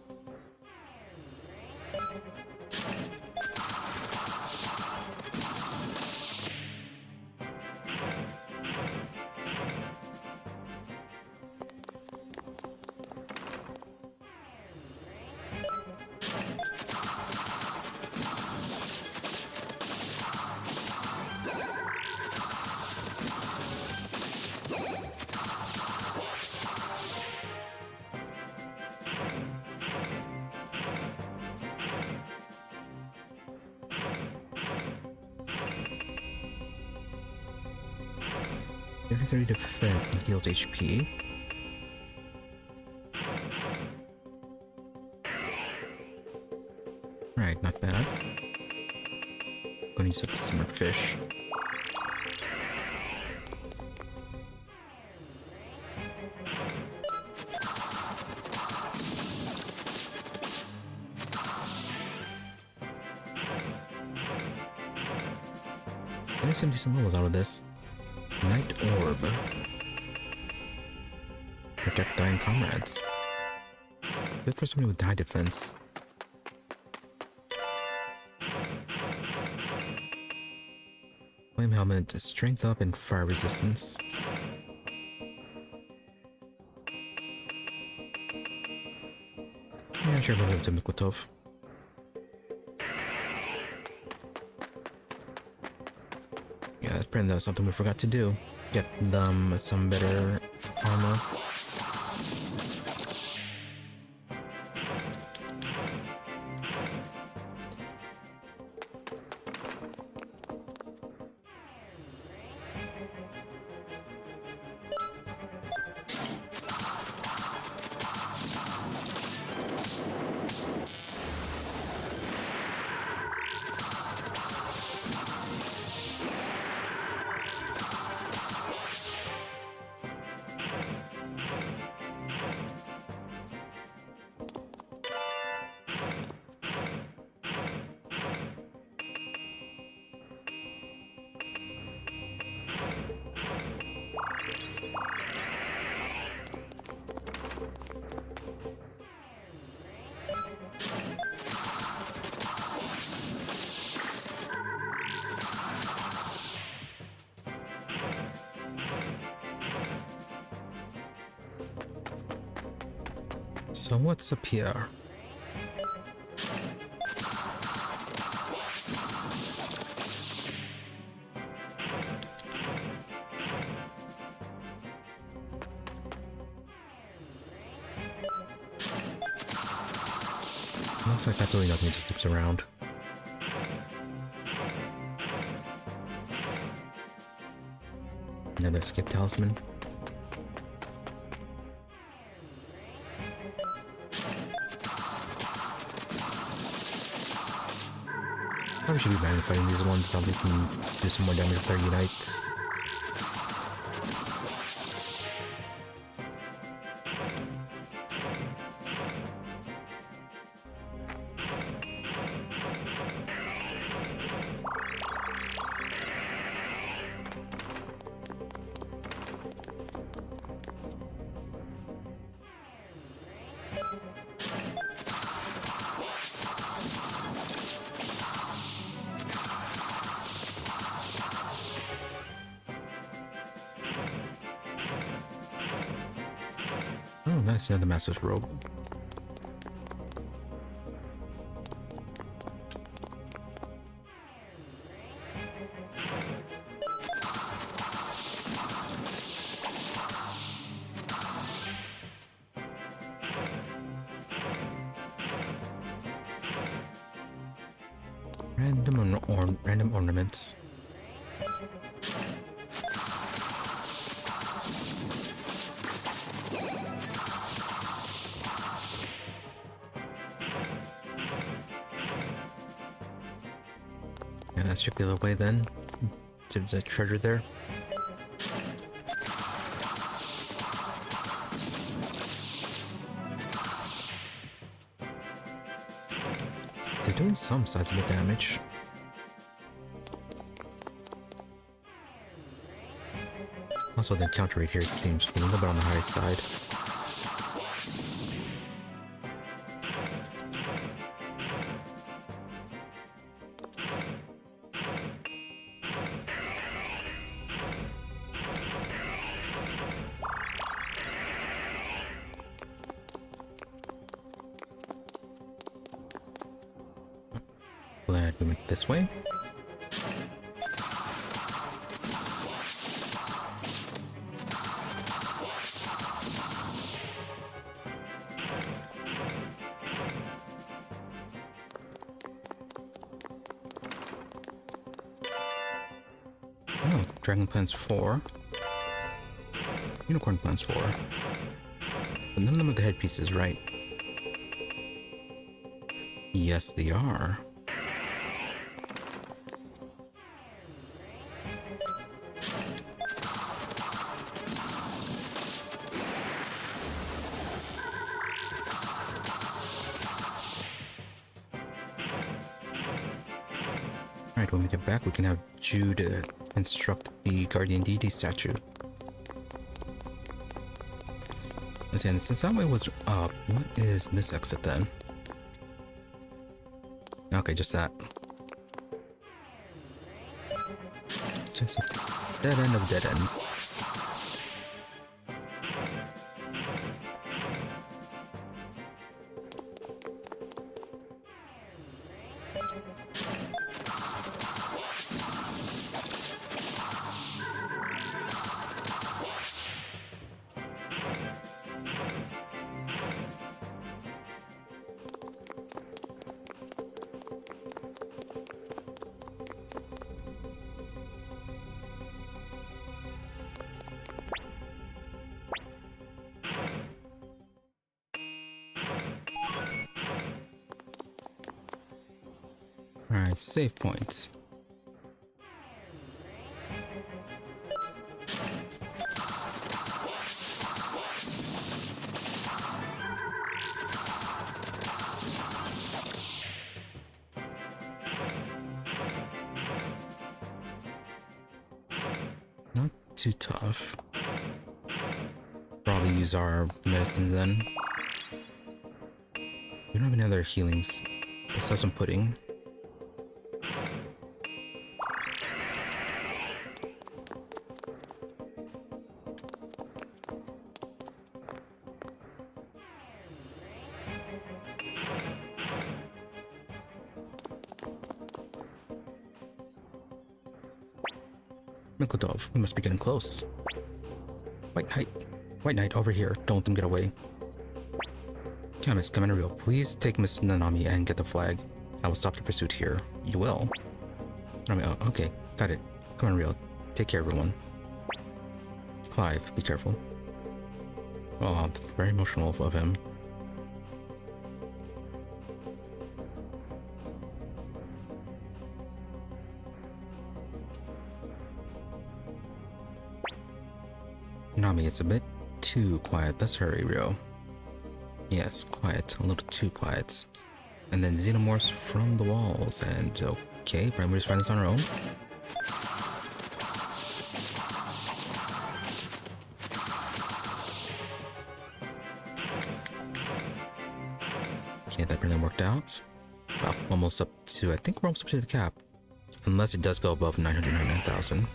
.30 defense and heals HP. Right, not bad. Gonna use up the simmered fish. I get some decent levels out of this. Night Orb. Protect dying comrades. Good for somebody with high defense. Flame helmet, strength up and fire resistance. Yeah, sure, I'm gonna give it to Miklatov. Yeah, that's probably something we forgot to do. Get them some better armor. So what's up here? Looks like absolutely nothing, just loops around. Another skip talisman. Probably should be magnifying these ones so we can do some more damage with our unites. Oh, nice, another master's robe. Random ornaments. And let's check the other way then. There's a treasure there. doing some sizable damage. Also, the encounter rate here seems a little bit on the high side. Glad we went this way. Oh, Dragon Plants 4. Unicorn Plants 4. But none of them are the headpieces, right? Yes, they are. Alright, when we get back, we can have Jude construct the Guardian Deity statue. Let's see, and since that way was up, what is this exit then? Okay, just that. Just a dead end of dead ends. Alright, save points. Not too tough. Probably use our medicines then. We don't have any other healings. Let's have some pudding. Mikladov, we must be getting close. White Knight, over here. Don't let them get away. Chemist, Commander Riou, please take Miss Nanami and get the flag. I will stop the pursuit here. You will? Oh, okay, got it. Commander Riou, take care, everyone. Clive, be careful. Oh, very emotional of him. Nami, it's a bit too quiet. Let's hurry, Riou. Yes, quiet. A little too quiet. And then xenomorphs from the walls. And okay, Prime, we're just find this on our own. Okay, that really worked out. Well, almost up to, I think we're almost up to the cap. Unless it does go above 999,000.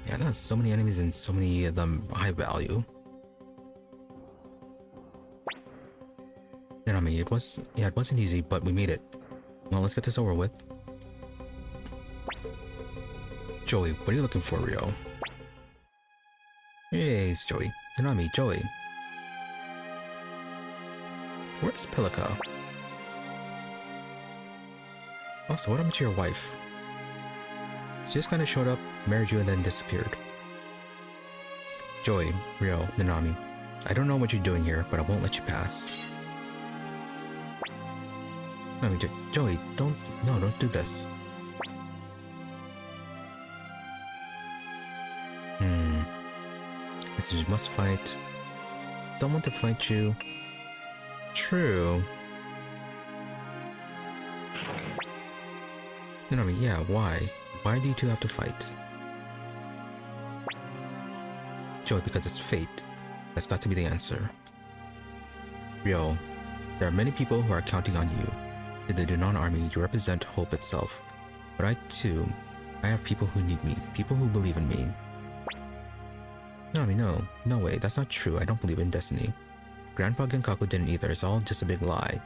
Yeah, there's so many enemies and so many of them high value. And I mean, it wasn't easy, but we made it. Well, let's get this over with. Jowy, what are you looking for, Riou? Hey, it's Jowy. Konami, Jowy. Where's Pilika? Also, what happened to your wife? She just kind of showed up, married you, and then disappeared. Jowy, Riou, Nanami. I don't know what you're doing here, but I won't let you pass. I mean, Jowy, don't do this. This is must fight. Don't want to fight you. True. No, I mean, yeah, why? Why do you two have to fight? Joey, because it's fate. That's got to be the answer. Riou, there are many people who are counting on you. In the Dunan army, you represent hope itself. But I, too, I have people who need me, people who believe in me. No, I mean, no way, that's not true. I don't believe in destiny. Grandpa Genkaku didn't either. It's all just a big lie.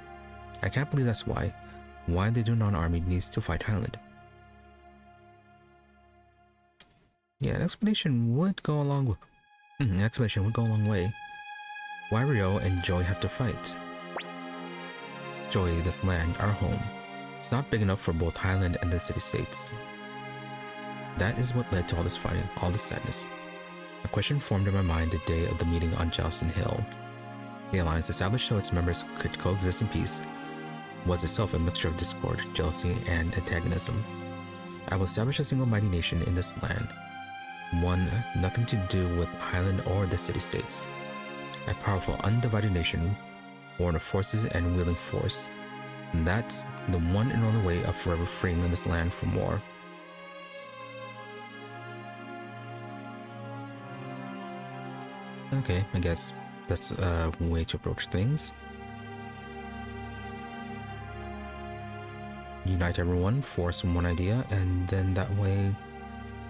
I can't believe that's why the Dunan army needs to fight Highland. Yeah, an explanation would go a long way. Why Riou and Jowy have to fight? Jowy, this land, our home, it's not big enough for both Highland and the city-states. That is what led to all this fighting, all this sadness. A question formed in my mind the day of the meeting on Jowston Hill. The alliance established so its members could coexist in peace was itself a mixture of discord, jealousy, and antagonism. I will establish a single mighty nation in this land. One, nothing to do with Highland or the city-states. A powerful, undivided nation, born of forces and wielding force. And that's the one and only way of forever freeing this land from war. Okay, I guess that's a way to approach things. Unite everyone, force one idea, and then that way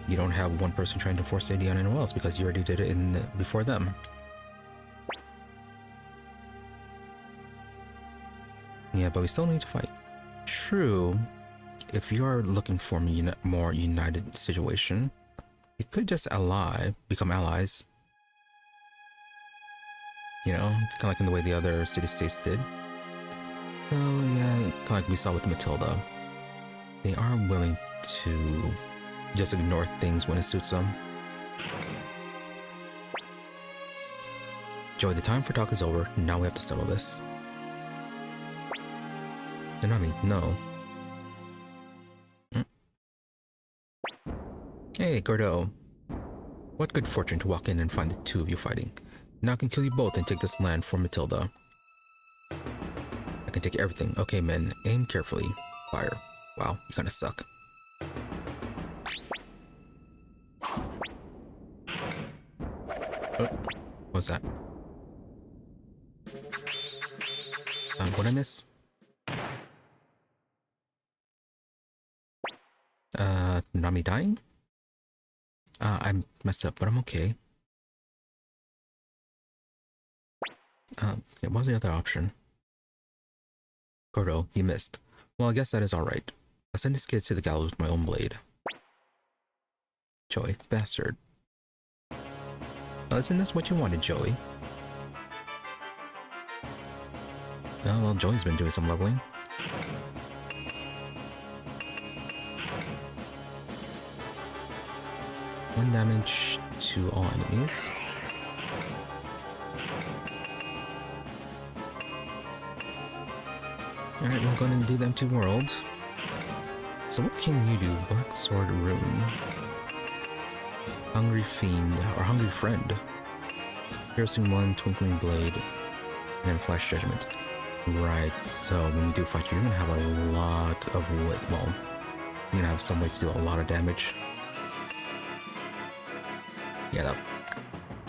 you don't have one person trying to force the idea on anyone else because you already did it before them. Yeah, but we still need to fight. True, if you are looking for a more united situation, you could just become allies. You know, kind of like in the way the other city-states did. So yeah, kind of like we saw with Matilda. They are willing to just ignore things when it suits them. Joey, the time for talk is over. Now we have to settle this. KONAMI, no. Hey, Gordo. What good fortune to walk in and find the two of you fighting. Now I can kill you both and take this land for Matilda. I can take everything. Okay, men, aim carefully. Fire. Wow, you kinda suck. Oh, what was that? What'd I miss? Nami dying? I messed up, but I'm okay. Okay, what was the other option? Gordo, you missed. Well, I guess that is alright. I'll send this kid to the gallows with my own blade. Jowy, bastard. Well, isn't this what you wanted, Jowy? Oh, well, Joey's been doing some leveling. One damage to all enemies. Alright, we're going to do the empty world. So what can you do? Black Sword Rune. Hungry Fiend, or Hungry Friend. Piercing One, Twinkling Blade, and then Flash Judgment. Right, so when we do fight you, you're going to have a lot of weight. Well, you're going to have some ways to do a lot of damage. Yeah, that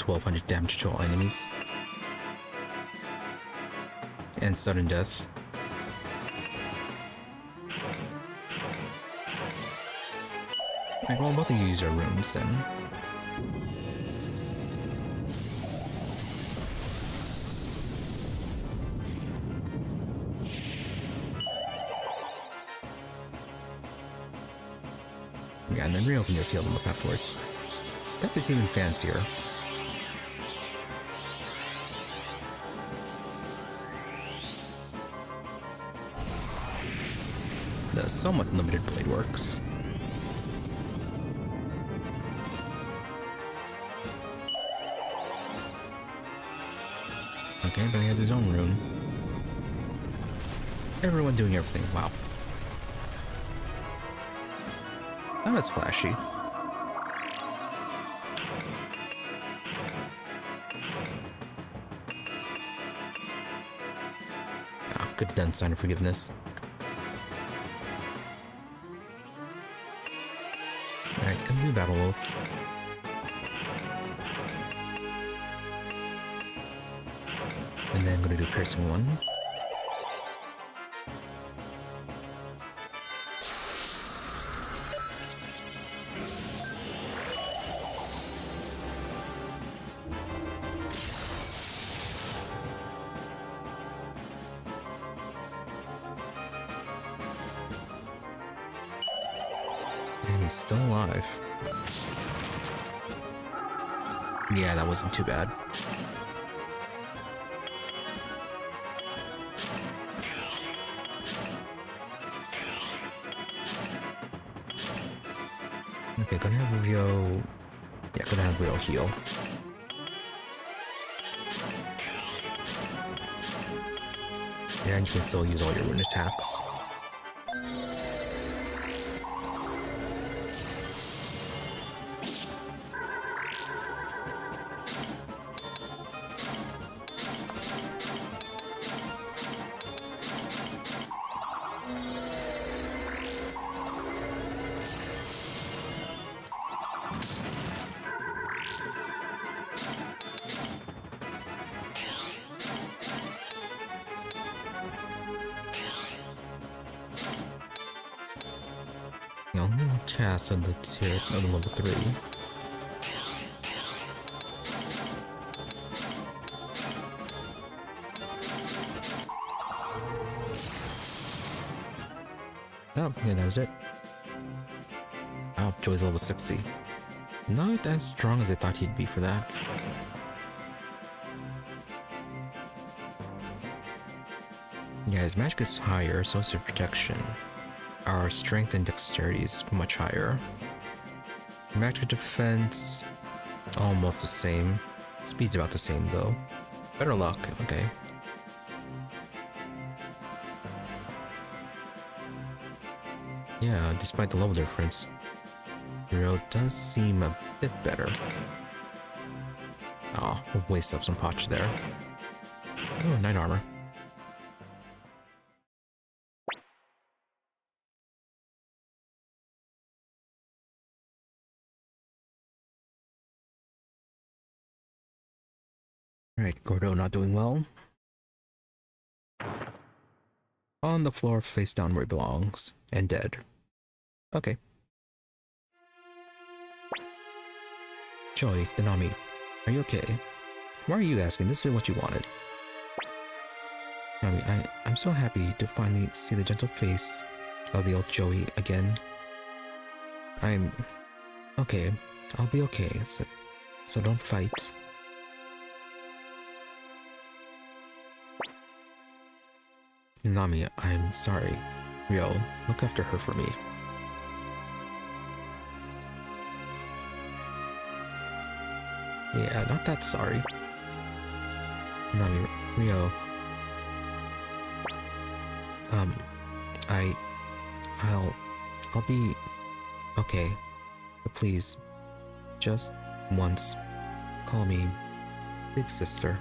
1200 damage to all enemies. And sudden death. Alright, well, both of you use your runes then. Yeah, and then Riou can just heal them up afterwards. That is even fancier. The somewhat limited blade works. Okay, but he has his own rune. Everyone doing everything, wow. That was flashy. could have done sign of forgiveness. Alright, gonna do battle oath. And then I'm gonna do piercing one. And he's still alive. Yeah, that wasn't too bad. Okay, gonna have Riou. Yeah, gonna have Riou heal. Yeah, and you can still use all your wind attacks. Now, new task on the tier on the level 3. Oh, yeah, that was it. Oh, Jowy's level 60. Not as strong as I thought he'd be for that. Yeah, his magic is higher, so is his protection. Our strength and dexterity is much higher. Magic defense, almost the same. Speed's about the same though. Better luck, okay. Yeah, despite the level difference, Riou does seem a bit better. Aw, we'll waste up some posture there. Oh, 9 armor. Alright, Gordo not doing well. On the floor, face down where he belongs, and dead. Okay. Jowy, KONAMI, are you okay? Why are you asking? This is what you wanted. KONAMI, I'm so happy to finally see the gentle face of the old Jowy again. I'm... okay, I'll be okay, so don't fight. KONAMI, I'm sorry. Riou, look after her for me. Yeah, not that sorry. KONAMI, Riou. I'll be okay. But please, just once, call me Big Sister.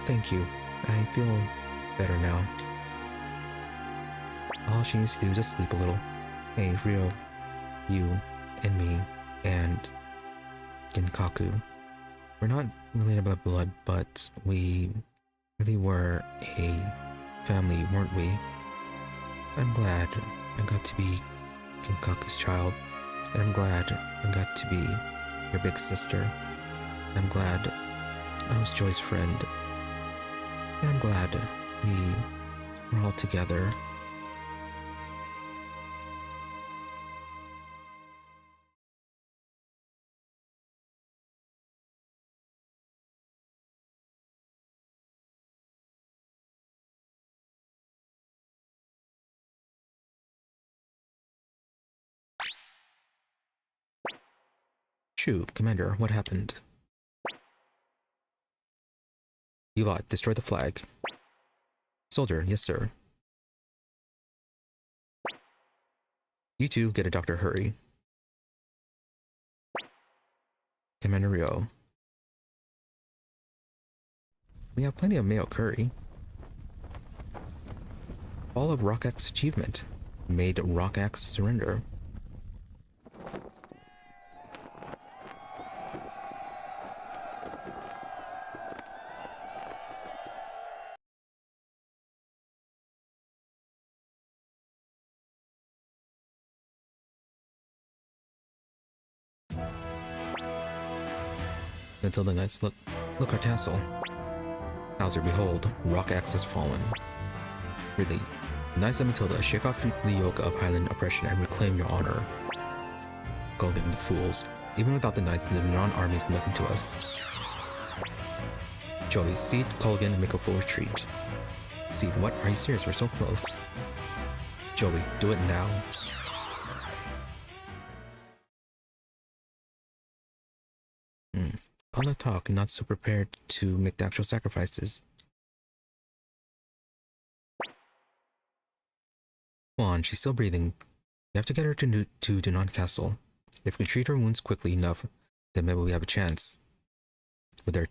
Thank you. I feel better now. All she needs to do is just sleep a little. Hey, Riou, you, and me, and Genkaku. We're not related by blood, but we really were a family, weren't we? I'm glad I got to be Genkaku's child, and I'm glad I got to be your big sister. I'm glad I was Joy's friend. And I'm glad we were all together. Shoo, Commander, what happened? You lot, destroy the flag. Soldier, yes sir. You two, get a doctor, hurry. Commander Riou. We have plenty of mayo curry. All of Rock Axe achievement. Made Rock Axe surrender. Until the knights look our tassel. Hauser, behold, Rock Axe has fallen. Really, knights of Matilda, shake off the yoke of Highland oppression and reclaim your honor. Culligan, the fools. Even without the knights, the Dunan army is nothing to us. Jowy, Seed, Culligan, and make a full retreat. Seed, what? Are you serious? We're so close. Jowy, do it now. All that talk, not so prepared to make the actual sacrifices. Come on, she's still breathing. We have to get her to Dunan Castle. If we treat her wounds quickly enough, then maybe we have a chance. But there are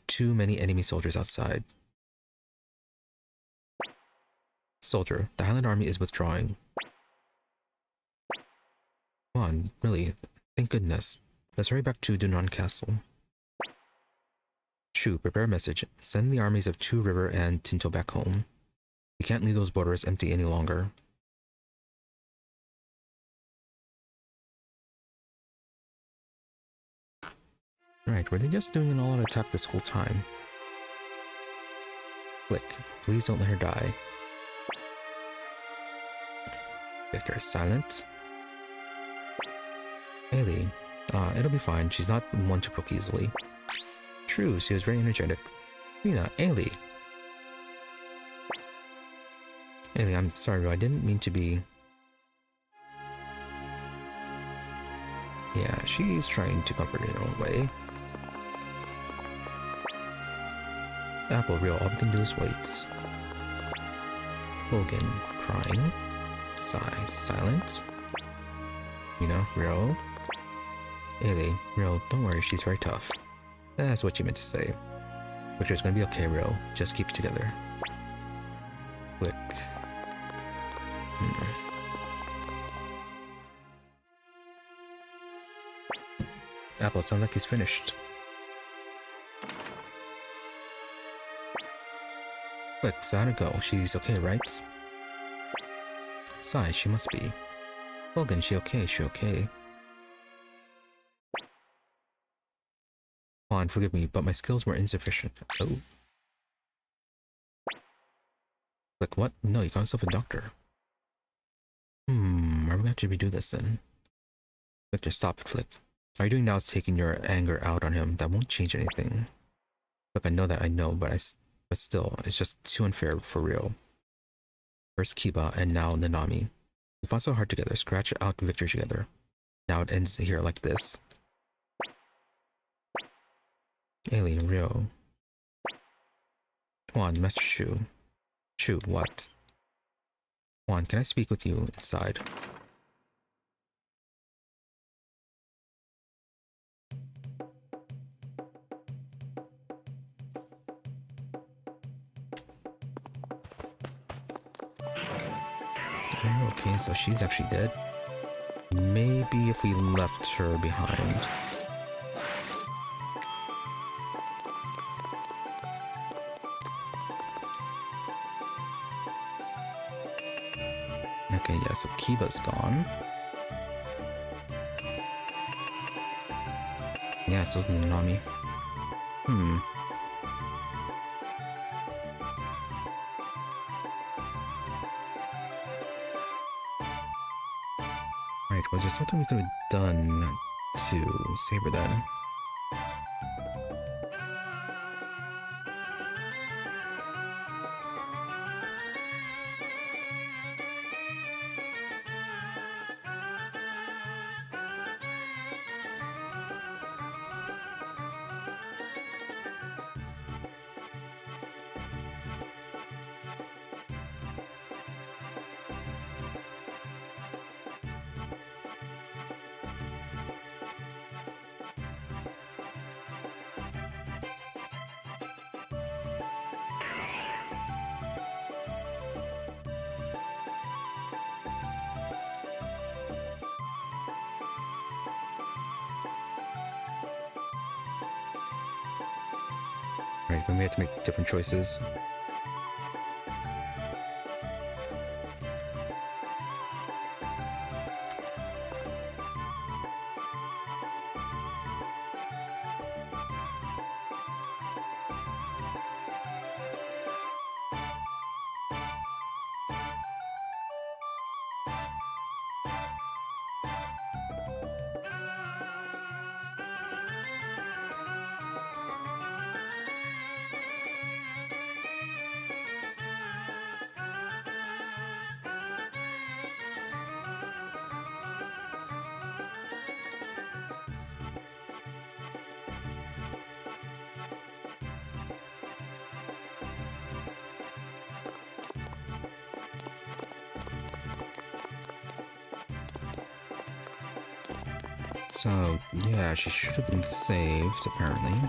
too many enemy soldiers outside. Soldier, the Highland army is withdrawing. Come on, really, thank goodness. Let's hurry back to Dunan Castle. Shu, prepare a message. Send the armies of Two River and Tinto back home. We can't leave those borders empty any longer. Right, were they just doing an all-out attack this whole time? Click. Please don't let her die. Victor is silent. Haley. It'll be fine. She's not one to brook easily. True, she was very energetic. Rena, Ailey. Ailey, I'm sorry, I didn't mean to be... Yeah, she's trying to comfort in her own way. Apple, Riou, all we can do is wait. Logan, crying. Sigh, silent. Riou. Ailey, Riou, don't worry, she's very tough. That's what you meant to say. Victor's gonna be okay, Riou. Just keep it together. Click. Apple, sounds like he's finished. Click, so how'd it go? She's okay, right? Sigh, she must be. Logan, she okay, she okay. Come on, forgive me, but my skills were insufficient. Oh. Like, what? No, you got yourself a doctor. Are we gonna have to redo this then? Victor, stop it, Flick. All you're doing now is taking your anger out on him. That won't change anything. Look, I know, but still, it's just too unfair for Riou. First Kiba, and now Nanami. We fought so hard together, scratch out victory together. Now it ends here like this. Alien Riou. Come on, Master Shu. Shu, what? Juan, can I speak with you inside? Okay, so she's actually dead. Maybe if we left her behind. Okay, yeah, so Kiba's gone. Yeah, so's Nanami. Right, was there something we could have done to save her then? Right, when we had to make different choices. So, yeah, she should have been saved, apparently.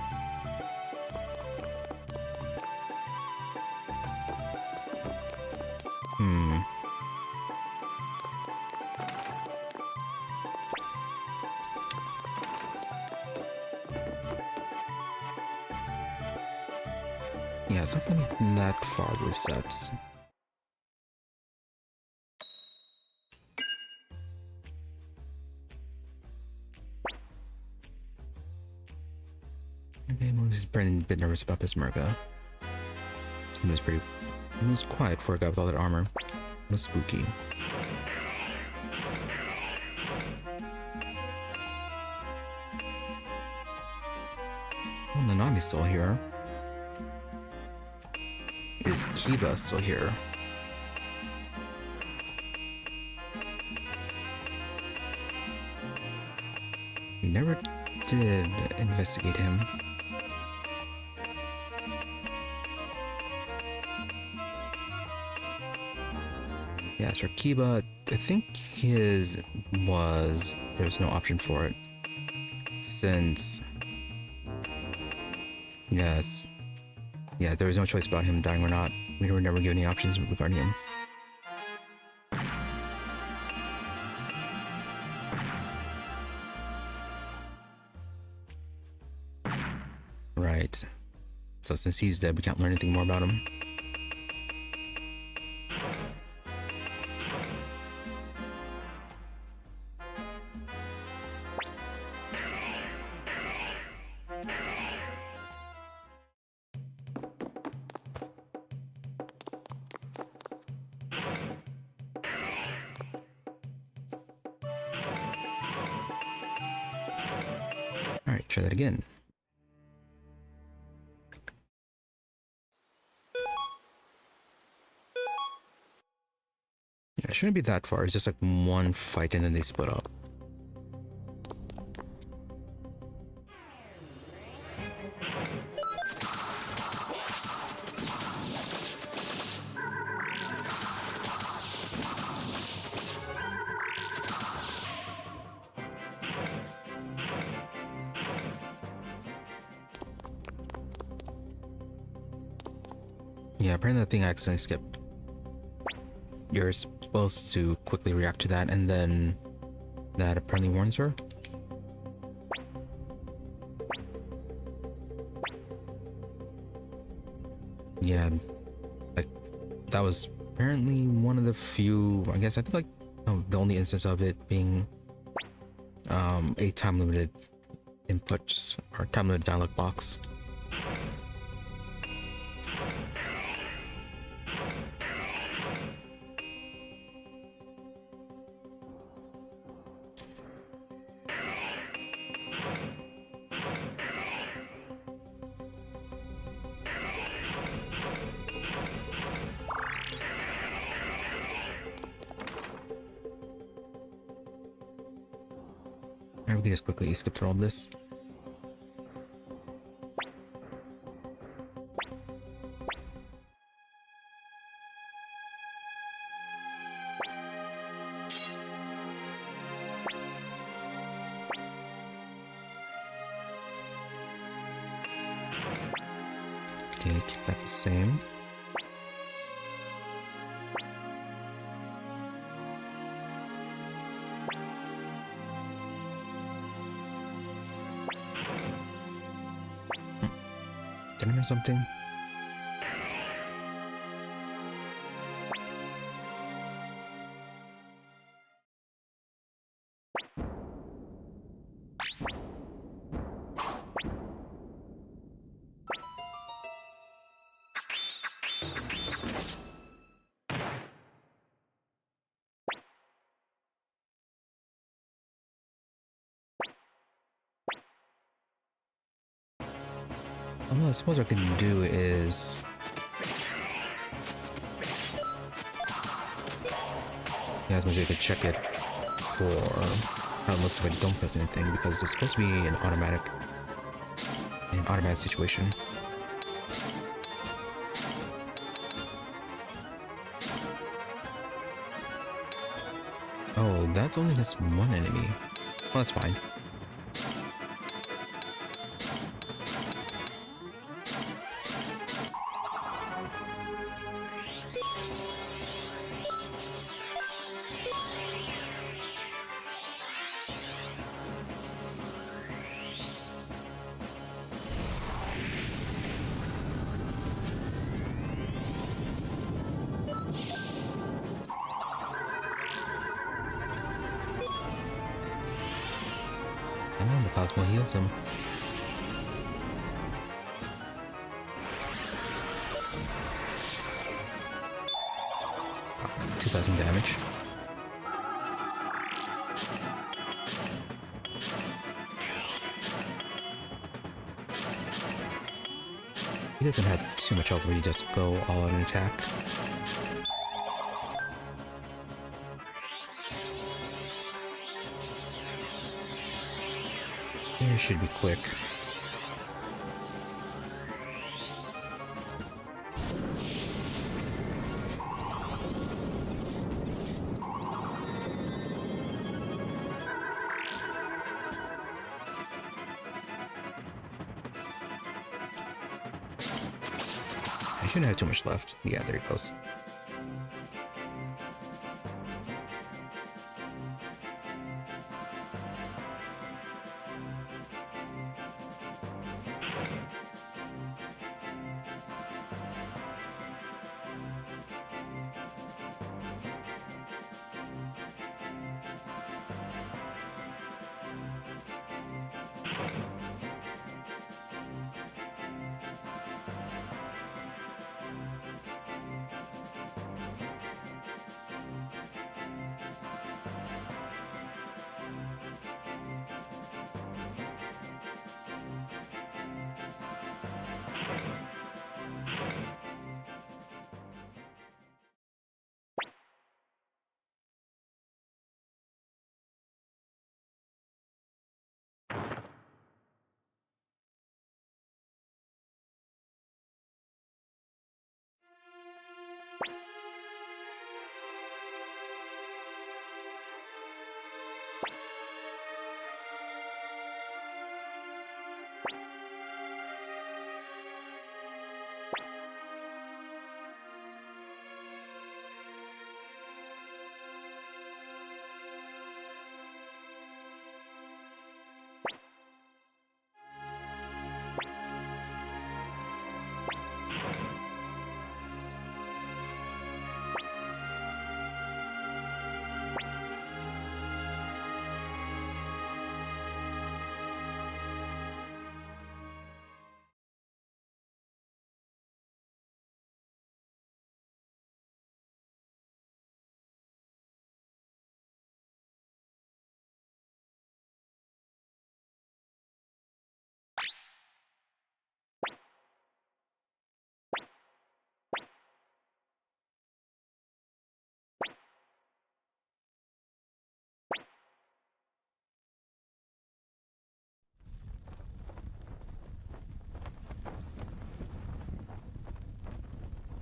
Yeah, it's not gonna be that far resets. Okay, Moose is a bit nervous about Bismarga. He was quiet for a guy with all that armor. It was spooky. Well, Nanami's still here. Is Kiba still here? We never did investigate him. Yeah, so Kiba, I think his was, there's no option for it. Since, yes. Yeah, there was no choice about him dying or not. We were never given any options regarding him. Right. So since he's dead, we can't learn anything more about him. Alright, try that again. Yeah, it shouldn't be that far. It's just like one fight and then they split up. Yeah, apparently that thing accidentally skipped. You're supposed to quickly react to that, and then that apparently warns her. Yeah, like that was apparently one of the few, I guess, I think like the only instance of it being a time limited inputs or time limited dialog box. We can just quickly skip through all this. Okay, keep that the same. Did I or something. Well, I suppose what I can do is... Yeah, I was going to say I could check it for how it looks if I don't press anything, because it's supposed to be an automatic situation. Oh, that's only this one enemy. Well, that's fine. Oh, the Cosmo heals him. 2,000 damage. He doesn't have too much health where you just go all out and attack. It should be quick. I shouldn't have too much left. Yeah, there it goes.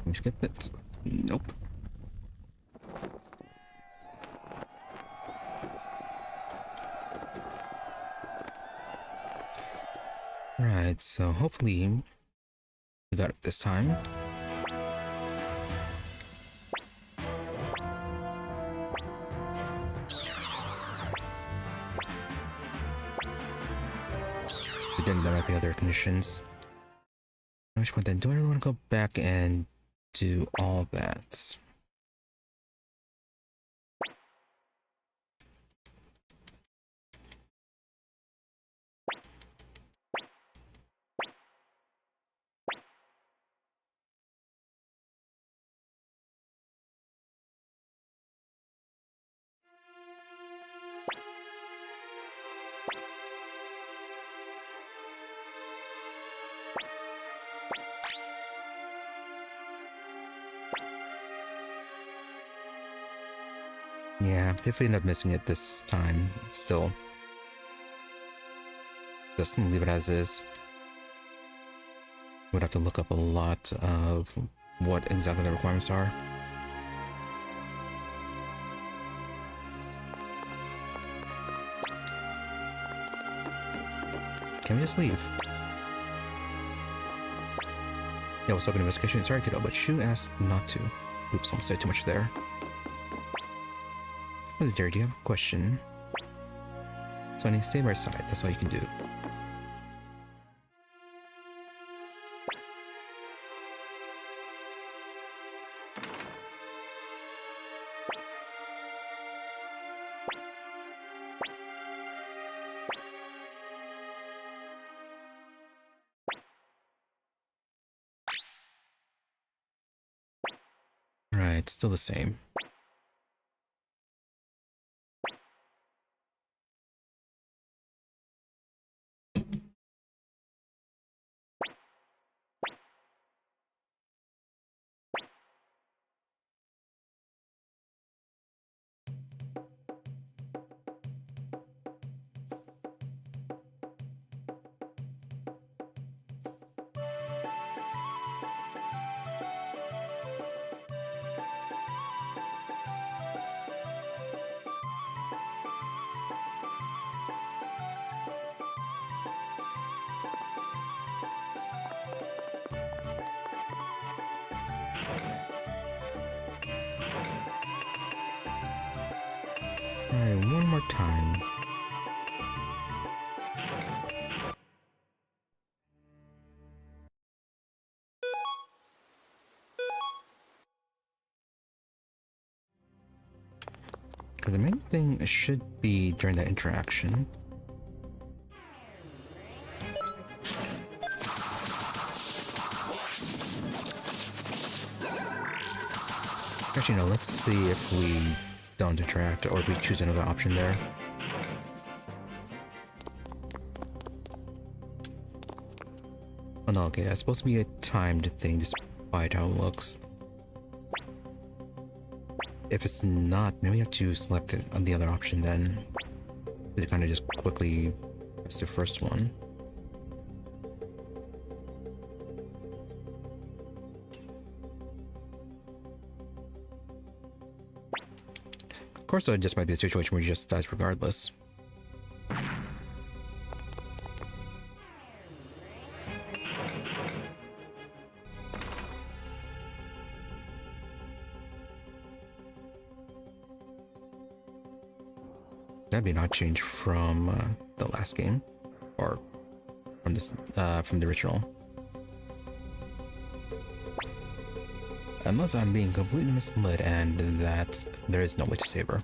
Can we skip it? Nope. Right, so hopefully we got it this time. But then there might be other conditions. Which one then? Do I really want to go back and do all that? Yeah, if we end up missing it this time, still. Just leave it as is. Would have to look up a lot of what exactly the requirements are. Can we just leave? Yeah, what's up in investigation? Sorry, kiddo, but Shu asked not to. Oops, almost said too much there. What is there? Do you have a question? Sonny, stay by your side. That's all you can do. Right, still the same. Alright, one more time. Because the main thing should be during that interaction. Actually, no, let's see if we don't interact or if we choose another option there. Oh no, okay, that's supposed to be a timed thing despite how it looks. If it's not, maybe we have to select it on the other option then. It kind of just quickly press the first one. Of course, though, it just might be a situation where he just dies regardless. That'd be an odd change from the last game, or from this from the original. Unless I'm being completely misled and that there is no way to save her.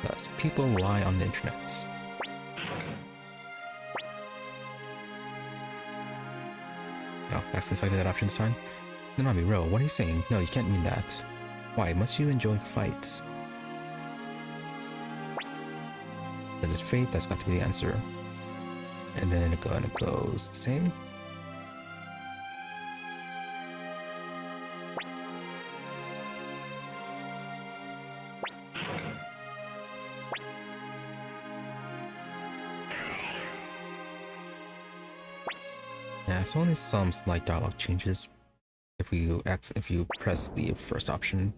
Thus, people lie on the internet. No, asking selected that option this time. KONAMI, Riou, what are you saying? No, you can't mean that. Why must you enjoy fights? Because it's fate, that's got to be the answer. And then it goes the same. Yeah, so only some slight dialogue changes if you press the first option.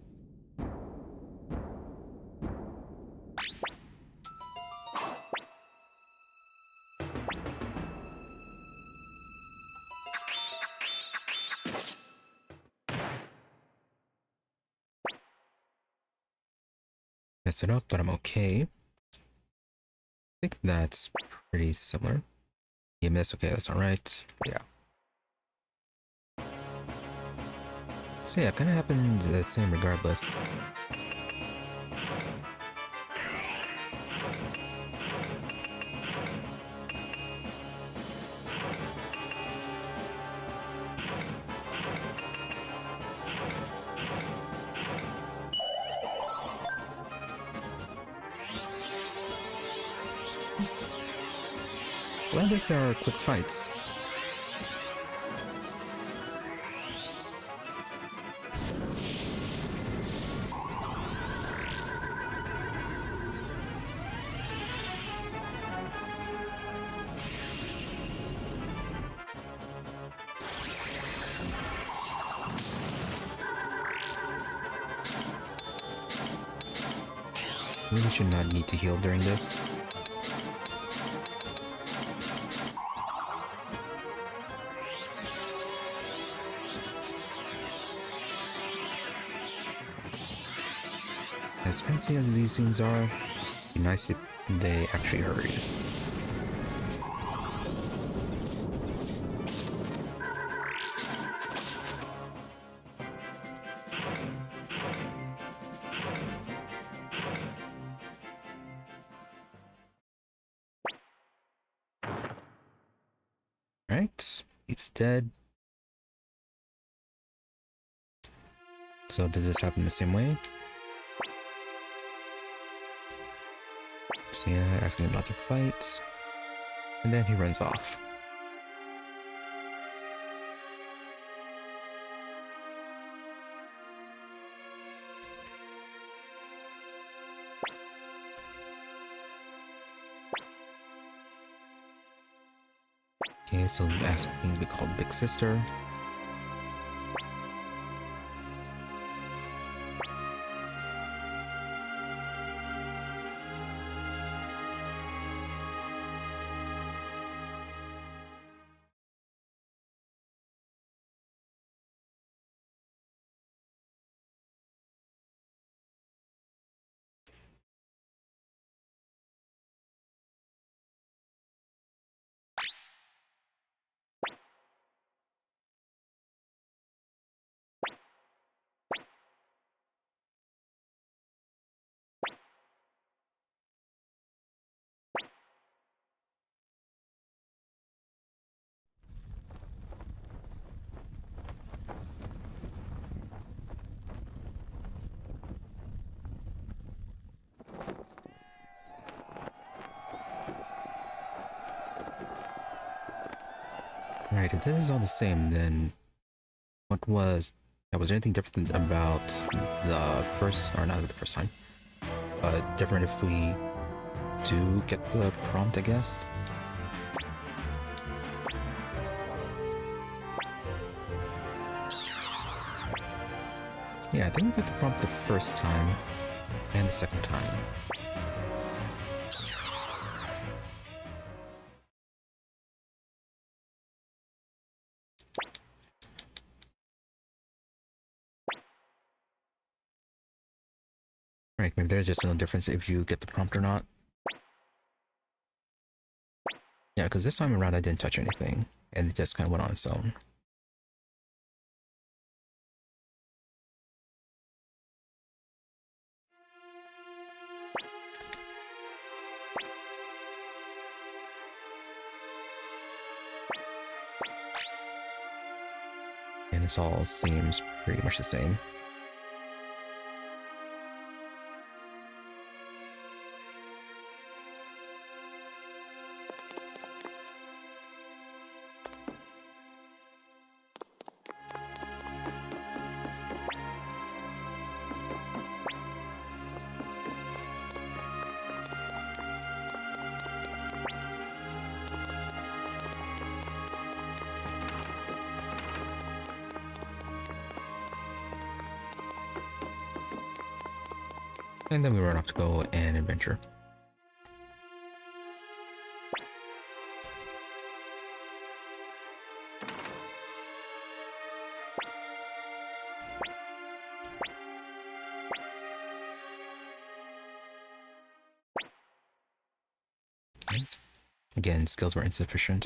Mess it up, but I'm okay. think that's pretty similar. You miss, okay, that's alright. Yeah. So yeah, kind of happened the same regardless. Well, these are quick fights. Really should not need to heal during this. As fancy as these scenes are, it'd be nice if they actually hurried. Right, he's dead. So does this happen the same way? So yeah, asking him not to fight. And then he runs off. Okay, so asking to be called Big Sister. Right, if this is all the same, then was there anything different about the first, or not the first time, but different if we do get the prompt, I guess? Yeah, I think we got the prompt the first time and the second time. Right, maybe there's just no difference if you get the prompt or not. Yeah, because this time around I didn't touch anything, and it just kind of went on its own. And this all seems pretty much the same. And then we run off to go and adventure. Again, skills were insufficient.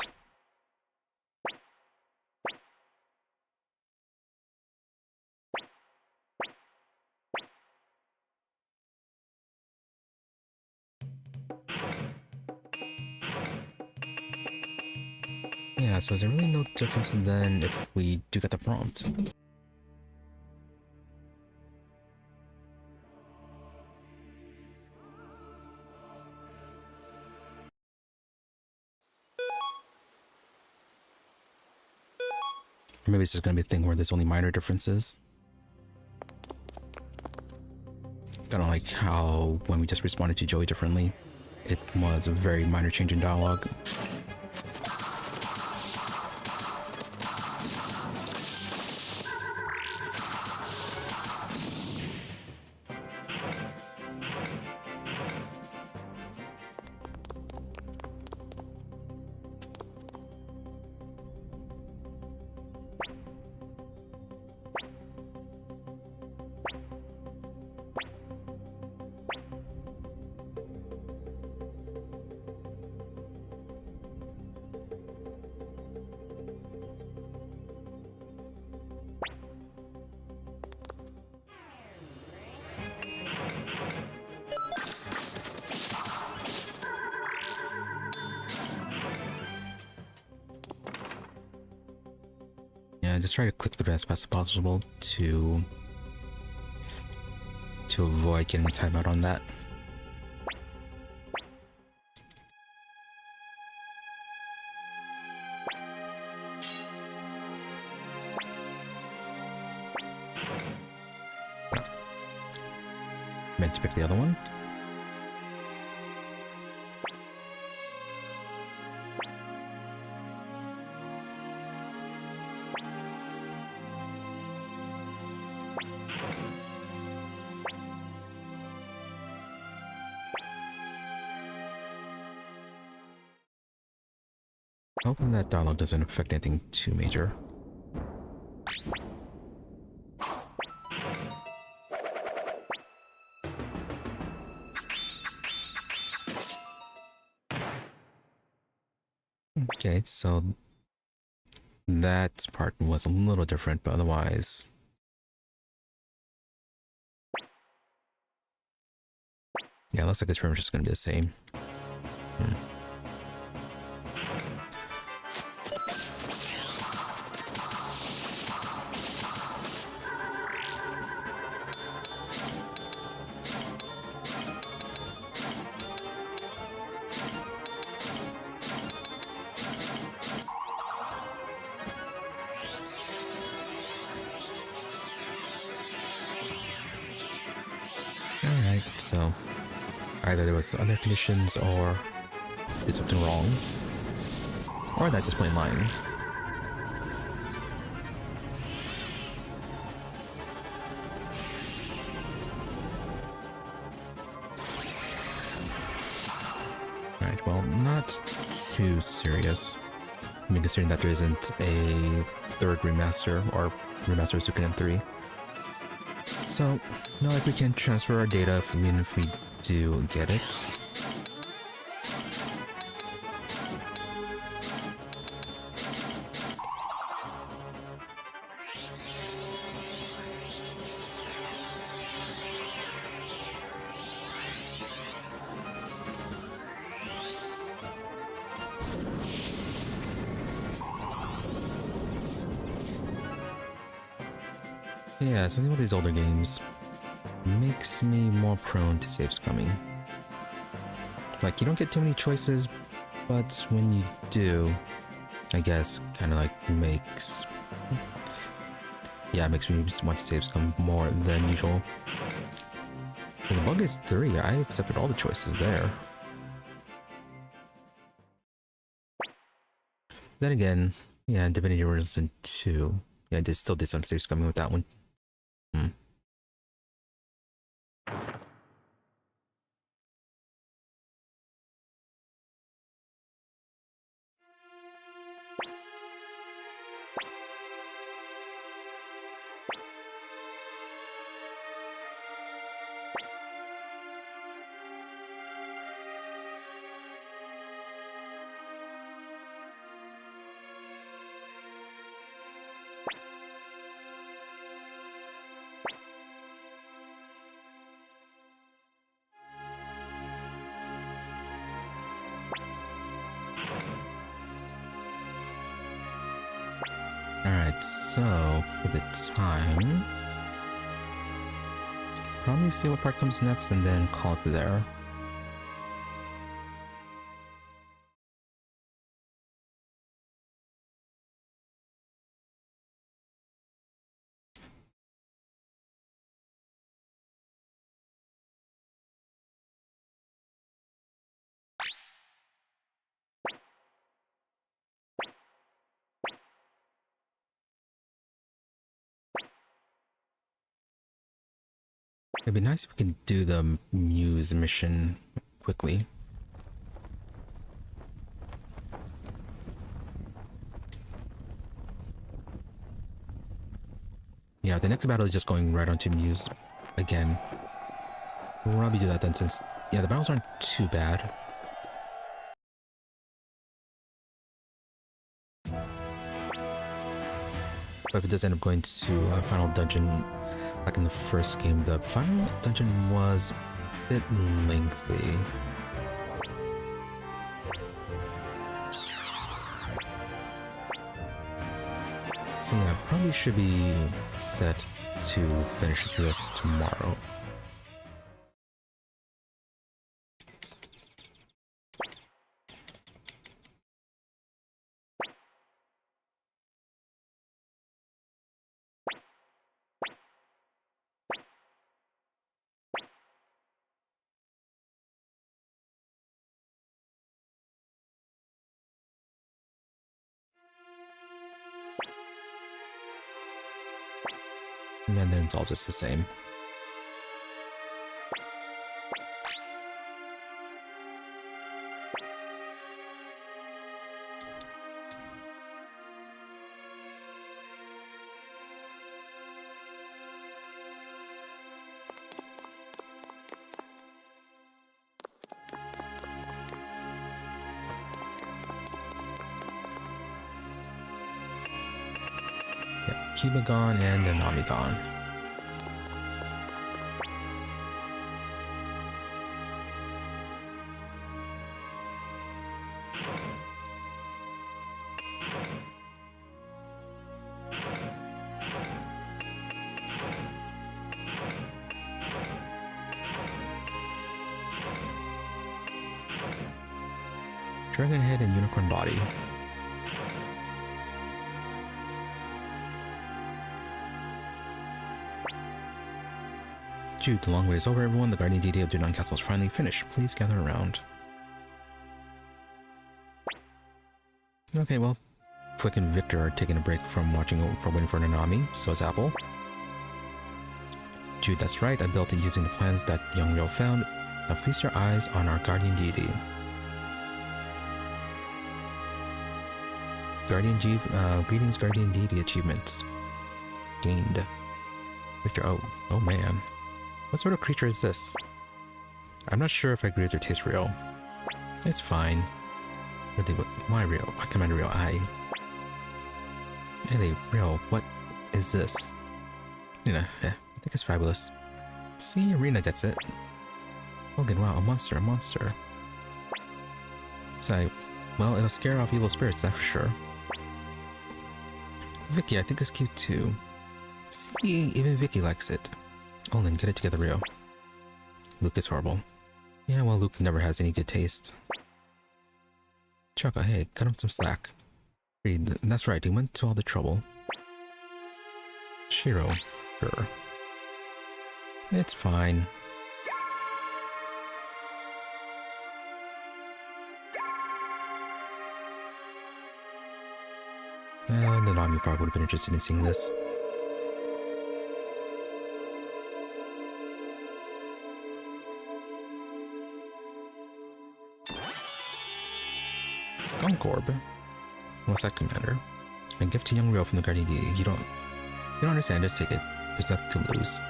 Yeah, so is there really no difference then if we do get the prompt? Or maybe it's just gonna be a thing where there's only minor differences. Kind of like how when we just responded to Jowy differently, it was a very minor change in dialogue. Yeah, just try to click through as fast as possible to avoid getting a timeout on that. Meant to pick the other one. Hoping that dialogue doesn't affect anything too major. Okay, so that part was a little different, but otherwise... Yeah, it looks like it's pretty much just going to be the same. Alright, so either there was other conditions or did something wrong, or that just plain lying. Alright, well, not too serious. I mean, considering that there isn't a third remaster or remaster of Suikoden 3. So, not like we can transfer our data even if we do get it. Yeah, something about these older games makes me more prone to save scumming. Like, you don't get too many choices, but when you do, I guess, kind of like makes... Yeah, it makes me just want to save scum more than usual. Because Among Us 3, I accepted all the choices there. Then again, yeah, Divinity Original 2, yeah, I still did some save scumming with that one. Alright, so for the time, probably see what part comes next and then call it there. It'd be nice if we could do the Muse mission quickly. Yeah, the next battle is just going right onto Muse again. We'll probably do that then since, yeah, the battles aren't too bad. But if it does end up going to a final dungeon, like in the first game, the final dungeon was a bit lengthy. So yeah, probably should be set to finish this tomorrow. And then it's all just the same. Kiba gone and KONAMI gone. Dragon head and unicorn body. Jude, the long wait is over, everyone. The guardian deity of Dunan Castle is finally finished. Please gather around. Okay, well, Flick and Victor are taking a break from waiting for KONAMI, so is Apple. Jude, that's right. I built it using the plans that young Riou found. Now feast your eyes on our guardian deity. Greetings, guardian deity achievements. Gained. Victor, oh man. What sort of creature is this? I'm not sure if I agree with your taste, Riou. It's fine. Really, why Riou? Why Commander Riou? Hey, Riou, what is this? I think it's fabulous. See, Arena gets it. Logan, wow, a monster. So, well, it'll scare off evil spirits, that's for sure. Vicky, I think it's cute too. See, even Vicky likes it. Olin, get it together, Riou. Luke is horrible. Yeah, well, Luke never has any good taste. Chaka, hey, cut him some slack. Reed, that's right, he went to all the trouble. Shiro, sure. It's fine. KONAMI probably would have been interested in seeing this. Skunk Orb? What's that, Commander? A gift to young Riou from the Guardian Deity. You don't understand, just take it. There's nothing to lose.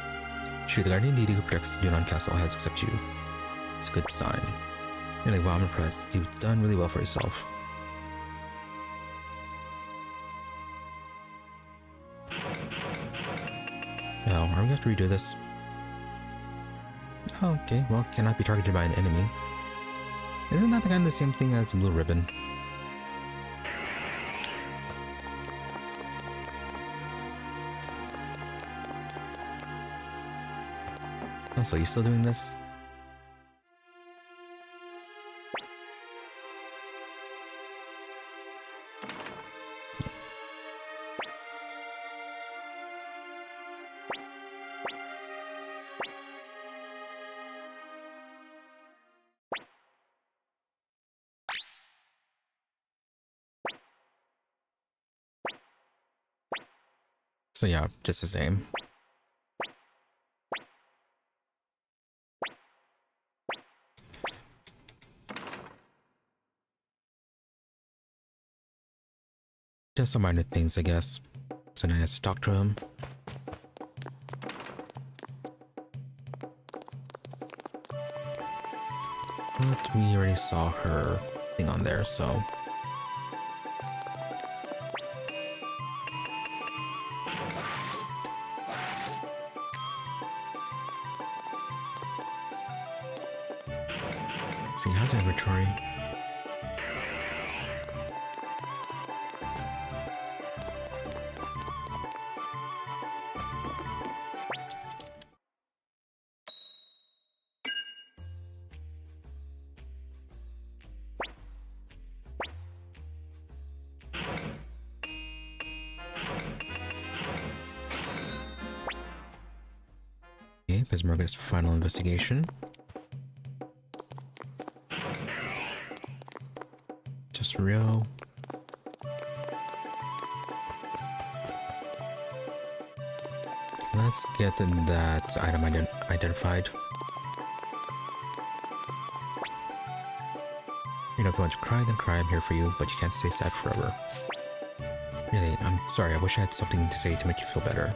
Sure, the Guardian Deity who protects Dunan Castle has accepted you. It's a good sign. Really, wow, I'm impressed. You've done really well for yourself. Oh, are we going to have to redo this? Oh, okay, well, cannot be targeted by an enemy. Isn't that kind of the same thing as Blue Ribbon? Oh, so you still doing this? So yeah, just the same. Just some minor things, I guess. So now I have to talk to him. But we already saw her thing on there, so... Let's see, how's the inventory? Okay, Bismarck's final investigation. Just Riou. Let's get that item identified. You know, if you want to cry, then cry. I'm here for you, but you can't stay sad forever. Really, I'm sorry. I wish I had something to say to make you feel better.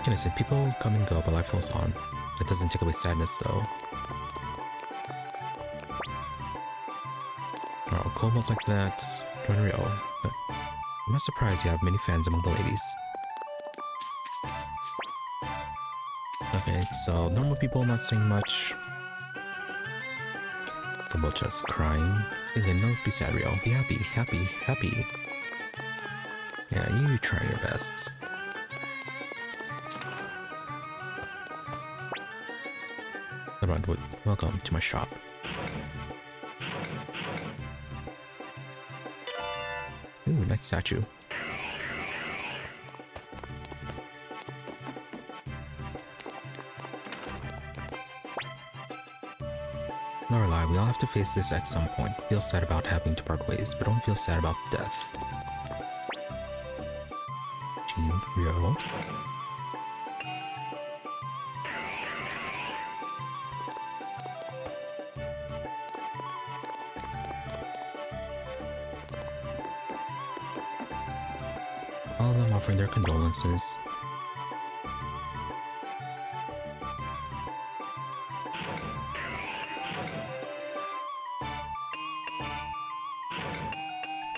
Can I say, people come and go, but life flows on. It doesn't take away sadness, though. Oh, kobolds like that. Join Riou. I'm not surprised you have many fans among the ladies. Okay, so normal people not saying much. Kobold just crying. Again, don't be sad, Riou. Be happy, happy, happy. Yeah, you try your best. Welcome to my shop. Ooh, nice statue. Not lie, we all have to face this at some point. Feel sad about having to part ways, but don't feel sad about death. Jean, Riou. All of them offering their condolences.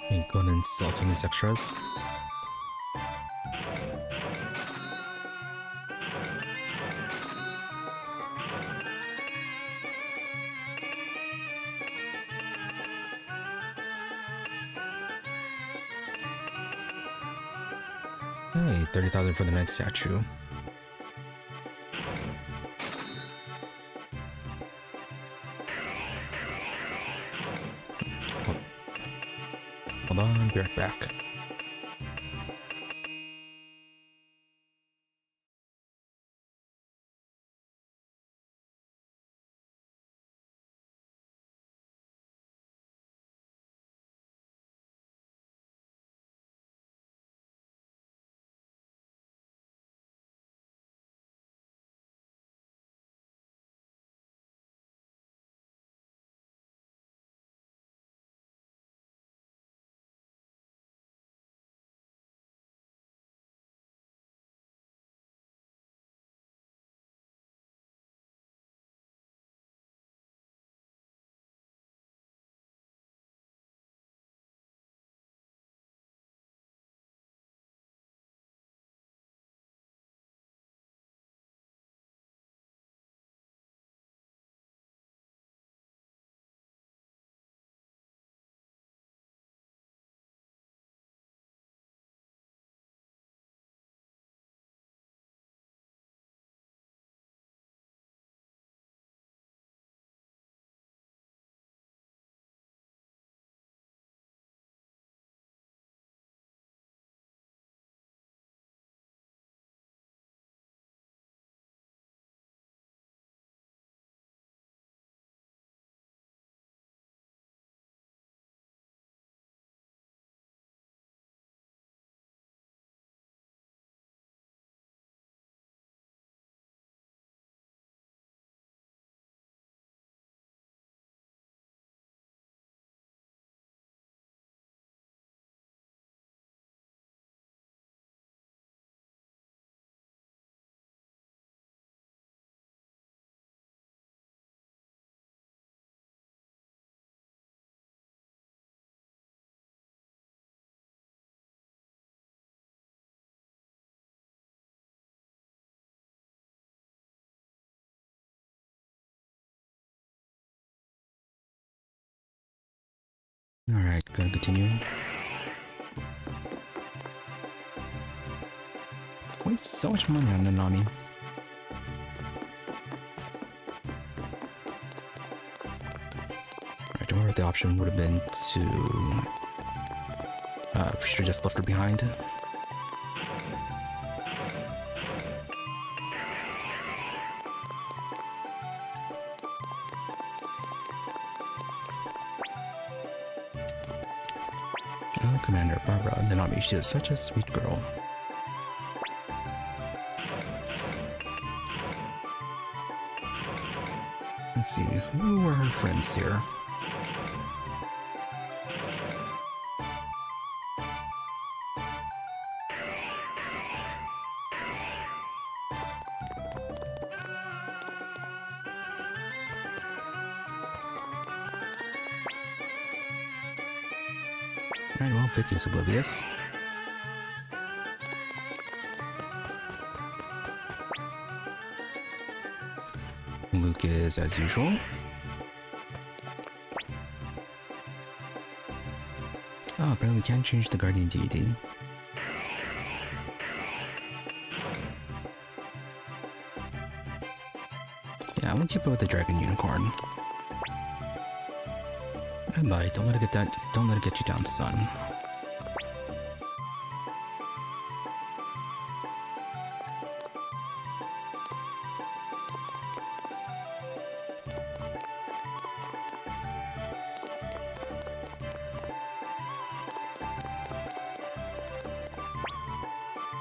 Okay, go and sell some of these extras. Hey, 30,000 for the night statue. Hold on, be right back. Alright, gonna continue. Wasted so much money on KONAMI. Alright, I remember the option would have been to... we should have just left her behind. Oh, Commander Barbara, KONAMI, she is such a sweet girl. Let's see, who were her friends here? Alright, well, Vicky's oblivious. Luke is as usual. Oh, apparently we can't change the guardian deity. Yeah, I'm gonna keep it with the dragon unicorn. And like, don't let it get you down, son.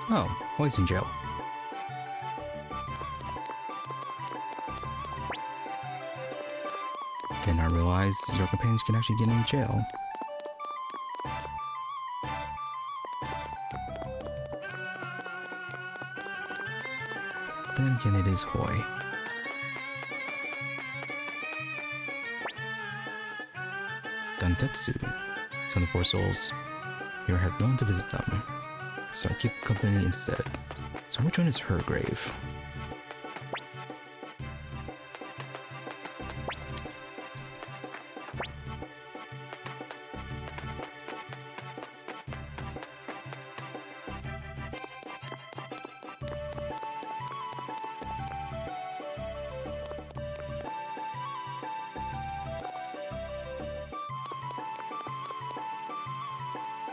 Oh, Hoy's in jail. Did not realize your companions can actually get in jail. Then again, it is Hoy. Dantetsu. So the poor souls. You have no one to visit them. So I keep company instead. So which one is her grave?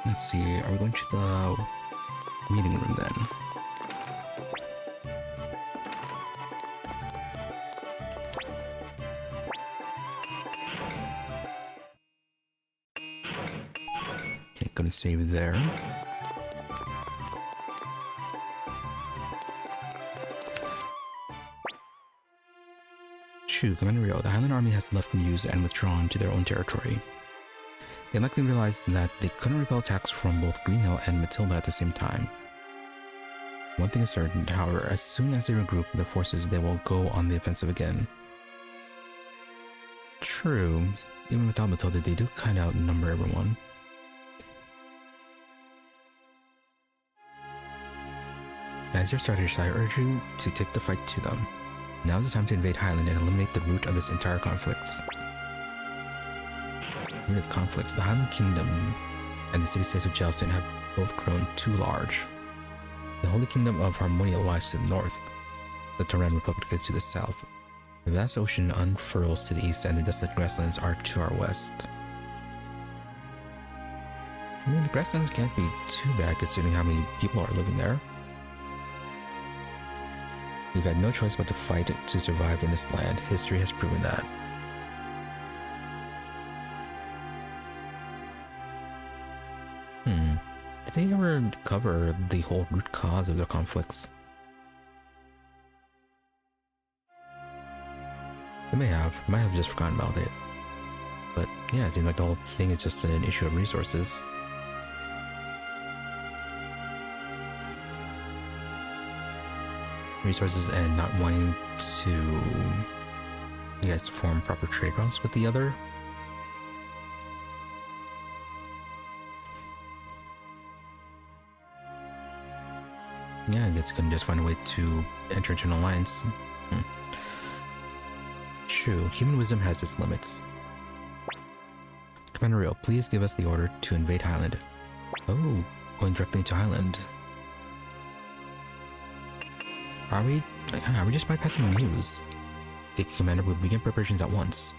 Let's see, are we going to the meeting room then? Okay, gonna save there. Commander Riou, the Highland army has left Muse and withdrawn to their own territory. They likely realized that they couldn't repel attacks from both Greenhill and Matilda at the same time. One thing is certain, however, as soon as they regroup their forces, they will go on the offensive again. True, even without Matilda, they do kind of outnumber everyone. As your strategist, I urge you to take the fight to them. Now is the time to invade Highland and eliminate the root of this entire conflict. The conflict, the Highland Kingdom and the City-States of Jowston have both grown too large. The Holy Kingdom of Harmonia lies to the north. The Dunan Republic is to the south. The vast ocean unfurls to the east and the desolate grasslands are to our west. I mean, the grasslands can't be too bad considering how many people are living there. We've had no choice but to fight to survive in this land. History has proven that. Did they ever cover the whole root cause of the conflicts? They may have. Might have just forgotten about it. But yeah, it seems like the whole thing is just an issue of resources. Resources and not wanting to, I guess, form proper trade routes with the other. Yeah, I guess you can just find a way to enter into an alliance. True, human wisdom has its limits. Commander Riou, please give us the order to invade Highland. Oh, going directly into Highland. Are we just bypassing Muse? Thank you, Commander. We'll begin preparations at once.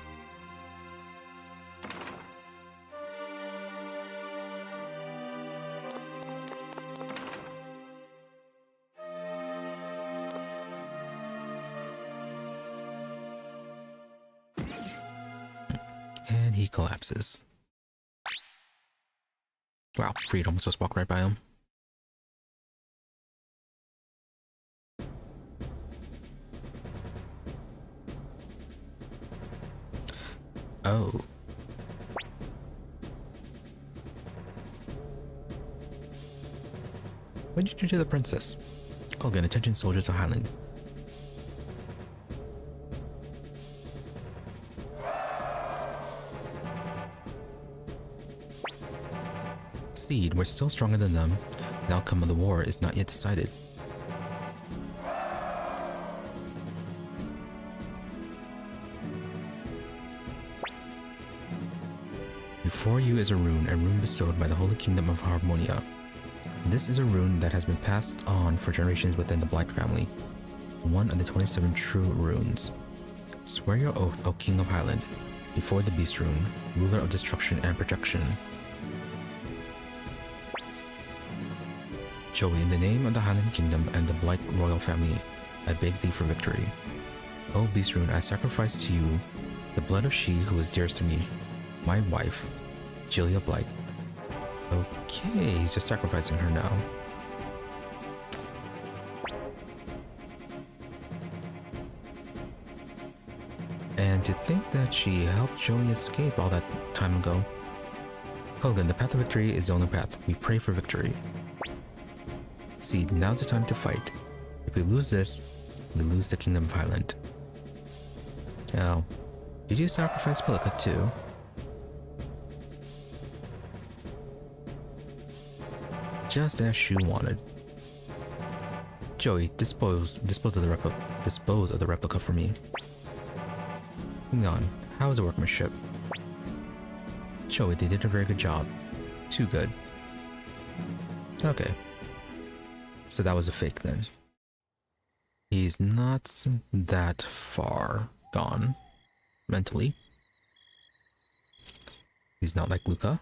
And he collapses. Wow, freedom, just walk right by him. Oh. What did you do to the princess? Call again, attention soldiers of Highland. Seed, we're still stronger than them. The outcome of the war is not yet decided. Before you is a rune bestowed by the Holy Kingdom of Harmonia. This is a rune that has been passed on for generations within the Black family. One of the 27 true runes. Swear your oath, O King of Highland, before the Beast Rune, ruler of destruction and protection. Jowy, in the name of the Highland Kingdom and the Blight royal family, I beg thee for victory. O Beast Rune, I sacrifice to you the blood of she who is dearest to me, my wife, Julia Blight. Okay, he's just sacrificing her now. And to think that she helped Jowy escape all that time ago. Kogan, the path of victory is the only path. We pray for victory. See, now's the time to fight. If we lose this, we lose the Kingdom of Highland. Now, did you sacrifice Pilika too? Just as Shu wanted. Jowy, dispose of the replica for me. Hang on, how was the workmanship? Jowy, they did a very good job. Too good. Okay. So that was a fake then. He's not that far gone mentally. He's not like Luca.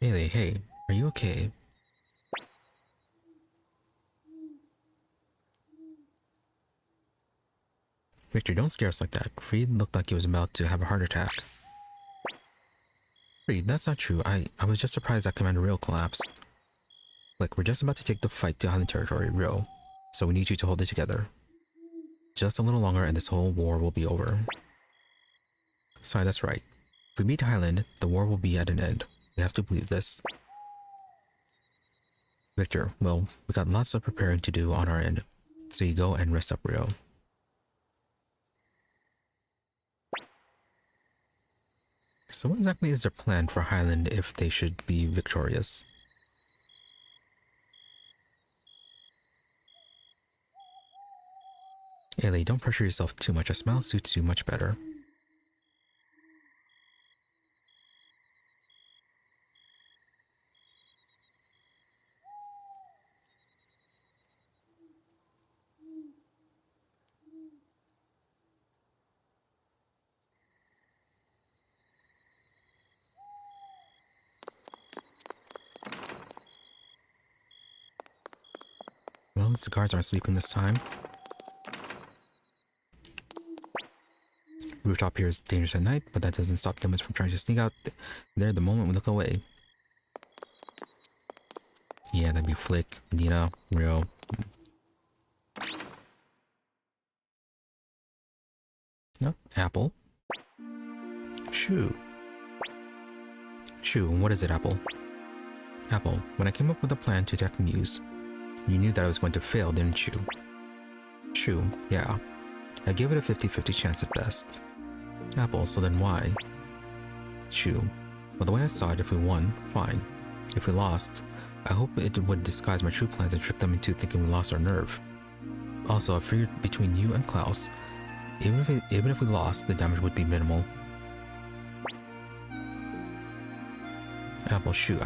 Haley, hey, are you okay? Victor, don't scare us like that. Freed looked like he was about to have a heart attack. Freed, that's not true. I was just surprised that Commander Riou collapsed. Look, we're just about to take the fight to Highland territory, Riou. So we need you to hold it together. Just a little longer and this whole war will be over. Sorry, that's right. If we meet Highland, the war will be at an end. We have to believe this. Victor, well, we got lots of preparing to do on our end. So you go and rest up, Riou. So what exactly is their plan for Highland if they should be victorious? Ailey, don't pressure yourself too much. A smile suits you much better. Well, the guards aren't sleeping this time. Rooftop here is dangerous at night, but that doesn't stop humans from trying to sneak out there the moment we look away. Yeah, that'd be Flick, Nina, Riou. No, Apple. Shu. Shu, what is it, Apple? Apple, when I came up with a plan to attack Muse, you knew that I was going to fail, didn't you? Shu, yeah. I gave it a 50-50 chance at best. Apple, so then why? Shu, well, the way I saw it, if we won, fine. If we lost, I hope it would disguise my true plans and trick them into thinking we lost our nerve. Also, I figured between you and Klaus, even if we lost, the damage would be minimal. Apple, shoot,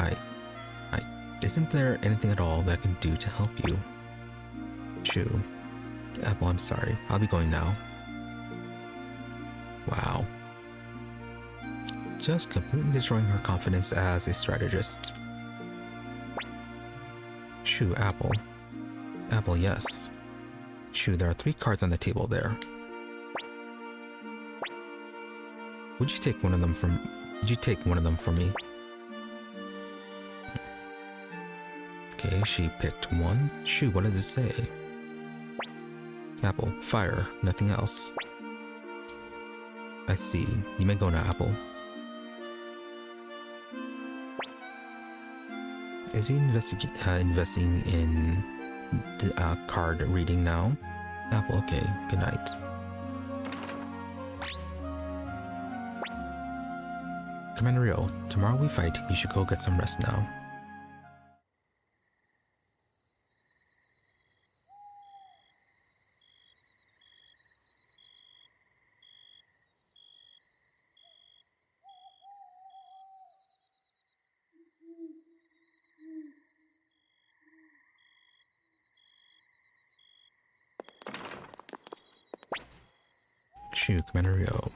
isn't there anything at all that I can do to help you? Shoo. Apple, I'm sorry. I'll be going now. Wow. Just completely destroying her confidence as a strategist. Shoo, Apple. Apple, yes. Shoo, there are 3 cards on the table there. Would you take one of them for me? Okay, she picked one. Shoo, what does it say? Apple, fire, nothing else. I see. You may go now, Apple. Is he investing in the card reading now? Apple, okay. Good night. Commander Riou, tomorrow we fight. You should go get some rest now. Shoo, Commander Riou.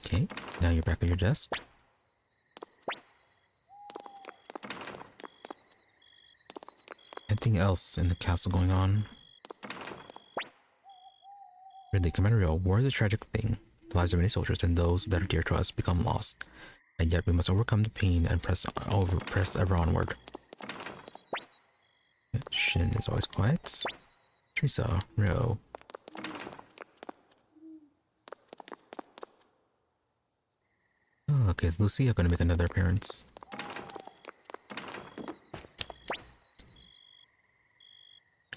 Okay, now you're back at your desk. Anything else in the castle going on? Really, Commander Riou, war is a tragic thing. The lives of many soldiers and those that are dear to us become lost. And yet we must overcome the pain and press ever onward. Shin is always quiet. Teresa, Riou. Oh, okay, is Lucia going to make another appearance?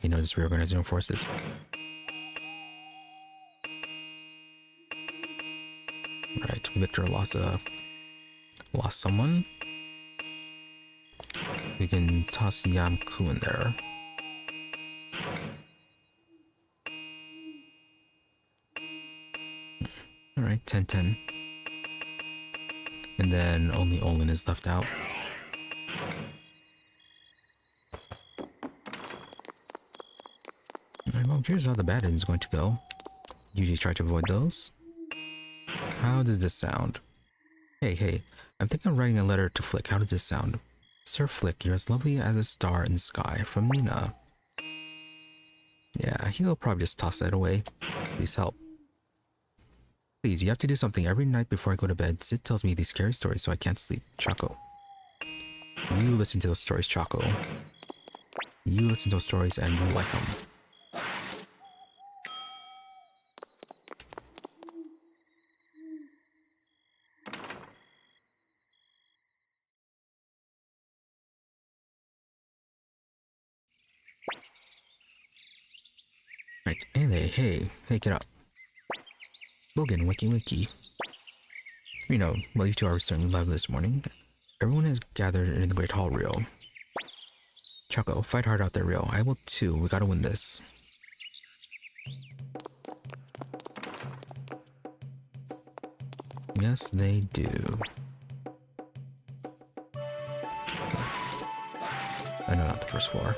You know, just reorganizing our forces. Right, Victor lost someone. We can toss Yamku in there. Alright, 10-10. And then only Olin is left out. Alright, well, here's how the bad end is going to go. Usually try to avoid those. How does this sound? Hey, I'm thinking of writing a letter to Flick. How does this sound? Sir Flick, you're as lovely as a star in the sky, from Nina. Yeah, he'll probably just toss that away. Please help. Please, you have to do something every night before I go to bed. Sid tells me these scary stories so I can't sleep. Choco. You listen to those stories, Choco. You listen to those stories and you like them. Right, hey, get up. Logan, wiki. You know, well, you two are certainly lively this morning. Everyone has gathered in the Great Hall, Riou. Choco, fight hard out there, Riou. I will too. We gotta win this. Yes, they do. I know, not the first floor.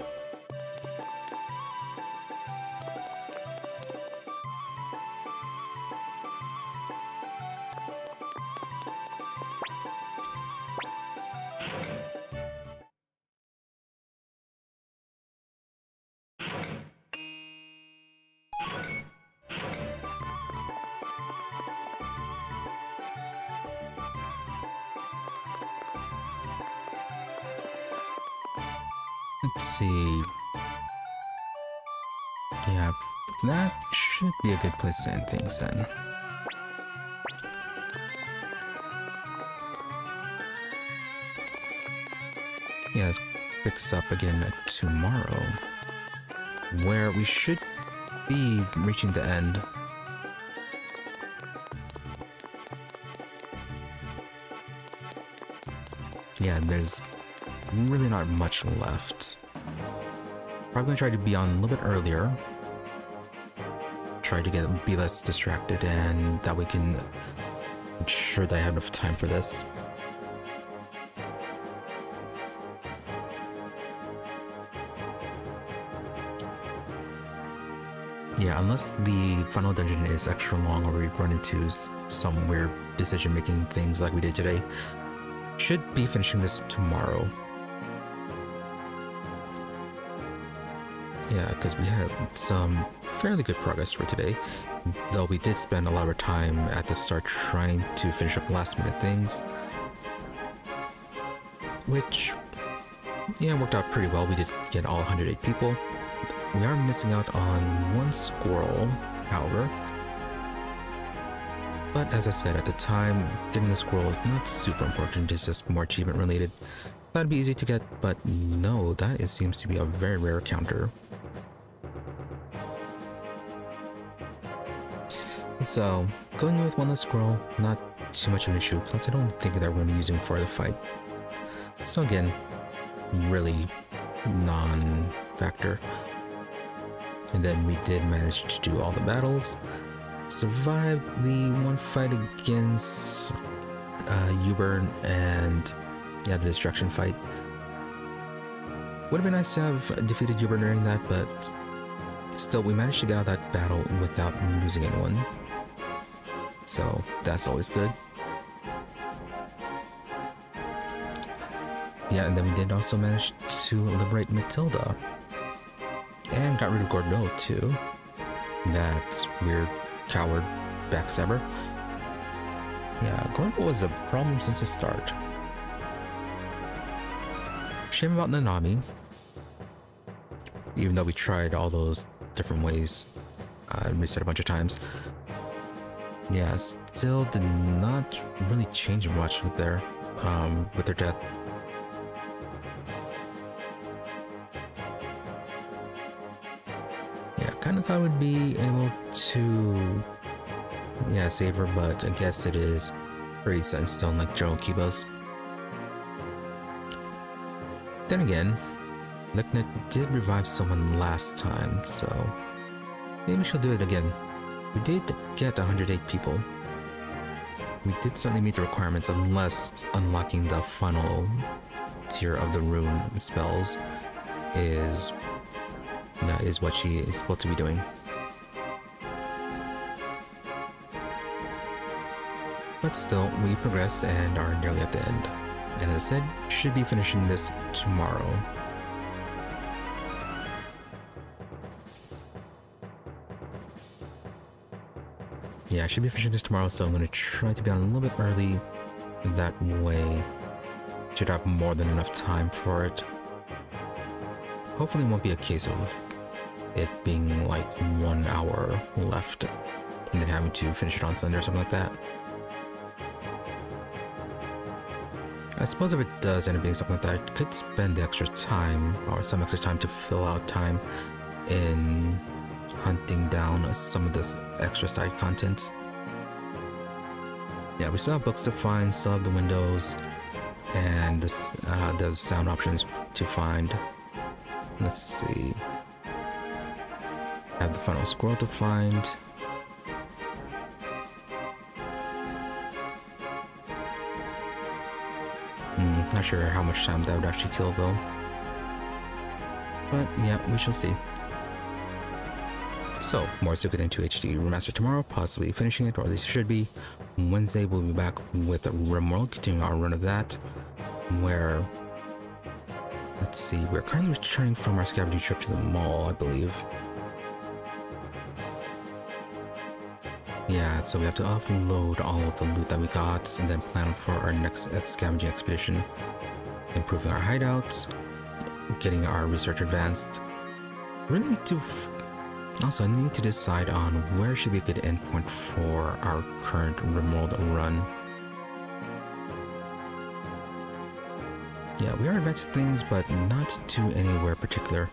Let's see. Yeah, that should be a good place to end things then. Yeah, let's pick this up again tomorrow, where we should be reaching the end. Yeah, there's really not much left. Probably gonna try to be on a little bit earlier. Try to be less distracted, and that we can ensure that I have enough time for this. Yeah, unless the final dungeon is extra long or we run into some weird decision-making things like we did today, should be finishing this tomorrow. Yeah, because we had some fairly good progress for today, though we did spend a lot of time at the start trying to finish up last-minute things, which, yeah, worked out pretty well. We did get all 108 people. We are missing out on one squirrel, however. But as I said at the time, getting the squirrel is not super important, it's just more achievement related. That'd be easy to get, but no, that seems to be a very rare encounter. So, going in with one less squirrel, not too much of an issue, plus I don't think they're going to be using for the fight. So again, really non-factor. And then we did manage to do all the battles. Survived the one fight against U-Burn and yeah, the destruction fight. Would have been nice to have defeated U-Burn during that, but still we managed to get out of that battle without losing anyone. So that's always good. Yeah, and then we did also manage to liberate Matilda. And got rid of Gordeau too. That weird coward backstabber. Yeah, Gordeau was a problem since the start. Shame about KONAMI. Even though we tried all those different ways, reset a bunch of times. Yeah, still did not really change much with their death. Kind of thought we'd be able to, yeah, save her, but I guess it is pretty set in stone like Joe Kibo's. Then again, Licknet did revive someone last time, so maybe she'll do it again. We did get 108 people. We did certainly meet the requirements, unless unlocking the final tier of the rune spells is what she is supposed to be doing. But still, we progressed and are nearly at the end. And as I said, should be finishing this tomorrow. Yeah, I should be finishing this tomorrow, so I'm going to try to be on a little bit early. That way, should have more than enough time for it. Hopefully it won't be a case of it being like 1 hour left and then having to finish it on Sunday or something like that. I suppose if it does end up being something like that, I could spend the extra time or some extra time to fill out time in hunting down some of this extra side content. Yeah, we still have books to find, still have the windows and the sound options to find. Let's see. Have the final scroll to find. Not sure how much time that would actually kill though. But yeah, we shall see. So, more Sukoden 2 HD Remaster tomorrow, possibly finishing it, or at least it should be. Wednesday we'll be back with Rimworld, continuing our run of that, where, let's see, we're currently returning from our scavenging trip to the mall, I believe. Yeah, so we have to offload all of the loot that we got and then plan for our next scavenging expedition. Improving our hideouts, getting our research advanced. Really need to also I need to decide on where should be a good endpoint for our current Rimworld run. Yeah, we are advancing things, but not to anywhere particular.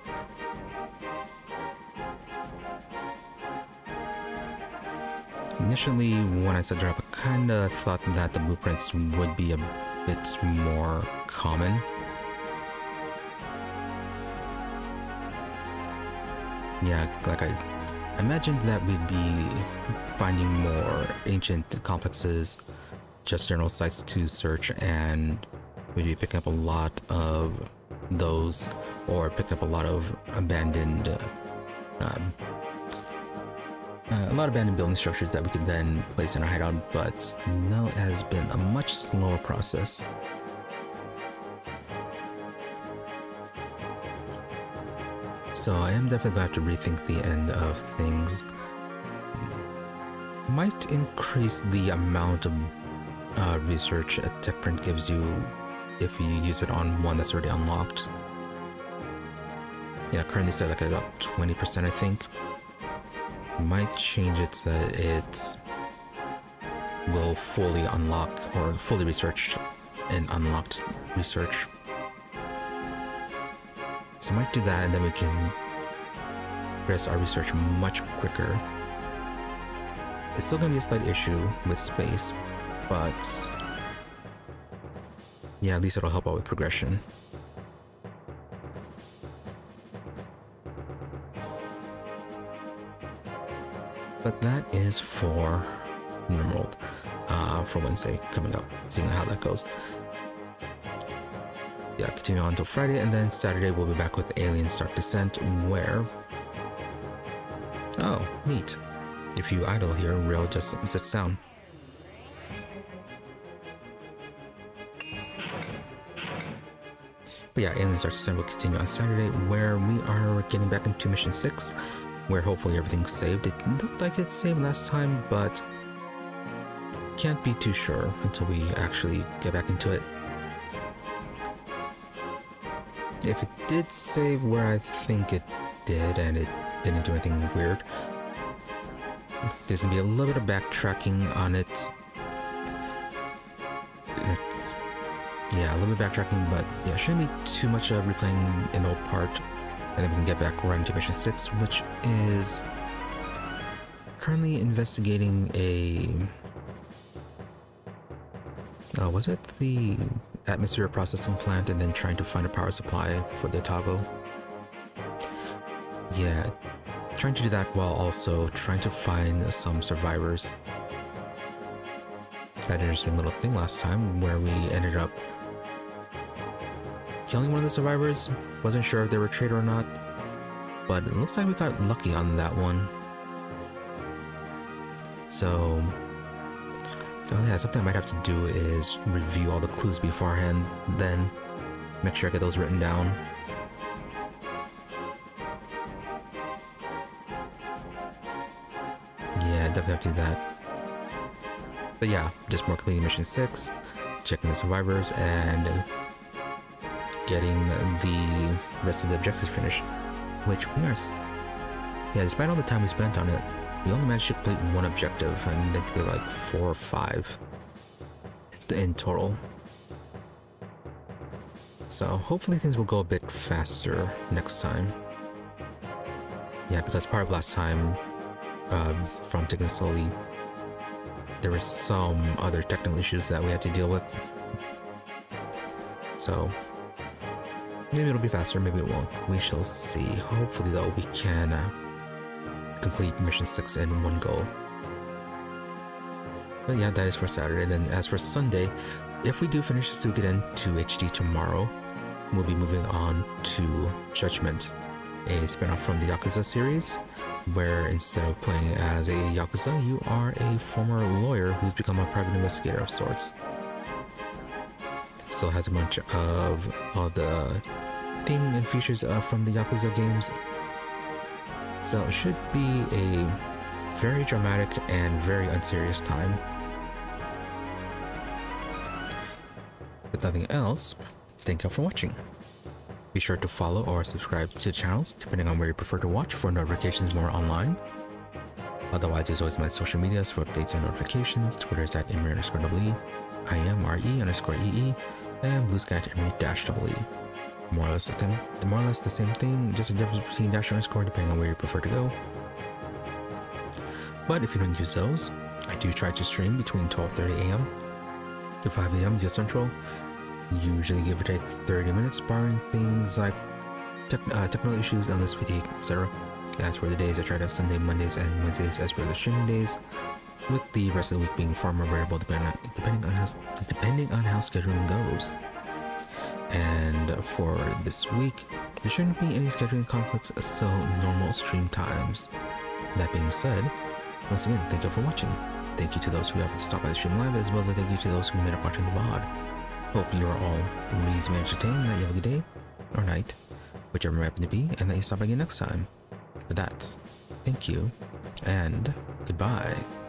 Initially, when I set it up, I kinda thought that the blueprints would be a it's more common. Yeah, like I imagined that we'd be finding more ancient complexes, just general sites to search, and we'd be picking up a lot of those, or picking up a lot of abandoned building structures that we could then place in our hideout, but no, it has been a much slower process. So I am definitely going to have to rethink the end of things. Might increase the amount of research a tech print gives you if you use it on one that's already unlocked. Yeah, currently set like about 20%, I think. Might change it so that it will fully unlock or fully research and unlocked research. So I might do that, and then we can progress our research much quicker. It's still going to be a slight issue with space, but yeah, at least it'll help out with progression. But that is for Emerald for Wednesday coming up, seeing how that goes. Yeah, continue on until Friday, and then Saturday we'll be back with Alien Start Descent, where... Oh, neat. If you idle here, Riou just sits down. But yeah, Alien Start Descent will continue on Saturday, where we are getting back into Mission 6, where hopefully everything's saved. It looked like it's saved last time, but can't be too sure until we actually get back into it. If it did save where I think it did, and it didn't do anything weird, there's gonna be a little bit of backtracking on it. Yeah, a little bit of backtracking, but yeah, shouldn't be too much replaying an old part, and then we can get back right into Mission 6, which is currently investigating a... was it the atmosphere processing plant, and then trying to find a power supply for the toggle? Yeah, trying to do that while also trying to find some survivors. Had an interesting little thing last time where we ended up killing one of the survivors. Wasn't sure if they were a traitor or not, but it looks like we got lucky on that one. So yeah, something I might have to do is review all the clues beforehand, then make sure I get those written down. Yeah, definitely have to do that. But yeah, just more completing Mission 6, checking the survivors, and getting the rest of the objectives finished, which we are... Yeah, despite all the time we spent on it, we only managed to complete one objective, and I think there were like 4 or 5 in total. So hopefully things will go a bit faster next time. Yeah, because part of last time, from taking it slowly, there were some other technical issues that we had to deal with. So maybe it'll be faster, maybe it won't. We shall see. Hopefully though, we can complete Mission 6 in one go. But yeah, that is for Saturday. Then as for Sunday, if we do finish Sukoden 2 HD tomorrow, we'll be moving on to Judgment, a spin-off from the Yakuza series, where instead of playing as a Yakuza, you are a former lawyer who's become a private investigator of sorts. Still has a bunch of all the theming and features from the Yakuza games. So it should be a very dramatic and very unserious time. With nothing else, thank you for watching. Be sure to follow or subscribe to the channels, depending on where you prefer to watch, for notifications when we're online. Otherwise, there's always my social medias for updates and notifications. Twitter is at Emery_EE, I am RE_EE, and Blue Sky at Emery-EE. More or less the same thing, just a difference between _ depending on where you prefer to go. But if you don't use those, I do try to stream between 12:30 AM to 5 a.m. just Central. Usually give or take 30 minutes, barring things like technical issues, illness, fatigue, etc. As for the days, I try to have Sunday, Mondays, and Wednesdays as regular streaming days, with the rest of the week being far more variable depending on how scheduling goes. And for this week, there shouldn't be any scheduling conflicts, so normal stream times. That being said, once again, thank you for watching. Thank you to those who happened to stop by the stream live, as well as a thank you to those who made up watching the VOD. Hope you are all reasonably entertained, that you have a good day or night, whichever may happen to be, and that you stop by again next time. With that, thank you, and goodbye.